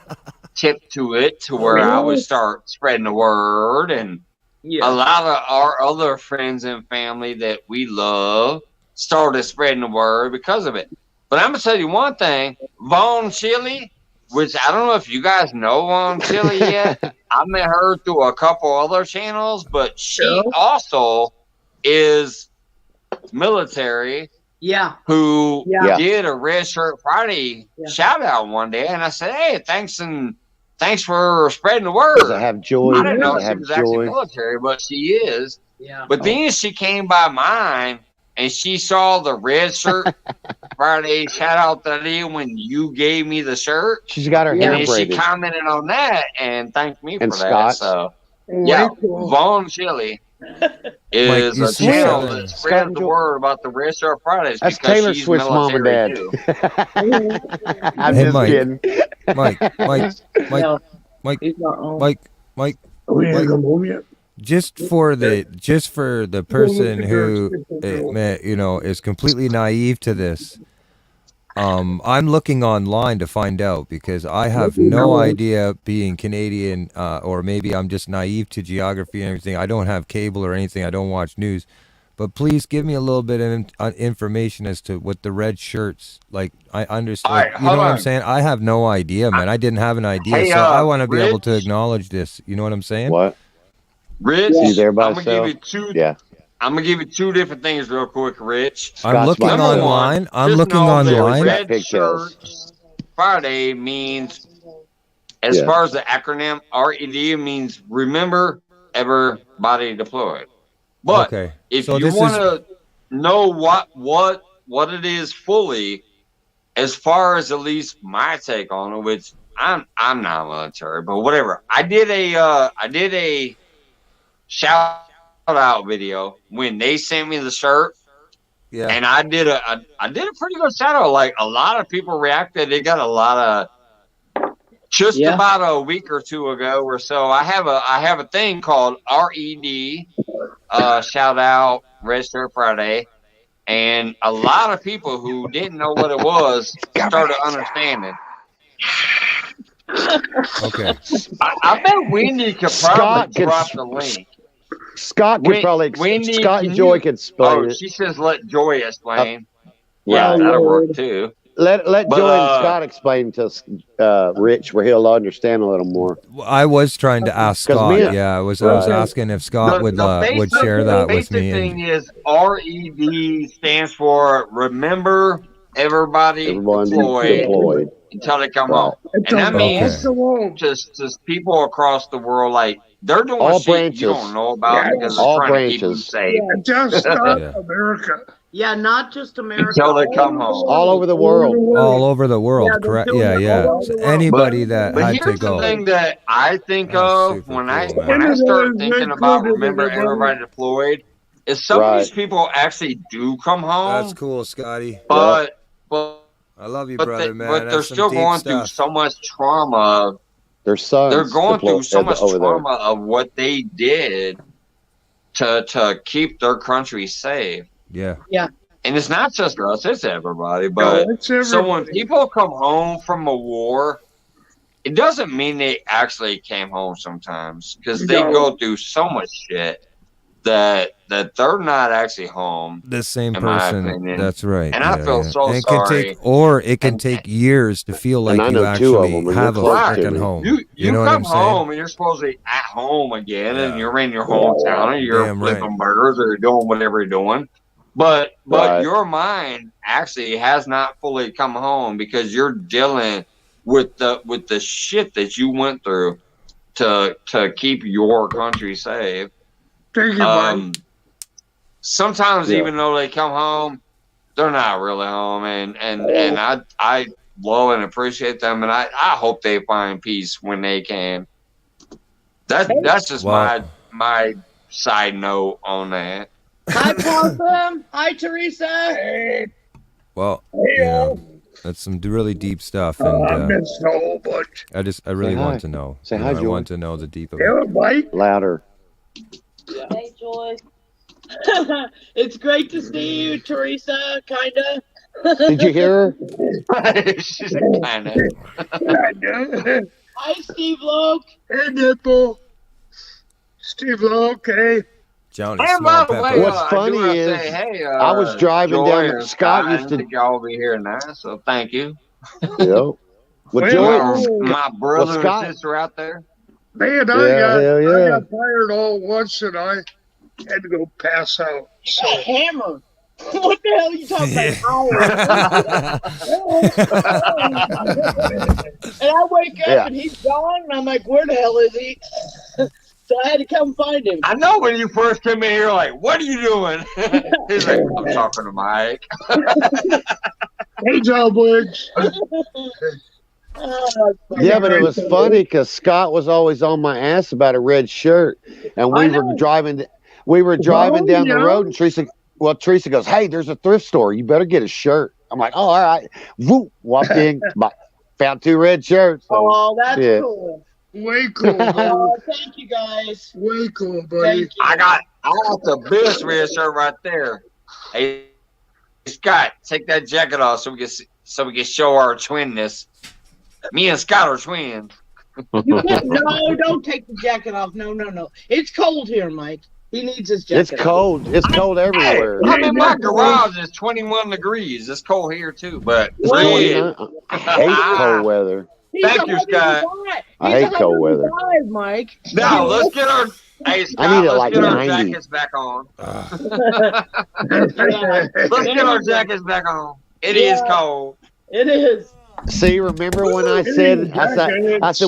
tipped to it to where I would start spreading the word, and a lot of our other friends and family that we love started spreading the word because of it. But I'm gonna tell you one thing, Vaughn Chili, which I don't know if you guys know Vaughn Chili yet. I met her through a couple other channels, but she also is military. Yeah. Who did a Red Shirt Friday shout out one day, and I said, "Hey, thanks for spreading the word." Does it have Joy? I didn't know Does it she have was actually Joy? military, but she is. Yeah. But then she came by mine and she saw the Red Shirt Friday shout out that day when you gave me the shirt. She's got her hair and then she braided. commented on that and thanked me And for Scott. that. So yeah, Vaughn Chili is you a see channel something. that spreads the word about the Red Shirt Fridays. That's because Taylor she's Swift's mom and military, dad. too. I'm Hey, just Mike. kidding. Mike. We ain't come home yet. Just for the person who is completely naive to this, I'm looking online to find out because I have no idea, being Canadian, or maybe I'm just naive to geography and everything. I don't have cable or anything. I don't watch news, But please give me a little bit of information as to what the red shirts like. I understand. All right, You know hold what I'm on. saying? I have no idea, man. I didn't have an idea, Hey, so I want to be able to Rich. acknowledge this. You know what I'm saying? What? Rich, Is he there by I'm gonna give himself? you two. Yeah. I'm gonna give you two different things real quick, Rich. I'm Scott's looking by Number himself. online. one, I'm just looking know that online. got Red pigtails. Shirts Friday means, as Yeah. far as the acronym, R.E.D means remember everybody deployed. But Okay. if So you this want is to know what it is fully, as far as at least my take on it, which I'm not military, but whatever. I did a shout out video when they sent me the shirt, yeah. and I did a pretty good shout out. Like a lot of people reacted. It got a lot of just about a week or two ago or so. I have a thing called R.E.D. Shout out Red Shirt Friday. And a lot of people who didn't know what it was started understanding. Okay. I bet Wendy could probably drop the link. Scott could probably. Wendy, Scott and Joy could explain it. She says let Joy explain. Yeah, Yeah, that'll work too. Let Joy and Scott explain to Rich where he'll understand a little more. I was trying to ask Scott. I was asking if Scott would share that with me. The thing is, R.E.D. stands for Remember Everybody Deployed until they come home, and that means just people across the world, like they're doing all shit branches. You don't know about because all they're trying to keep them branches. safe. Just not America. Yeah, not just America. Until they come home. All over the world. All over the world, correct? Yeah. So anybody that had to here's go. the thing that I think of when I start thinking about Remember Everybody Deployed is some of these people actually do come home. That's cool, Scotty. But I love you, brother, man. But they're still going through so much trauma. Their sons. They're going through so much trauma of what they did to keep their country safe. Yeah. And it's not just us, it's everybody. But so when people come home from a war, it doesn't mean they actually came home sometimes because they go through so much shit that they're not actually home. The same person. That's right. And I feel so and sorry. It can take years to feel like you actually have a freaking home. You know come what I'm home and you're supposed to be at home again, and you're in your hometown, and you're flipping burgers or doing whatever you're doing. But your mind actually has not fully come home because you're dealing with the shit that you went through to keep your country safe. Sometimes even though they come home, they're not really home, and I love and appreciate them, and I hope they find peace when they can. That's just my side note on that. Hi, Possum. Hi, Teresa. Well, that's some really deep stuff, and I really want to know. Say hi, Joy. I want to know the deep of it. Mike. Louder. Hey, Joy. It's great to see you, Teresa. Kinda. Did you hear her? She's kinda. Hi, Steve Loke. Hey, Nipple. Steve Loke, hey. Johnny, by the way, what's funny is I was driving Joy down. Scott used to. Y'all be here now, so thank you. Yep. With Joy, my brother and sister out there. Man, I got fired all once, and I had to go pass out. So. Hammer. What the hell are you talking about? And I wake up and he's gone, and I'm like, where the hell is he? So I had to come find him. I know when you first came in here, like, what are you doing? He's like, I'm talking to Mike. Hey, John Woods. Yeah, but it was funny because Scott was always on my ass about a red shirt, and we were driving. We were driving down the road, and Teresa goes, "Hey, there's a thrift store. You better get a shirt." I'm like, "Oh, all right." Whoop, walked in, found 2 red shirts. So, that's cool. Way cool, buddy. Oh, thank you guys. Way cool, buddy. I got the best red shirt right there. Hey, Scott, take that jacket off so we can show our twinness. Me and Scott are twins. No, don't take the jacket off. No. It's cold here, Mike. He needs his jacket. It's cold. It's cold everywhere. I mean, my garage is 21 degrees. It's cold here too, but red. I hate cold weather. Thank you, Scott. I hate cold weather. Mike. Now let's get our. Hey, Scott, I need it let's like get our 90. jackets back on. Let's get our jackets back on. It is cold. It is. See, remember when I said,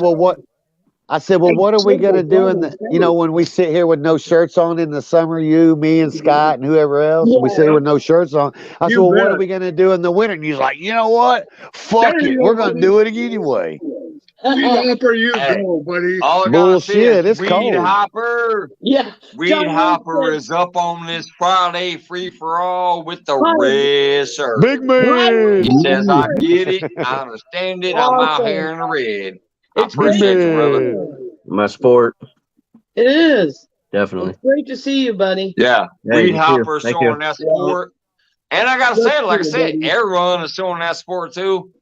well, what are we gonna do in the, when we sit here with no shirts on in the summer? You, me, and Scott, and whoever else. We sit here with no shirts on. I said, well, what are we gonna do in the winter? And he's like, you know what? Fuck it, we're gonna do it anyway. Hopper, you go, buddy. Bullshit, it's cold. Weed Hopper. Yeah. Weed Hopper is up on this Friday free for all with the red shirt. Big man. He says, I get it. I understand it. I'm out here in the red. I appreciate you, brother. My sport. It is. Definitely. It's great to see you, buddy. Yeah. Hey, Weed Hopper showing that sport. And I gotta say, like I said, Aaron is showing that sport too.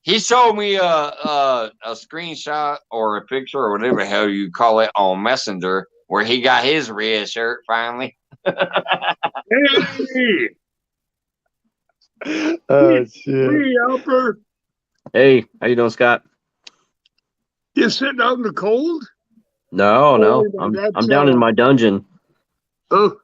He showed me a screenshot or a picture or whatever the hell you call it on Messenger where he got his red shirt finally. Hey. Oh shit. Hey, Hopper. Hey, how you doing, Scott? You sitting out in the cold? No. I'm down in my dungeon. Oh.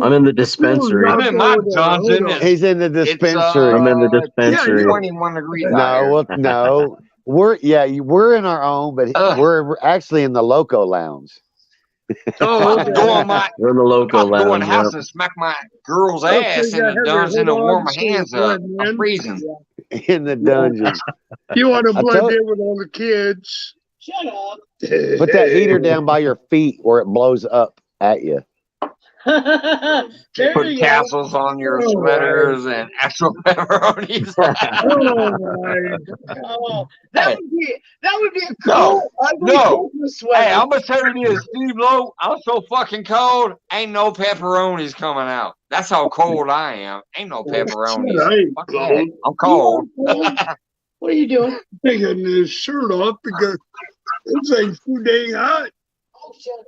I'm in the dispensary. I'm in my dungeon. He's in the dispensary. I'm in the dispensary. Yeah, 21 degrees. No. We're in our own, but we're actually in the Loco Lounge. Oh, we're in the Loco Lounge. Go in the house and smack my girl's ass in the dungeon and warm my hands up. I'm freezing. In the dungeon. You want to blend in with all the kids? Shut up. Put that heater down by your feet where it blows up at you. Put castles on your sweaters and actual pepperonis. That would be a cool Christmas sweater. Hey, I'm gonna tell you this, Steve Lowe. I'm so fucking cold. Ain't no pepperonis coming out. That's how cold I am. Ain't no pepperonis. I'm cold. What are you doing? Taking his shirt off because it's like too dang hot. Oh, shut up.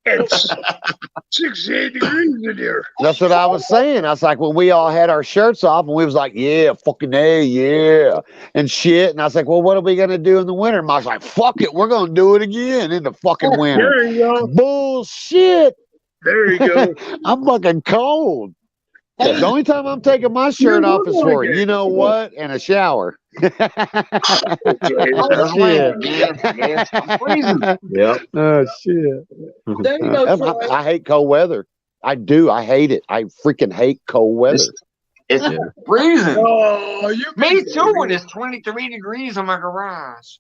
It's 68 degrees in here. That's what I was saying. I was like, when we all had our shirts off and we was like, yeah, fucking A, yeah, and shit. And I was like, well, what are we going to do in the winter? And I was like, fuck it, we're going to do it again in the fucking winter. There you go. Bullshit. There you go. I'm fucking cold. The only time I'm taking my shirt off is for, you know what, and a shower. Yep. Oh, shit. There you go, Troy. I hate cold weather. I do. I hate it. I freaking hate cold weather. It's freezing. Oh, Me too when it's 23 degrees in my garage.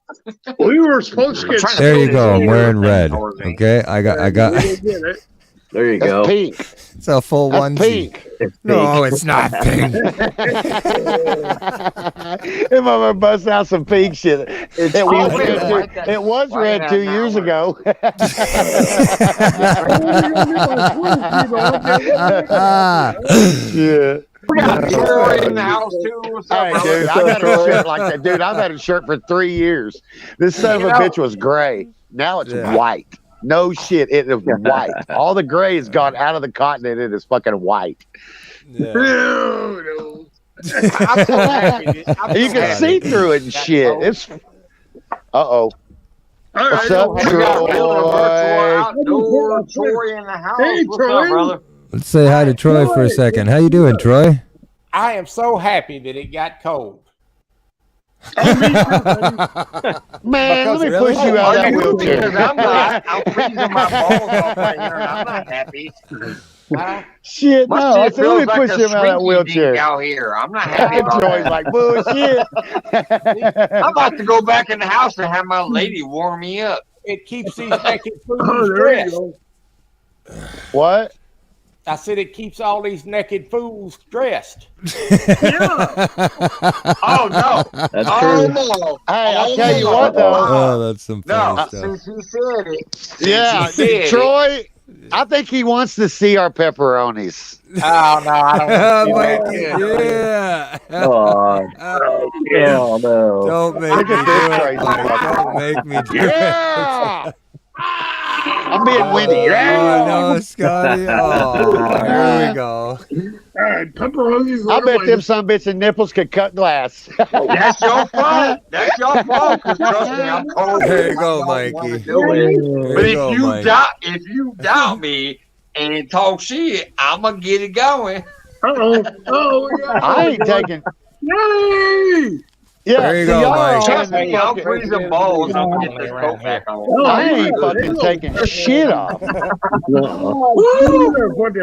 We were supposed to get. There you go. I'm wearing red. Okay, I got. There you go. Pink. It's a full That's onesie. pink. No, it's not pink. If I'm gonna bust out some pink shit, it was red 2 years ago. Yeah. We got Troy in the house too. What's up, Hey, dude, I've had a shirt like that. Dude, I've had a shirt for 3 years. This son of a bitch was gray. Now it's white. No shit, it is white. All the gray has gone out of the cotton and it is fucking white. Yeah. No. I'm so happy. You can see through it and shit. It's All what's right. up, Troy? Troy in the house. Hey, What's Troy. up, brother? Let's say hi to Troy for a second. How you doing, Troy? I am so happy that it got cold. Man, let me push you out of that wheelchair. I'm not. I'm freezing my balls off right here, and I'm not happy. Shit, no. I said, let me push him out of that Shrinky wheelchair. dink out here. I'm not happy And about Troy's that. like, bullshit. I'm about to go back in the house and have my lady warm me up. It keeps these naked fools Oh, there dressed. you go. What? I said it keeps all these naked fools dressed. Oh, no. That's Oh, true. no. Hey, I'll tell you what, though. Oh, that's some funny No, stuff. since you said it. Yeah, Troy, I think he wants to see our pepperonis. Oh, no, I don't want to see that. Yeah. Oh, hell no. Don't make me Look do at this it. crazy Mike. Don't make me do it. Yeah. I'm being windy. Oh no, Scotty! Oh, here we go. Pepperonis. I bet them some bits and nipples could cut glass. That's your fault. That's your fault. Because trust me, I'm cold. There you go, Mikey. But if you doubt me and talk shit, I'm gonna get it going. I ain't taking. Yay! Yeah, there you go, Mike. Trust me, I'm freezing balls. I'm gonna get this coat back on. I ain't fucking taking shit off.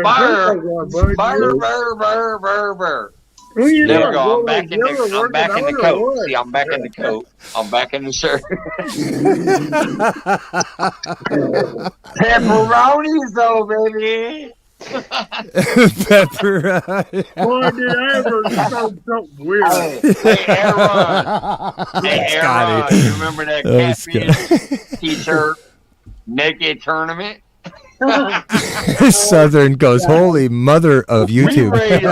Fire, burr. There we go. I'm back in the coat. See, I'm back in the coat. I'm back in the shirt. Pepperonis, though, baby. Pepperoni. Boy, did I ever start something weird. Hey, Aaron, you remember that catfish t-shirt naked tournament? Southern goes, holy mother of YouTube. We raised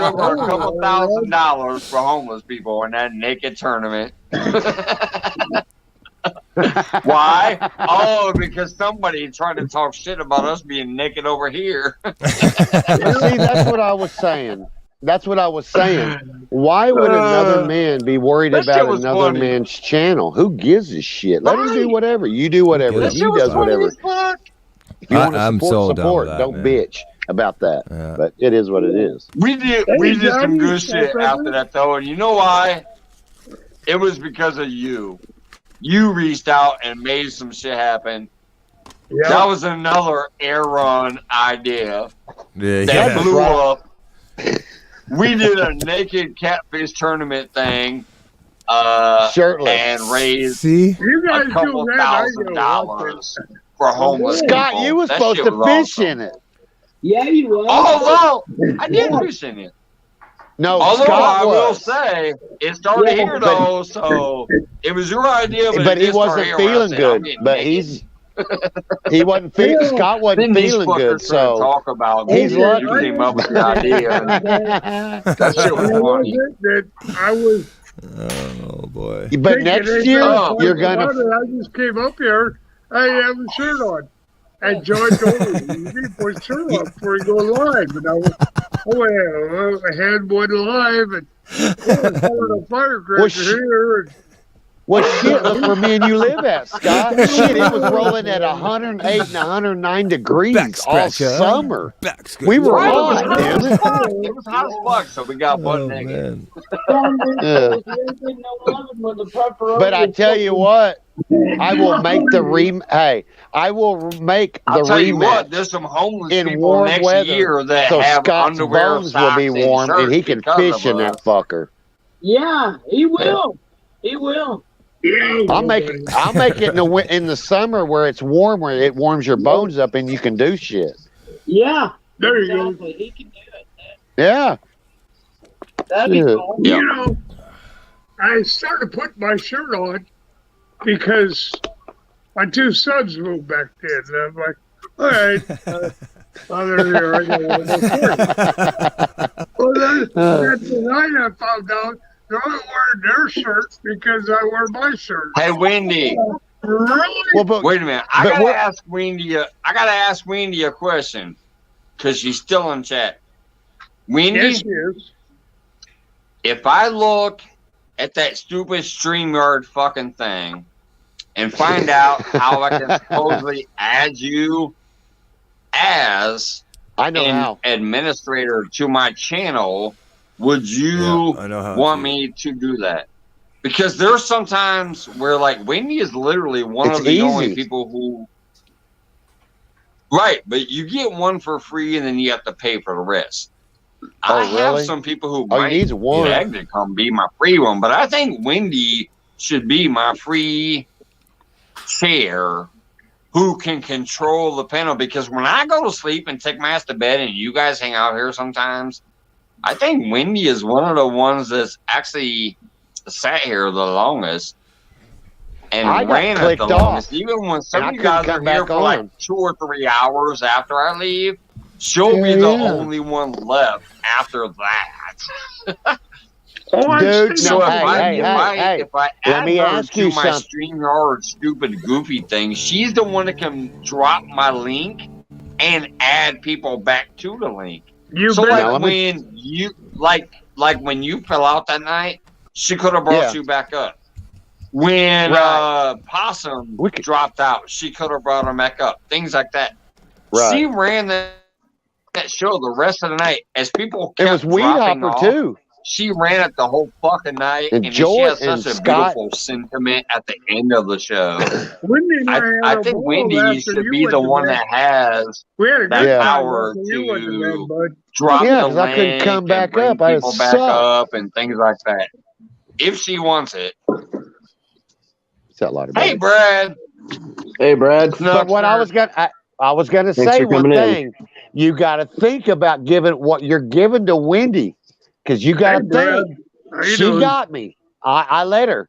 over a couple $1,000 for homeless people in that naked tournament. Why? Oh, because somebody tried to talk shit about us being naked over here. See, that's what I was saying. Why would another man be worried about another man's channel? Who gives a shit? Let him do whatever. You do whatever. He does whatever. If you want to support, don't bitch about that. Yeah. But it is what it is. We did some good shit after that, though. And you know why? It was because of you. You reached out and made some shit happen. Yep. That was another Aaron idea that blew up. We did a naked catfish tournament thing. Shirtless. And raised You a guys couple do that. $1,000 for homeless Scott, people. you was That supposed shit to was fish awesome. in it. Yeah, you was. Oh, well, I did fish in it. No, although Scott I will was. say it started here though, so it was your idea. But he wasn't feeling good. But he wasn't feeling. Scott wasn't feeling good. So talk about he's lucky. You came up with the idea. That shit was funny. I was. Oh boy! But next year you're gonna. I just came up here. I have a shirt on. And John told me, you need to put your shirt on before you go live. And I had one live, and I had a firecracker here. And, well, shit, look where me and you live at, Scott. Shit, it was rolling at 108 and 109 degrees all summer. We were hot, dude. It was hot as fuck, so we got butt naked. But I tell you what, I will make the I will make the rematch. There's some homeless in people warm next weather, year that so have Scott's underwear, bones will be warm, and he can fish in that fucker. Yeah, he will. He will. I'll make it in the summer where it's warm, where it warms your bones up and you can do shit. Yeah, there you go. He can do it. Yeah. That'd be cool. You know, I started putting my shirt on because my two sons moved back then. And I'm like, all right, there I go. Well, that tonight I found out they're only wearing their shirts because I wear my shirt. Hey, Wendy. Really? Well, wait a minute. I gotta ask Wendy a question because she's still in chat. Wendy, yes, she is. If I look at that stupid StreamYard fucking thing and find out how I can supposedly add you as an administrator to my channel, would you want me to do that? Because there's sometimes where, like, Wendy is literally one of the only people who... Right, but you get one for free and then you have to pay for the rest. I have some people who might beg to come be my free one, but I think Wendy should be my free chair who can control the panel, because when I go to sleep and take my ass to bed and you guys hang out here sometimes, I think Wendy is one of the ones that's actually sat here the longest and ran it the longest. Even when some of you guys are here for like 2 or 3 hours after I leave, she'll be the only one left after that. Oh, Dude, So no, if hey, I let add me her ask to you my something. StreamYard stupid goofy thing, she's the one that can drop my link and add people back to the link. You So bet. like Now, let me- when you like when you fell out that night, she could have brought Yeah. you back up. When Right. Possum We could- dropped out, she could have brought him back up. Things like that. Right. She ran that show the rest of the night as people It kept was Weed dropping Hopper off. too. She ran it the whole fucking night, And and Joy she has and such a Scott- beautiful sentiment at the end of the show. Wendy and I had I a think ball Wendy after should you be went the to one bed. that has We had a that good time power after you went to bed, to bud. drop Yeah, the 'cause I couldn't link come and back bring up. I people back sucked. up and things like that. If she wants it. What's that lighter, Hey, baby? Brad. Hey, Brad. But what I was gonna Thanks say for one coming in. thing. You got to think about giving what you're giving to Wendy, because you got to Hey, Brad. think. How you She doing? got me. I let her.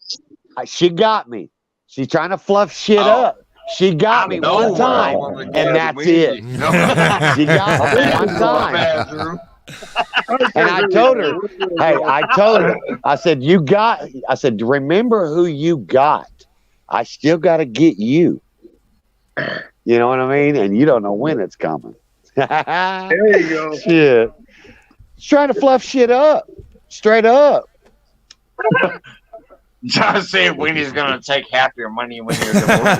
She got me. She's trying to fluff shit up. She got me know one what I time, wanna give and that's Wendy. it. She got me one time. Drew. And I told her, hey, I said, remember who you got. I still got to get you. You know what I mean? And you don't know when it's coming. There you go. Shit. She's trying to fluff shit up. Straight up. Just say Wendy's gonna take half your money when you're divorced.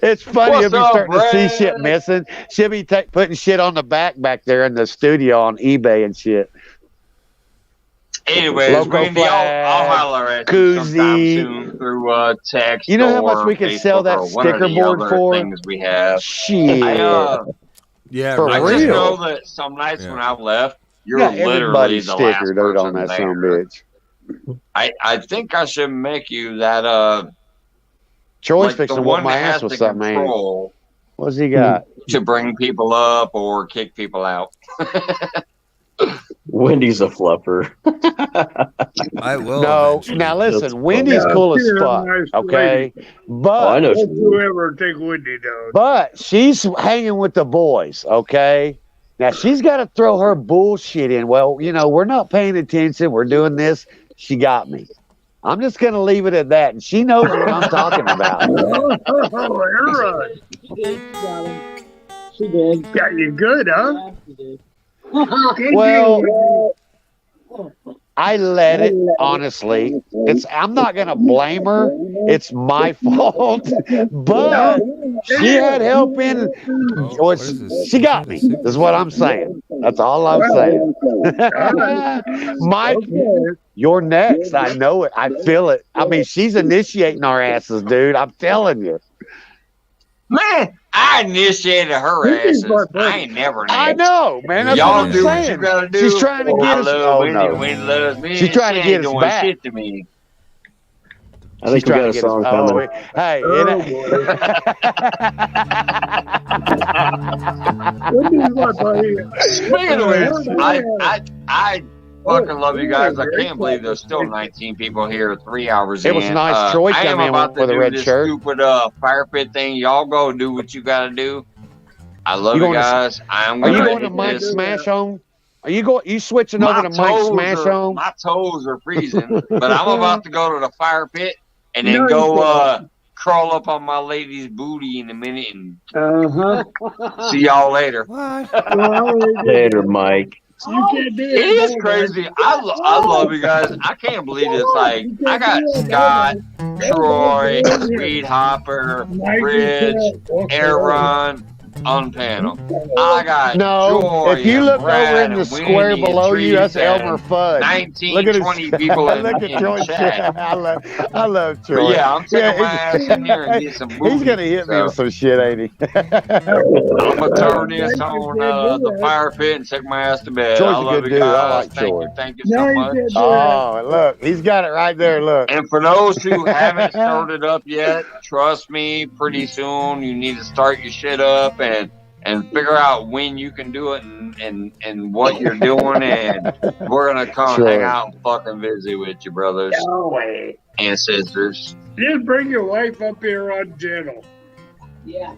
It's funny. What's You'll be up, starting to Brad? see shit missing. She'll be putting shit on the back there in the studio on eBay and shit. Anyways, Logo Wendy, I'll flag, holler at you sometime koozie. soon through text. You know how much or we could Facebook sell that or one of sticker the board other for? Things we have. Shit. Yeah, For I real. just know that some nights when I left, you're Yeah, literally everybody's the sticker, last dude, on person that son of a there. bitch. I think I should make you that Troy's like fixing the to whoop one my that ass has with the something, man. control What's he got? to bring people up or kick people out. Wendy's a fluffer. I will. No, eventually. now listen, That's Wendy's funny. cool as Yeah, fuck, nice okay? lady. But I know. Don't you ever take Wendy down. But she's hanging with the boys, okay? Now she's got to throw her bullshit in. Well, you know, we're not paying attention. We're doing this. She got me. I'm just going to leave it at that. And she knows what I'm talking about. Oh, Aaron. She did. Got you good, huh? Well, I let it, honestly. I'm not going to blame her. It's my fault. But she had help in. She got me. Is what I'm saying. That's all I'm saying. Mike, you're next. I know it. I feel it. I mean, she's initiating our asses, dude. I'm telling you. Man, I initiated her asses. I ain't never next. I know, man. That's Y'all what I'm do what you saying. gotta do. She's trying to get I us. love Oh Wendy. no, Wendy loves me. she's trying to She get ain't us doing back. shit to me. I think we got a song coming. Hey, Speaking of which, I fucking love you guys. I can't believe there's still 19 people here 3 hours in. It was nice Troy I am come in about to with a do red this shirt. stupid fire pit thing. Y'all go do what you gotta do. I love You you going to- guys. I'm Are you gonna going to hit Mike this. Smash Home? Are you going? You switching over to Mike Smash Home? My toes are freezing, but I'm about to go to the fire pit and then No, go crawl up on my lady's booty in a minute and see y'all later. Later, Mike. You can't do It is crazy. I love you guys. I can't believe it's like I got Scott, Troy, Reed Hopper, Rich, Aaron on panel. I got Joy if you and look Brad over in the and square Wendy below and you, that's Trees and Elmer Fudd. 19, Look at 20 people in, look at in Troy. chat. I love Troy. But yeah, I'm taking my he's- ass in here and get some He's booty. gonna hit me with some shit, ain't he? I'm gonna turn this on the fire pit and take my ass to bed. Troy's I a love good you dude. I guys. like Troy. Thank you so much. Oh, look, he's got it right there. Look. And for those who haven't started up yet, trust me, pretty soon you need to start your shit up and figure out when you can do it and what you're doing, and we're gonna come hang out and fucking visit with you, brothers and sisters. Just bring your wife up here on channel. Yeah.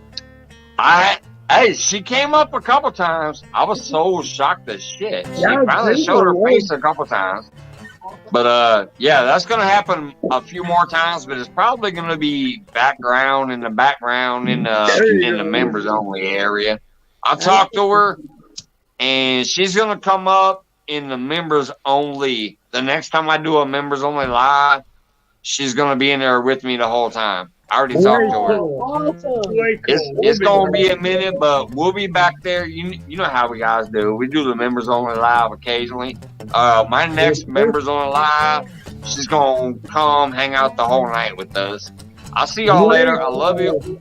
I Hey, she came up a couple times. I was so shocked as shit. She finally showed her face a couple times. But yeah, that's gonna happen a few more times. But it's probably gonna be background in the members only area. I talked to her, and she's gonna come up in the members only. The next time I do a members only live, she's gonna be in there with me the whole time. I already talked to her. Awesome. It's gonna be a minute, but we'll be back there. You know how we guys do. We do the members only live occasionally. My next members only live, she's gonna come hang out the whole night with us. I'll see y'all later. I love you.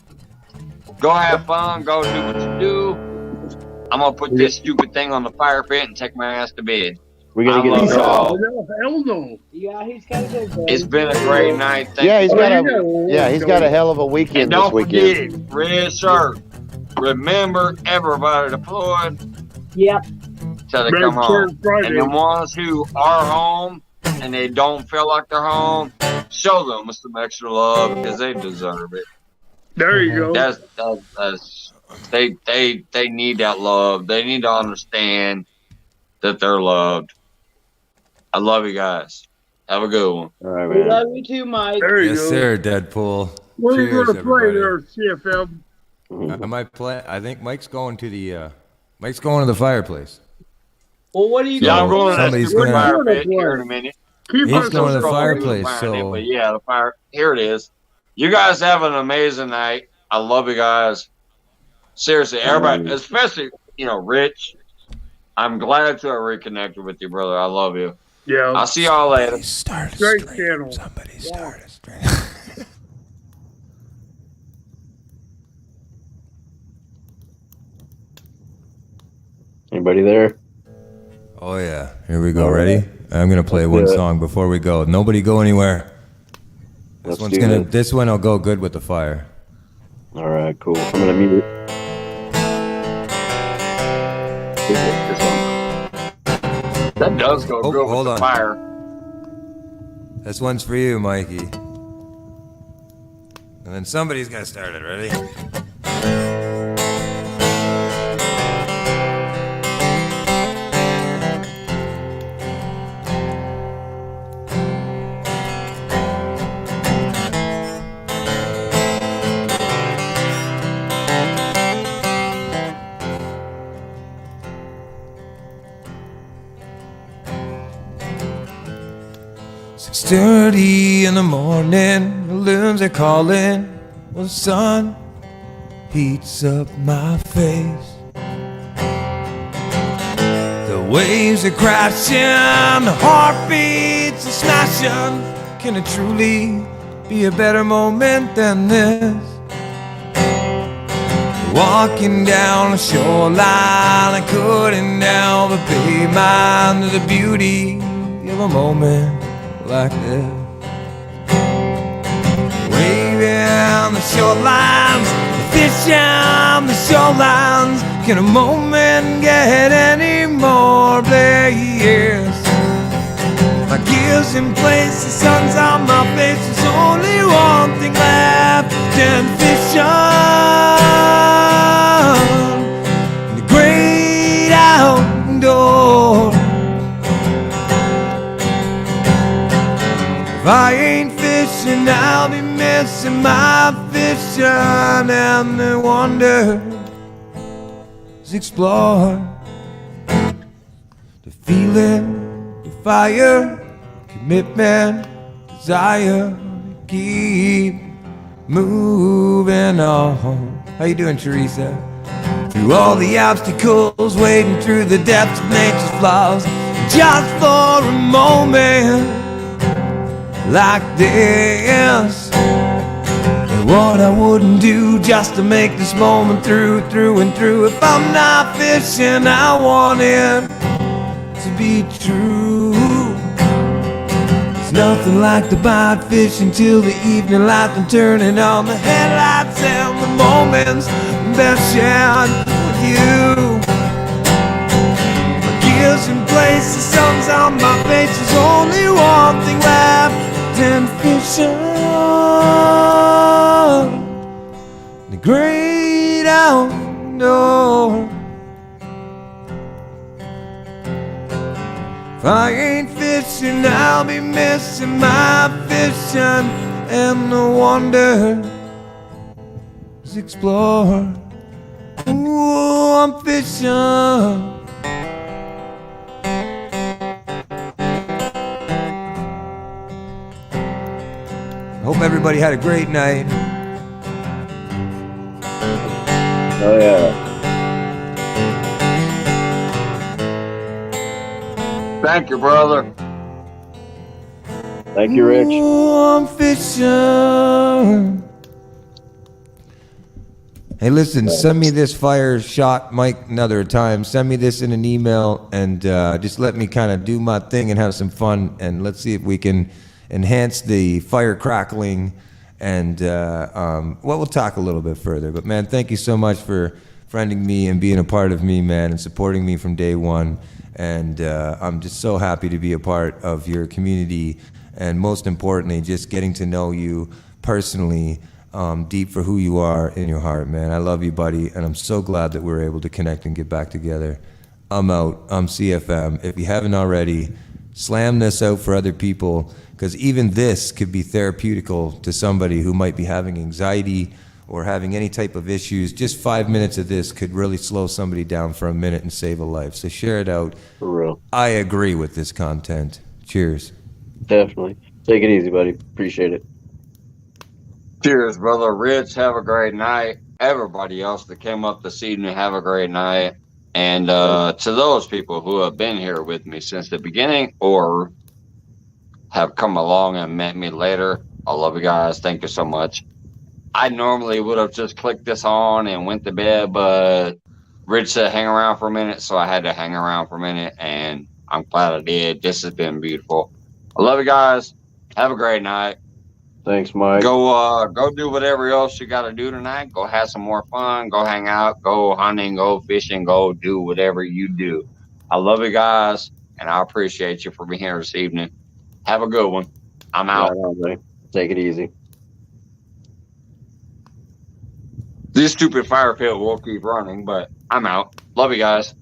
Go have fun. Go do what you do. I'm gonna put this stupid thing on the fire pit and take my ass to bed. We're gonna get it. Hell no. Yeah, he's got to go. It's been a great night. He's got a hell of a weekend and this weekend. Don't forget, red shirt. Remember, everybody deployed. Yep. Till they come home. And the ones who are home and they don't feel like they're home, show them some extra love because they deserve it. There you go. They need that love. They need to understand that they're loved. I love you guys. Have a good one. All right, We man. love you too, Mike. There you Yes, go. sir, Deadpool. What are you Cheers, going to play everybody. there, CFM? I might play. I think Mike's going to the fireplace. Well, what are you Yeah, I'm doing? going to Somebody's the gonna- fire pit here in a minute. Keep He's us going to the on fireplace. But yeah, the fire. Here it is. You guys have an amazing night. I love you guys. Seriously, everybody, especially Rich. I'm glad to have reconnected with you, brother. I love you. Yeah. I'll see y'all later. Great channel. Somebody start a stream. Anybody there? Oh yeah, here we go. Ready? I'm gonna play one song before we go. Nobody go anywhere. This one will go good with the fire. All right, cool. I'm gonna mute it. That does go good with the fire. This one's for you, Mikey. And then somebody's gonna start it. Ready? Sturdy in the morning, the loons are calling. Well, the sun heats up my face. The waves are crashing, the heartbeats are smashing. Can it truly be a better moment than this? Walking down the shoreline, I couldn't help but pay mind to the beauty of a moment like this. Waving on the shorelines, fishing on the shorelines. Can a moment get any more bliss? My gears in place, the sun's on my face. There's only one thing left, and fishing in the great outdoors. If I ain't fishing, I'll be missing my fishing, and the wonder is explore the feeling, the fire, commitment, desire to keep moving on. How you doing, Teresa? Through all the obstacles, wading through the depths of nature's flaws, just for a moment like this. And what I wouldn't do just to make this moment through and through. If I'm not fishing, I want it to be true. There's nothing like the bite fishing till the evening light and turning on the headlights and the moments best shared with you. My gears in place, the sun's on my face. There's only one thing left, and fishing the great outdoors. know. If I ain't fishing, I'll be missing my fishing and the wonders explore. Ooh, I'm fishing. Hope everybody had a great night. Oh yeah. Thank you, brother. Thank you, Rich. Ooh, I'm fishing. Hey, listen, send me this fire shot mic another time. Send me this in an email and just let me kind of do my thing and have some fun. And let's see if we can enhance the fire crackling. And we'll talk a little bit further. But, man, thank you so much for friending me and being a part of me, man, and supporting me from day one. And I'm just so happy to be a part of your community. And most importantly, just getting to know you personally, deep for who you are in your heart, man. I love you, buddy, and I'm so glad that we're able to connect and get back together. I'm out. I'm CFM. If you haven't already, slam this out for other people, because even this could be therapeutical to somebody who might be having anxiety or having any type of issues. Just 5 minutes of this could really slow somebody down for a minute and save a life. So share it out. For real. I agree with this content. Cheers. Definitely. Take it easy, buddy. Appreciate it. Cheers, brother. Rich, have a great night. Everybody else that came up this evening, have a great night. And to those people who have been here with me since the beginning or have come along and met me later, I love you guys. Thank you so much. I normally would have just clicked this on and went to bed, but Rich said hang around for a minute, so I had to hang around for a minute, and I'm glad I did. This has been beautiful. I love you guys. Have a great night. Thanks, Mike. Go do whatever else you got to do tonight. Go have some more fun. Go hang out. Go hunting. Go fishing. Go do whatever you do. I love you guys, and I appreciate you for being here this evening. Have a good one. I'm out. Right on, buddy. Take it easy. This stupid fire pit will keep running, but I'm out. Love you guys.